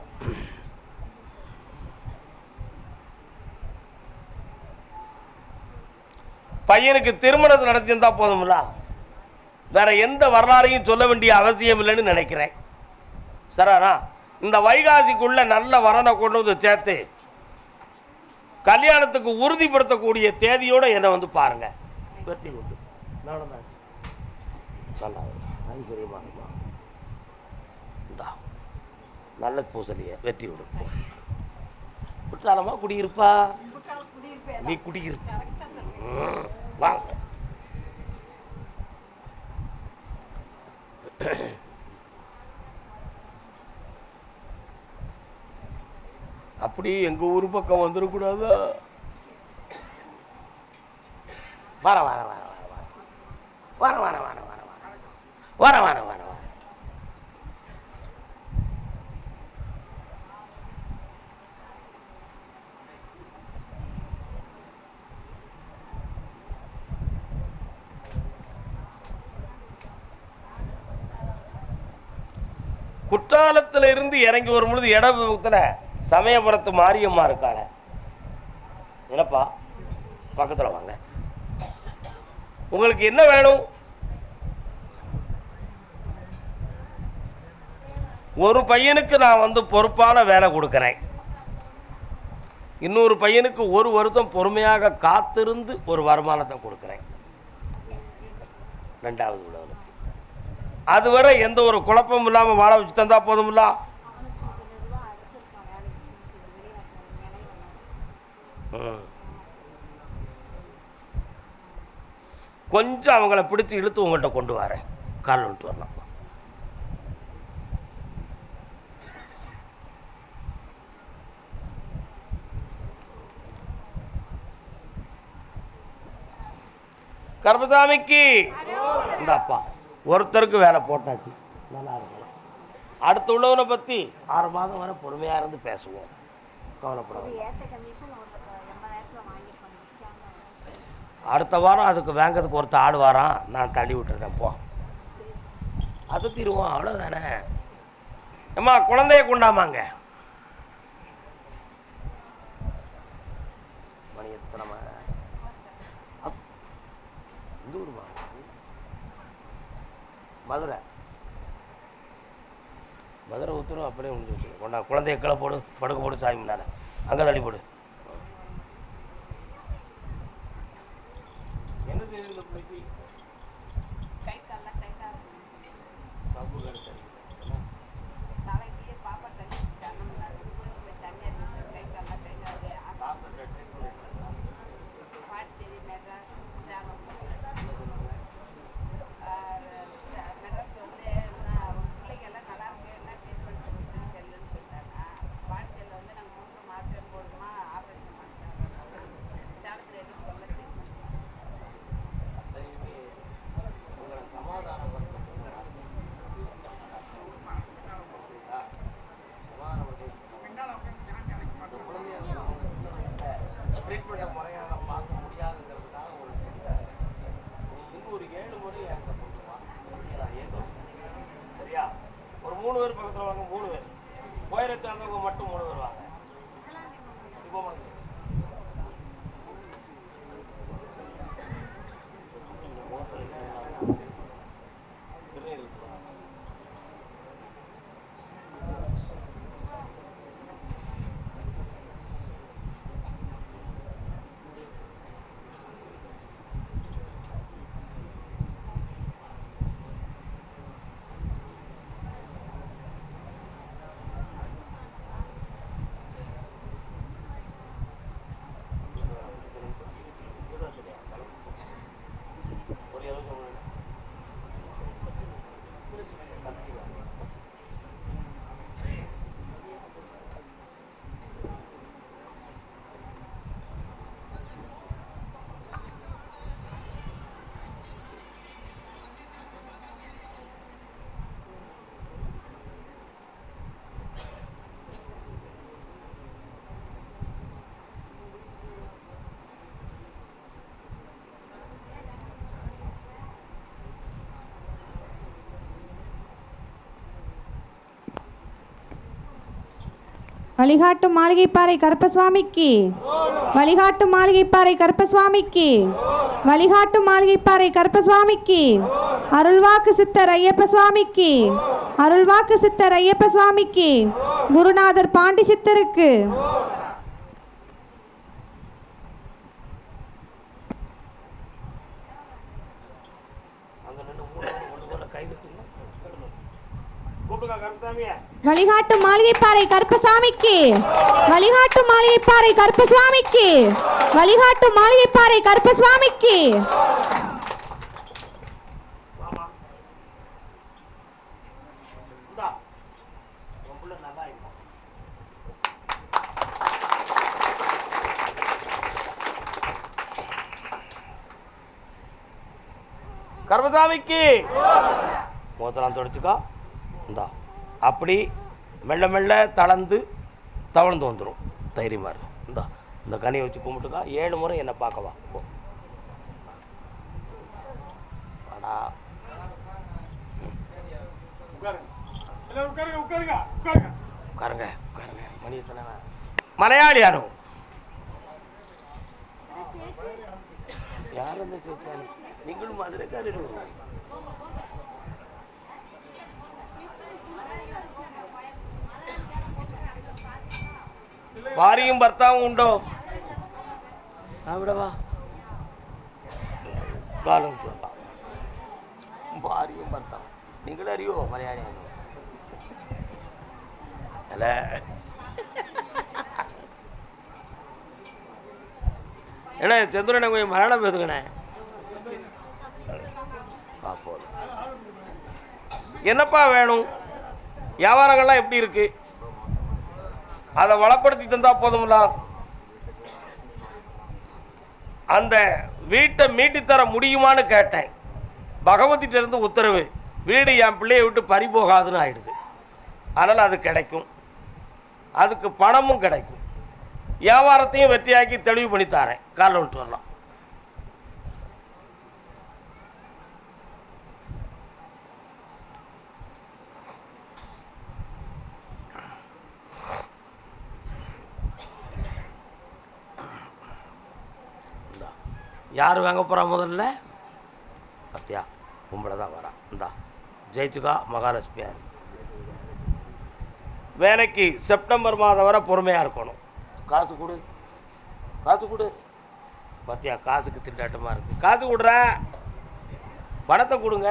பையனுக்கு திருமணத்தை நடத்தியிருந்தா போதும்ல, வேற எந்த வரலாறையும் சொல்ல வேண்டிய அவசியம் இல்லைன்னு நினைக்கிறேன். சரானா? இந்த வைகாசிக்குள்ள நல்ல வரனை கொண்டு வந்து சேர்த்து கல்யாணத்துக்கு உறுதிப்படுத்தக்கூடிய தேதியோடு என்னை வந்து பாருங்க. வெற்றி உண்டு. நானும் தான் நல்லா ஐஸ்வர்யமாக இந்தா நல்ல பூசலிய வெற்றி விடும். குற்றாலமா குடியிருப்பா? நீ குடியிருப்ப வாங்க. அப்படி எங்க ஊர் பக்கம் வந்துடக்கூடாதா? வர வர வர வர வர வர வர வர வர வர வர குற்றாலத்தில் இருந்து இறங்கி வரும் பொழுது இடத்துல சமயபுரத்து மாரியம்மா இருக்காள. என்னப்பா பக்கத்தில் வாங்க. உங்களுக்கு என்ன வேணும்? ஒரு பையனுக்கு நான் வந்து பொறுப்பான வேலை கொடுக்குறேன். இன்னொரு பையனுக்கு 1 வருஷம் பொறுமையாக காத்திருந்து ஒரு வருமானத்தை கொடுக்குறேன். 2வது உள்ளவனுக்கு அதுவரை எந்த ஒரு குழப்பமும் இல்லாமல் வாழ வச்சு தந்தா போதும்ல. கொஞ்சம் அவங்கள பிடிச்சி இழுத்து உங்கள்கிட்ட கொண்டு வரேன். கால் வந்துட்டு வரலாம். கருப்பசாமிக்கு இந்த அப்பா ஒருத்தருக்கு வேலை போட்டாச்சு. நல்லா இருக்கலாம். அடுத்த உள்ளவனை பற்றி 6 மாதம் வரை பொறுமையாக இருந்து பேசுவோம். கவலைப்படாது. அடுத்த வாரம் அதுக்கு வாங்கிறதுக்கு ஒருத்தர் ஆள் வாரான், நான் தள்ளி விட்டுறேன் போ. அது தீருவோம், அவ்வளோதானே. அம்மா குழந்தைய கொண்டாமாங்க. மணி எத்தனைமா? இந்த ஊருமா? மதுரை. மதுரை உத்தரவு அப்படியே முடிஞ்சு கொண்டா. குழந்தைய கீழே போடு, படுக்க போடு, சாமி முன்னால் அங்கே தள்ளி போடு. என்ன செய்யுது பிள்ளைக்கு? ஒரு 3 பேர் பக்கத்தில் வாங்க, 3 பேர் கோயிலை சார்ந்தவங்க மட்டும் 3 பேர் வாங்க. இப்போ வாங்க. வழிகாட்டு மாளிகைப்பாறை கருப்பசுவாமிக்கு, வழிகாட்டு மாளிகைப்பாறை கருப்பசுவாமிக்கு, வழிகாட்டு மாளிகைப்பாறை கருப்பசுவாமிக்கு, அருள்வாக்கு சித்தர் ஐயப்ப சுவாமிக்கு, அருள்வாக்கு சித்தர் ஐயப்ப சுவாமிக்கு, குருநாதர் பாண்டி சித்தருக்கு. வழிகாட்டு மாளிகைப்பாறை கருப்பசாமிக்கு, வழிகாட்டு மாளிகைப்பாறை கருப்பசுவாமிக்கு, வழிகாட்டு மாளிகைப்பாறை கருப்பசுவாமிக்கு. கருப்பசாமிக்கு மோத்தலாம் தொடச்சுக்கா. இந்தா அப்படி மெல்ல மெல்ல தளர்ந்து தவழ்ந்து வந்துடும். தைரியமாக இருக்கு. இந்த கனியை வச்சு கும்பிட்டுக்கா. 7 முறை என்னை பார்க்கவா. போ வாடா. உட்காருங்க உட்காருங்க. மணி எத்தனை? மலையாளி அனுபவம். யார் அந்த சேச்சானி? நீங்களும் மதுரைக்காரர். ഭാര്യയും ഭർത്താവും ഉണ്ടോ? അവിടെ വാ. ഭാര്യയും ഭർത്താവും നിങ്ങളറിയോ മലയാളിയാണ് അല്ലേ? ஏன்னா சந்திரனை கொஞ்சம் மலையாளம் பேசுங்கண்ணே. போதும். என்னப்பா வேணும்? வியாபாரங்கள்லாம் எப்படி இருக்கு? அதை வளப்படுத்தி தந்தா போதும்ல. அந்த வீட்டை மீட்டித்தர முடியுமான்னு கேட்டேன். பகவதிட்ட இருந்து உத்தரவு, வீடு என் பிள்ளையை விட்டு பறி போகாதுன்னு ஆயிடுது. அதனால் அது கிடைக்கும், அதுக்கு பணமும் கிடைக்கும். வியாபாரத்தையும் வெற்றியாக்கி தெளிவு பண்ணி தாரேன். காலைல விட்டு வரலாம். யார் வாங்க போகிறா முதல்ல? பத்தியா கும்பலை தான் வரா. இந்தா ஜெயிச்சுக்கா மகாலட்சுமியார். வேலைக்கு செப்டம்பர் மாதம் வரை பொறுமையாக இருக்கணும். காசு கொடு, காசு கொடு. பத்தியா காசுக்கு திண்டாட்டமாக இருக்குது. காசு கொடுற, பணத்தை கொடுங்க.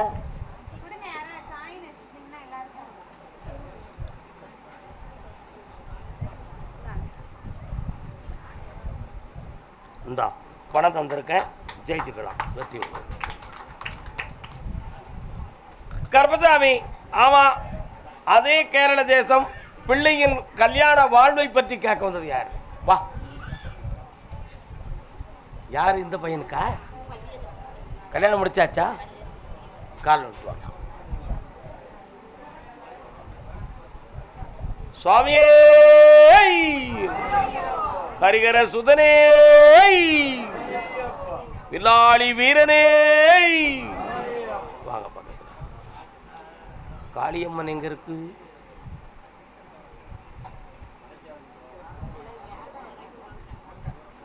இந்தா பணம் தந்திருக்கேன், ஜெயிச்சுக்கலாம். வெற்றி கருப்பசாமி. ஆமாம், அதே கேரள தேசம். பிள்ளையின் கல்யாண வாழ்வை பற்றி கேட்க வந்தது யார்? வா. யார் இந்த பையனுக்கா? கல்யாணம் முடிச்சாச்சா? கால் விட்டுவாங்க. சுவாமியே ஹரிகர சுதனே வில்லாளி வீரனே வாங்க பக்கத்தில். காளியம்மன் எங்க இருக்கு?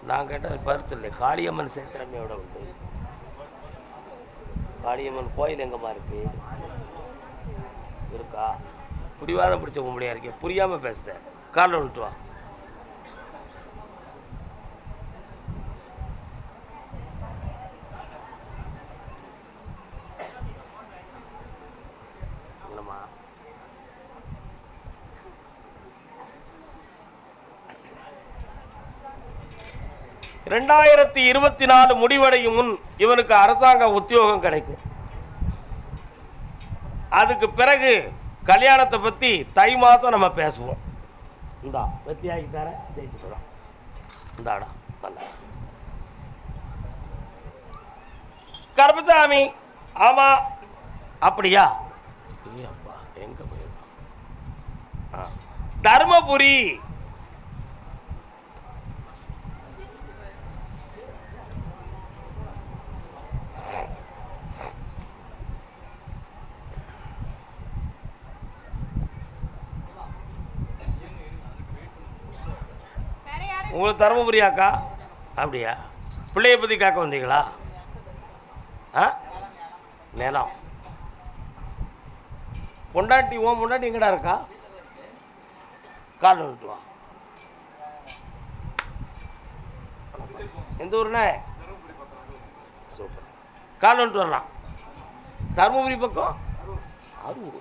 நான் கேட்ட பருத்து இல்லை. காளியம்மன் சேத்திரமையோட உண்டு. காளியம்மன் கோயில் எங்கம்மா இருக்கு? இருக்கா? பிடிவாதம் பிடிச்ச கும்படியா இருக்கே, புரியாம பேசுத. காலில் விட்டு வா. இல்லைம்மா, 2024 முடிவடையும் முன் இவனுக்கு அரசாங்க உத்தியோகம் கிடைக்கும். அதுக்கு பிறகு கல்யாணத்தை பற்றி தை மாதம் நம்ம பேசுவோம். இந்தா வெற்றியாகி தர, ஜெயிச்சுக்கலாம். இந்தாடா நல்லா. கருப்பசாமி. ஆமாம். அப்படியா? அப்பா எங்கே போயிருக்கான்? தர்மபுரி. உங்களுக்கு தருமபுரியாக்கா? அப்படியா? பிள்ளைய பற்றி காக்க வந்தீங்களா? ஆ, நிலம். பொண்டாட்டி பொண்டாட்டி எங்கடா இருக்கா? கால் வந்துட்டு வா. எந்த ஊருண்ணே? சூப்பர். கால் வந்துட்டு வரலாம். தருமபுரி பக்கம் அரூர்.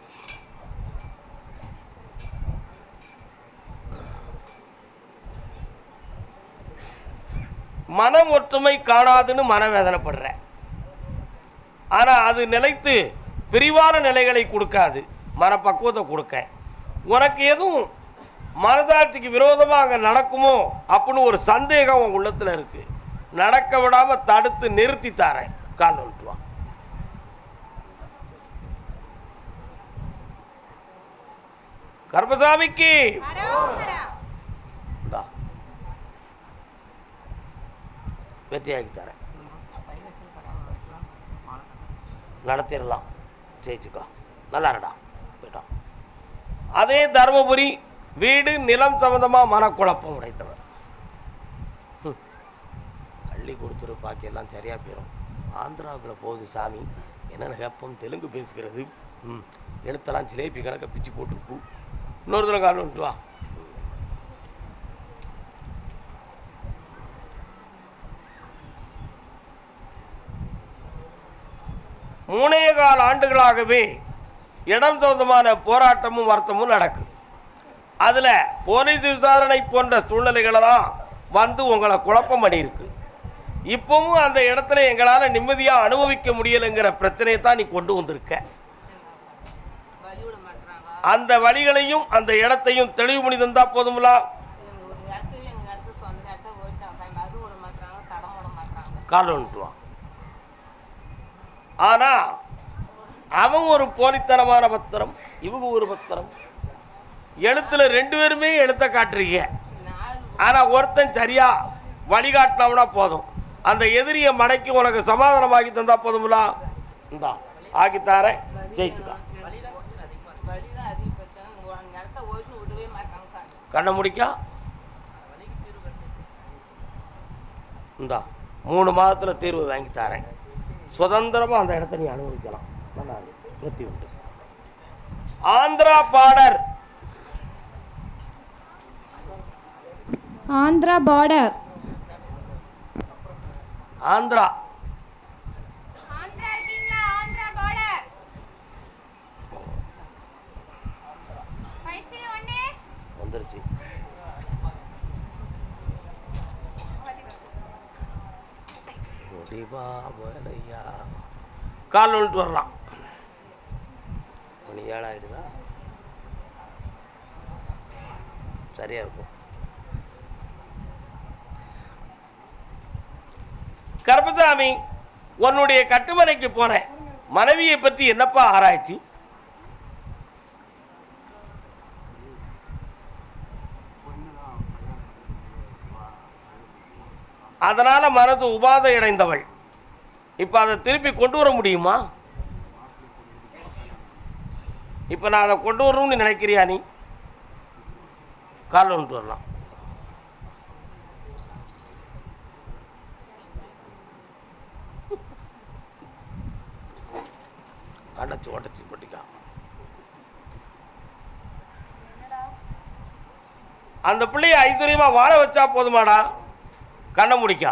மனம் ஒற்றுமை காணாதுன்னு மனவேதனைப்படுற. ஆனால் அது நிலைத்து பிரிவான நிலைகளை கொடுக்காது, மனப்பக்குவத்தை கொடுக்க. உனக்கு எதுவும் மனதாட்சிக்கு விரோதமாக அங்கே நடக்குமோ அப்படின்னு ஒரு சந்தேகம் உன் உள்ளத்தில் இருக்கு. நடக்க விடாமல் தடுத்து நிறுத்தி தாரேன். கால் வந்துட்டுவான். கருப்பசாமிக்கு வெற்றியாக்கி தரேன். நடத்திடலாம். ஜெயிச்சுக்கோ. நல்லா இருடா. போயிட்டான். அதே தருமபுரி. வீடு நிலம் சம்பந்தமாக மனக்குழப்பம் உடைத்தவர். அள்ளி கொடுத்துரு, பாக்கியெல்லாம் சரியாக போயிடும். ஆந்திராவில் போகுது சாமி. என்னென்ன கேப்பம் தெலுங்கு பேசுகிறது. எழுத்தெல்லாம் ஜிலேபி கணக்க பிச்சு போட்டிருக்கு. இன்னொரு தடவை கால் வந்துட்டு வா. மூணே கால் ஆண்டுகளாகவே இடம் சொந்தமான போராட்டமும் வருத்தமும் நடக்கும். அதில் போலீஸ் விசாரணை போன்ற சூழ்நிலைகளெல்லாம் வந்து உங்களை குழப்பம் பண்ணியிருக்கு. இப்பவும் அந்த இடத்துல எங்களால் நிம்மதியாக அனுபவிக்க முடியலைங்கிற பிரச்சனையை தான் நீ கொண்டு வந்திருக்க. அந்த வழிகளையும் அந்த இடத்தையும் தெளிவு பண்ணி தந்தா போதுங்களா? கால் வந்துட்டு வா. ஆனா அவன் ஒரு போலித்தனமான பத்திரம், இவங்க ஒரு பத்திரம். எழுத்துல ரெண்டு பேருமே எழுத்த காட்டுறீங்க. ஆனால் ஒருத்தன் சரியா வழிகாட்டினோம்னா போதும். அந்த எதிரியை மடக்கி உனக்கு சமாதானமாக்கி தந்தா போதும்ல. இந்தா ஆக்கித்தார ஜெயிச்சுக்கா. கண்ணை முடிக்கா. இந்தா 3 மாதத்தில் தீர்வு வாங்கி தரேன். சுதந்திரமாக அந்த இடத்த நீ அனுபவிக்கலாம். வெற்றி உண்டு. ஆந்திரா பார்டர். ஆந்திரா பார்டர். ஆந்திரா வந்துருச்சு. கால் வந்துட்டு வரலாம். மணி 7 ஆகிடுதா? சரியா இருக்கும். கருப்பசாமி, உன்னுடைய கட்டுமனைக்கு போனேன். மனைவியை பற்றி என்னப்பா ஆராய்ச்சி? அதனால மனது உபாதை அடைந்தவள். இப்ப அதை திருப்பி கொண்டு வர முடியுமா? இப்ப நான் அதை கொண்டு வரணும்னு நினைக்கிறியா? நீ கால் கொண்டு வரலாம். அடைச்சு உடச்சி போட்டிக்கா. அந்த பிள்ளைய ஐஸ்வர்யமா வாழ வச்சா போதுமாடா. கண்ணை முடிக்கா.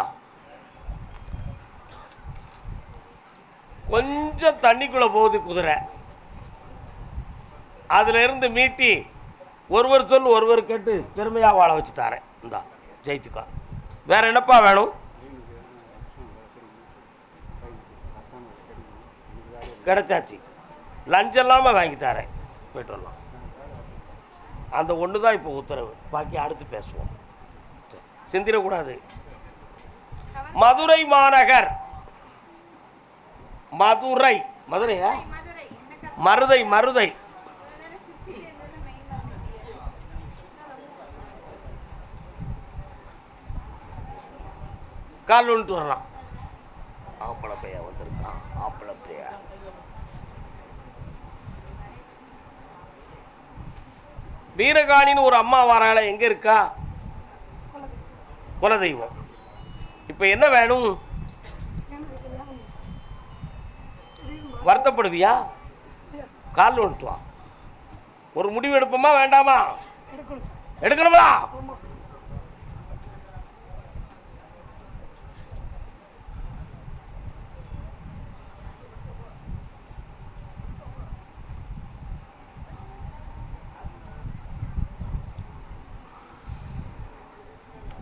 கொஞ்சம் தண்ணிக்குள்ள போகுது குதிரை. அதுல இருந்து மீட்டி ஒருவர் சொல் ஒருவர் கேட்டு பெருமையா வாழ வச்சு தாரேன். இந்தா ஜெயிச்சுக்கா. வேற என்னப்பா வேணும்? கிடைச்சாச்சு. லஞ்சம் இல்லாமல் வாங்கி தரேன். போயிட்டு வரலாம். அந்த ஒன்று தான் இப்போ உத்தரவு. பாக்கி அடுத்து பேசுவோம். சிந்திரக்கூடாது. மதுரை மாநகர். மதுரை. மதுரையா? மருதை. மருதை. கால் வந்துட்டு வரலாம். ஆம்பளை பையா வந்திருக்கான். ஆம்பளை பையா. வீரகாணின்னு ஒரு அம்மா வராள. எங்க இருக்கா? குலதெய்வம். இப்ப என்ன வேணும்? வருத்தப்படுவியா? கால் வந்துட்டு வா. ஒரு முடிவு எடுப்போமா வேண்டாமா? எடுக்கணுமா?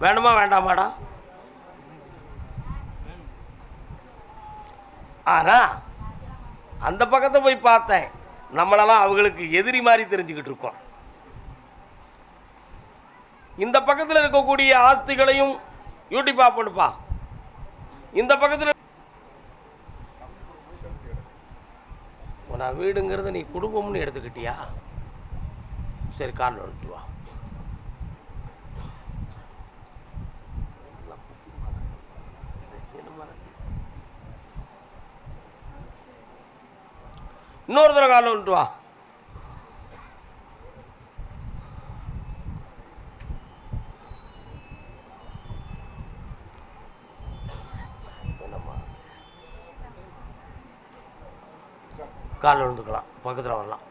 வேணுமா வேண்டாமாடா? ஆனா அந்த பக்கத்தை போய் பார்த்தேன். நம்மளெல்லாம் அவங்களுக்கு எதிரி மாதிரி தெரிஞ்சுக்கிட்டு இருக்கோம். இந்த பக்கத்தில் இருக்கக்கூடிய ஆஸ்திகளையும் யூடியூப் பண்ணுப்பா. இந்த பக்கத்தில் நான் வீடுங்கிறத நீ குடும்பம்னு எடுத்துக்கிட்டியா? சரி, கால் வந்துட்டு வா. இன்னொரு தடவை காலில் வந்துட்டு வா. காலில் விழுந்துக்கலாம். பக்கத்தில் வரலாம்.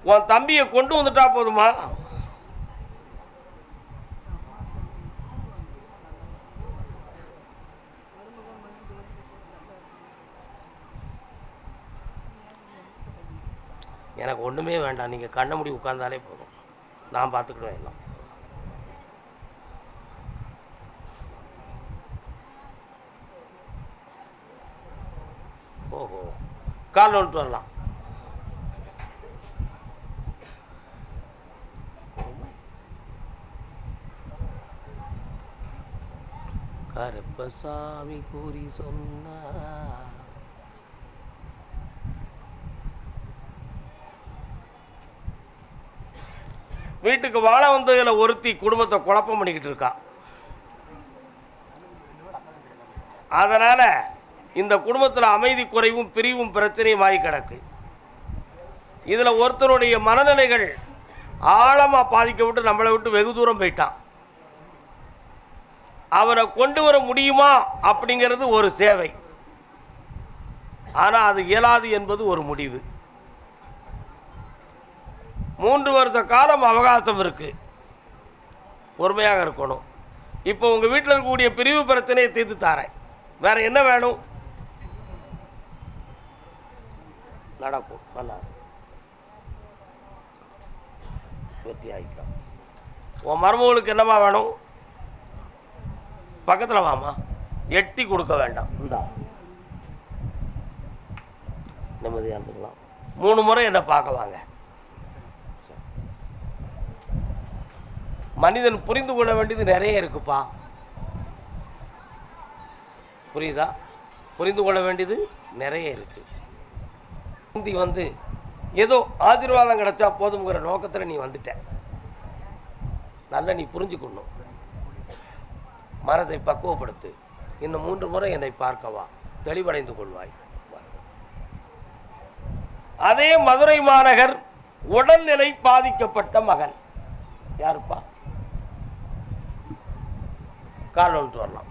உன் தம்பியை கொண்டு வந்துட்டா போதுமா? எனக்கு ஒன்றுமே வேண்டாம். நீங்கள் கண்ணை மூடி உட்கார்ந்தாலே போதும். நான் பார்த்துக்கிடுவேன் எல்லாம். ஓஹோ, கால் வந்துட்டு வரலாம். கருப்பசாமி கூறி சொன்னா வீட்டுக்கு வாழ வந்ததில் ஒருத்தி குடும்பத்தை குழப்பம் பண்ணிக்கிட்டு இருக்கா. அதனால் இந்த குடும்பத்தில் அமைதி குறைவும் பிரிவும் பிரச்சனையும் ஆகி கிடக்கு. இதில் ஒருத்தருடைய மனநிலைகள் ஆழமாக பாதிக்கப்பட்டு நம்மளை விட்டு வெகு தூரம் போயிட்டான். அவரை கொண்டு வர முடியுமா அப்படிங்கிறது ஒரு சேவை. ஆனால் அது இயலாது என்பது ஒரு முடிவு. 3 வருஷ காலம் அவகாசம் இருக்கு, பொறுமையாக இருக்கணும். இப்போ உங்கள் வீட்டில் இருக்கக்கூடிய பிரிவு பிரச்சனையை தீர்த்து தாரேன். வேற என்ன வேணும்? நடக்கும், நல்லா வெற்றி ஆகிக்கலாம். உன் மருமகளுக்கு என்னமா வேணும்? பக்கத்தில் வாமா, எட்டி கொடுக்க வேண்டாம், இந்தா நிம்மதியாக இருந்துக்கலாம். 3 முறை என்னை பார்க்க வாங்க. மனிதன் புரிந்து கொள்ள வேண்டியது நிறைய இருக்குப்பா. புரியுதா? புரிந்து கொள்ள வேண்டியது நிறைய இருக்கு. ஹிந்தி வந்து ஏதோ ஆசீர்வாதம் கிடைச்சா போதுங்கிற நோக்கத்தில் நீ வந்துட்ட. நல்லா நீ புரிஞ்சுக்கணும். மனதை பக்குவப்படுத்து. இன்னும் 3 முறை என்னை பார்க்கவா, தெளிவடைந்து கொள்வாய். அதே மதுரை மாநகர் உடல்நிலை பாதிக்கப்பட்ட மகன் யாருப்பா? கால் ஒன்று வரலாம்.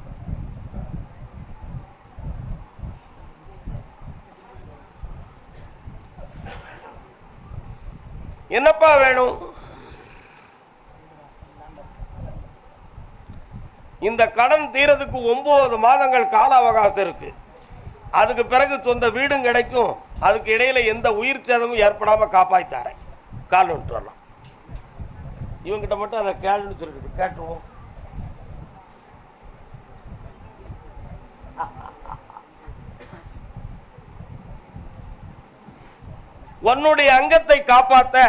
என்னப்பா வேணும்? இந்த கடன் தீரதுக்கு 9 மாதங்கள் கால அவகாசம் இருக்கு. அதுக்கு பிறகு சொந்த வீடும் கிடைக்கும். அதுக்கு இடையில எந்த உயிர் சேதமும் ஏற்படாம காப்பாய்த்தாரேன். கால் ஒன்று வரலாம். இவங்கிட்ட மட்டும் அதை கேளுன்னு சொல்லிடுது, கேட்டுருவோம். உன்னுடைய அங்கத்தை காப்பாற்ற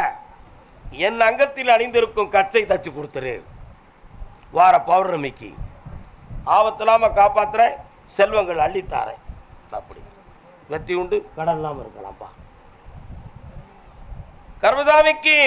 என் அங்கத்தில் அணிந்திருக்கும் கச்சை தச்சு கொடுத்துரு. வார பௌர்ணமிக்கு ஆபத்தில்லாம காப்பாத்துற, செல்வங்கள் அள்ளித்தாரேன். அப்படி வெற்றி உண்டு, கடன் இல்லாம இருக்கலாம்ப்பா. கர்மசாமிக்கு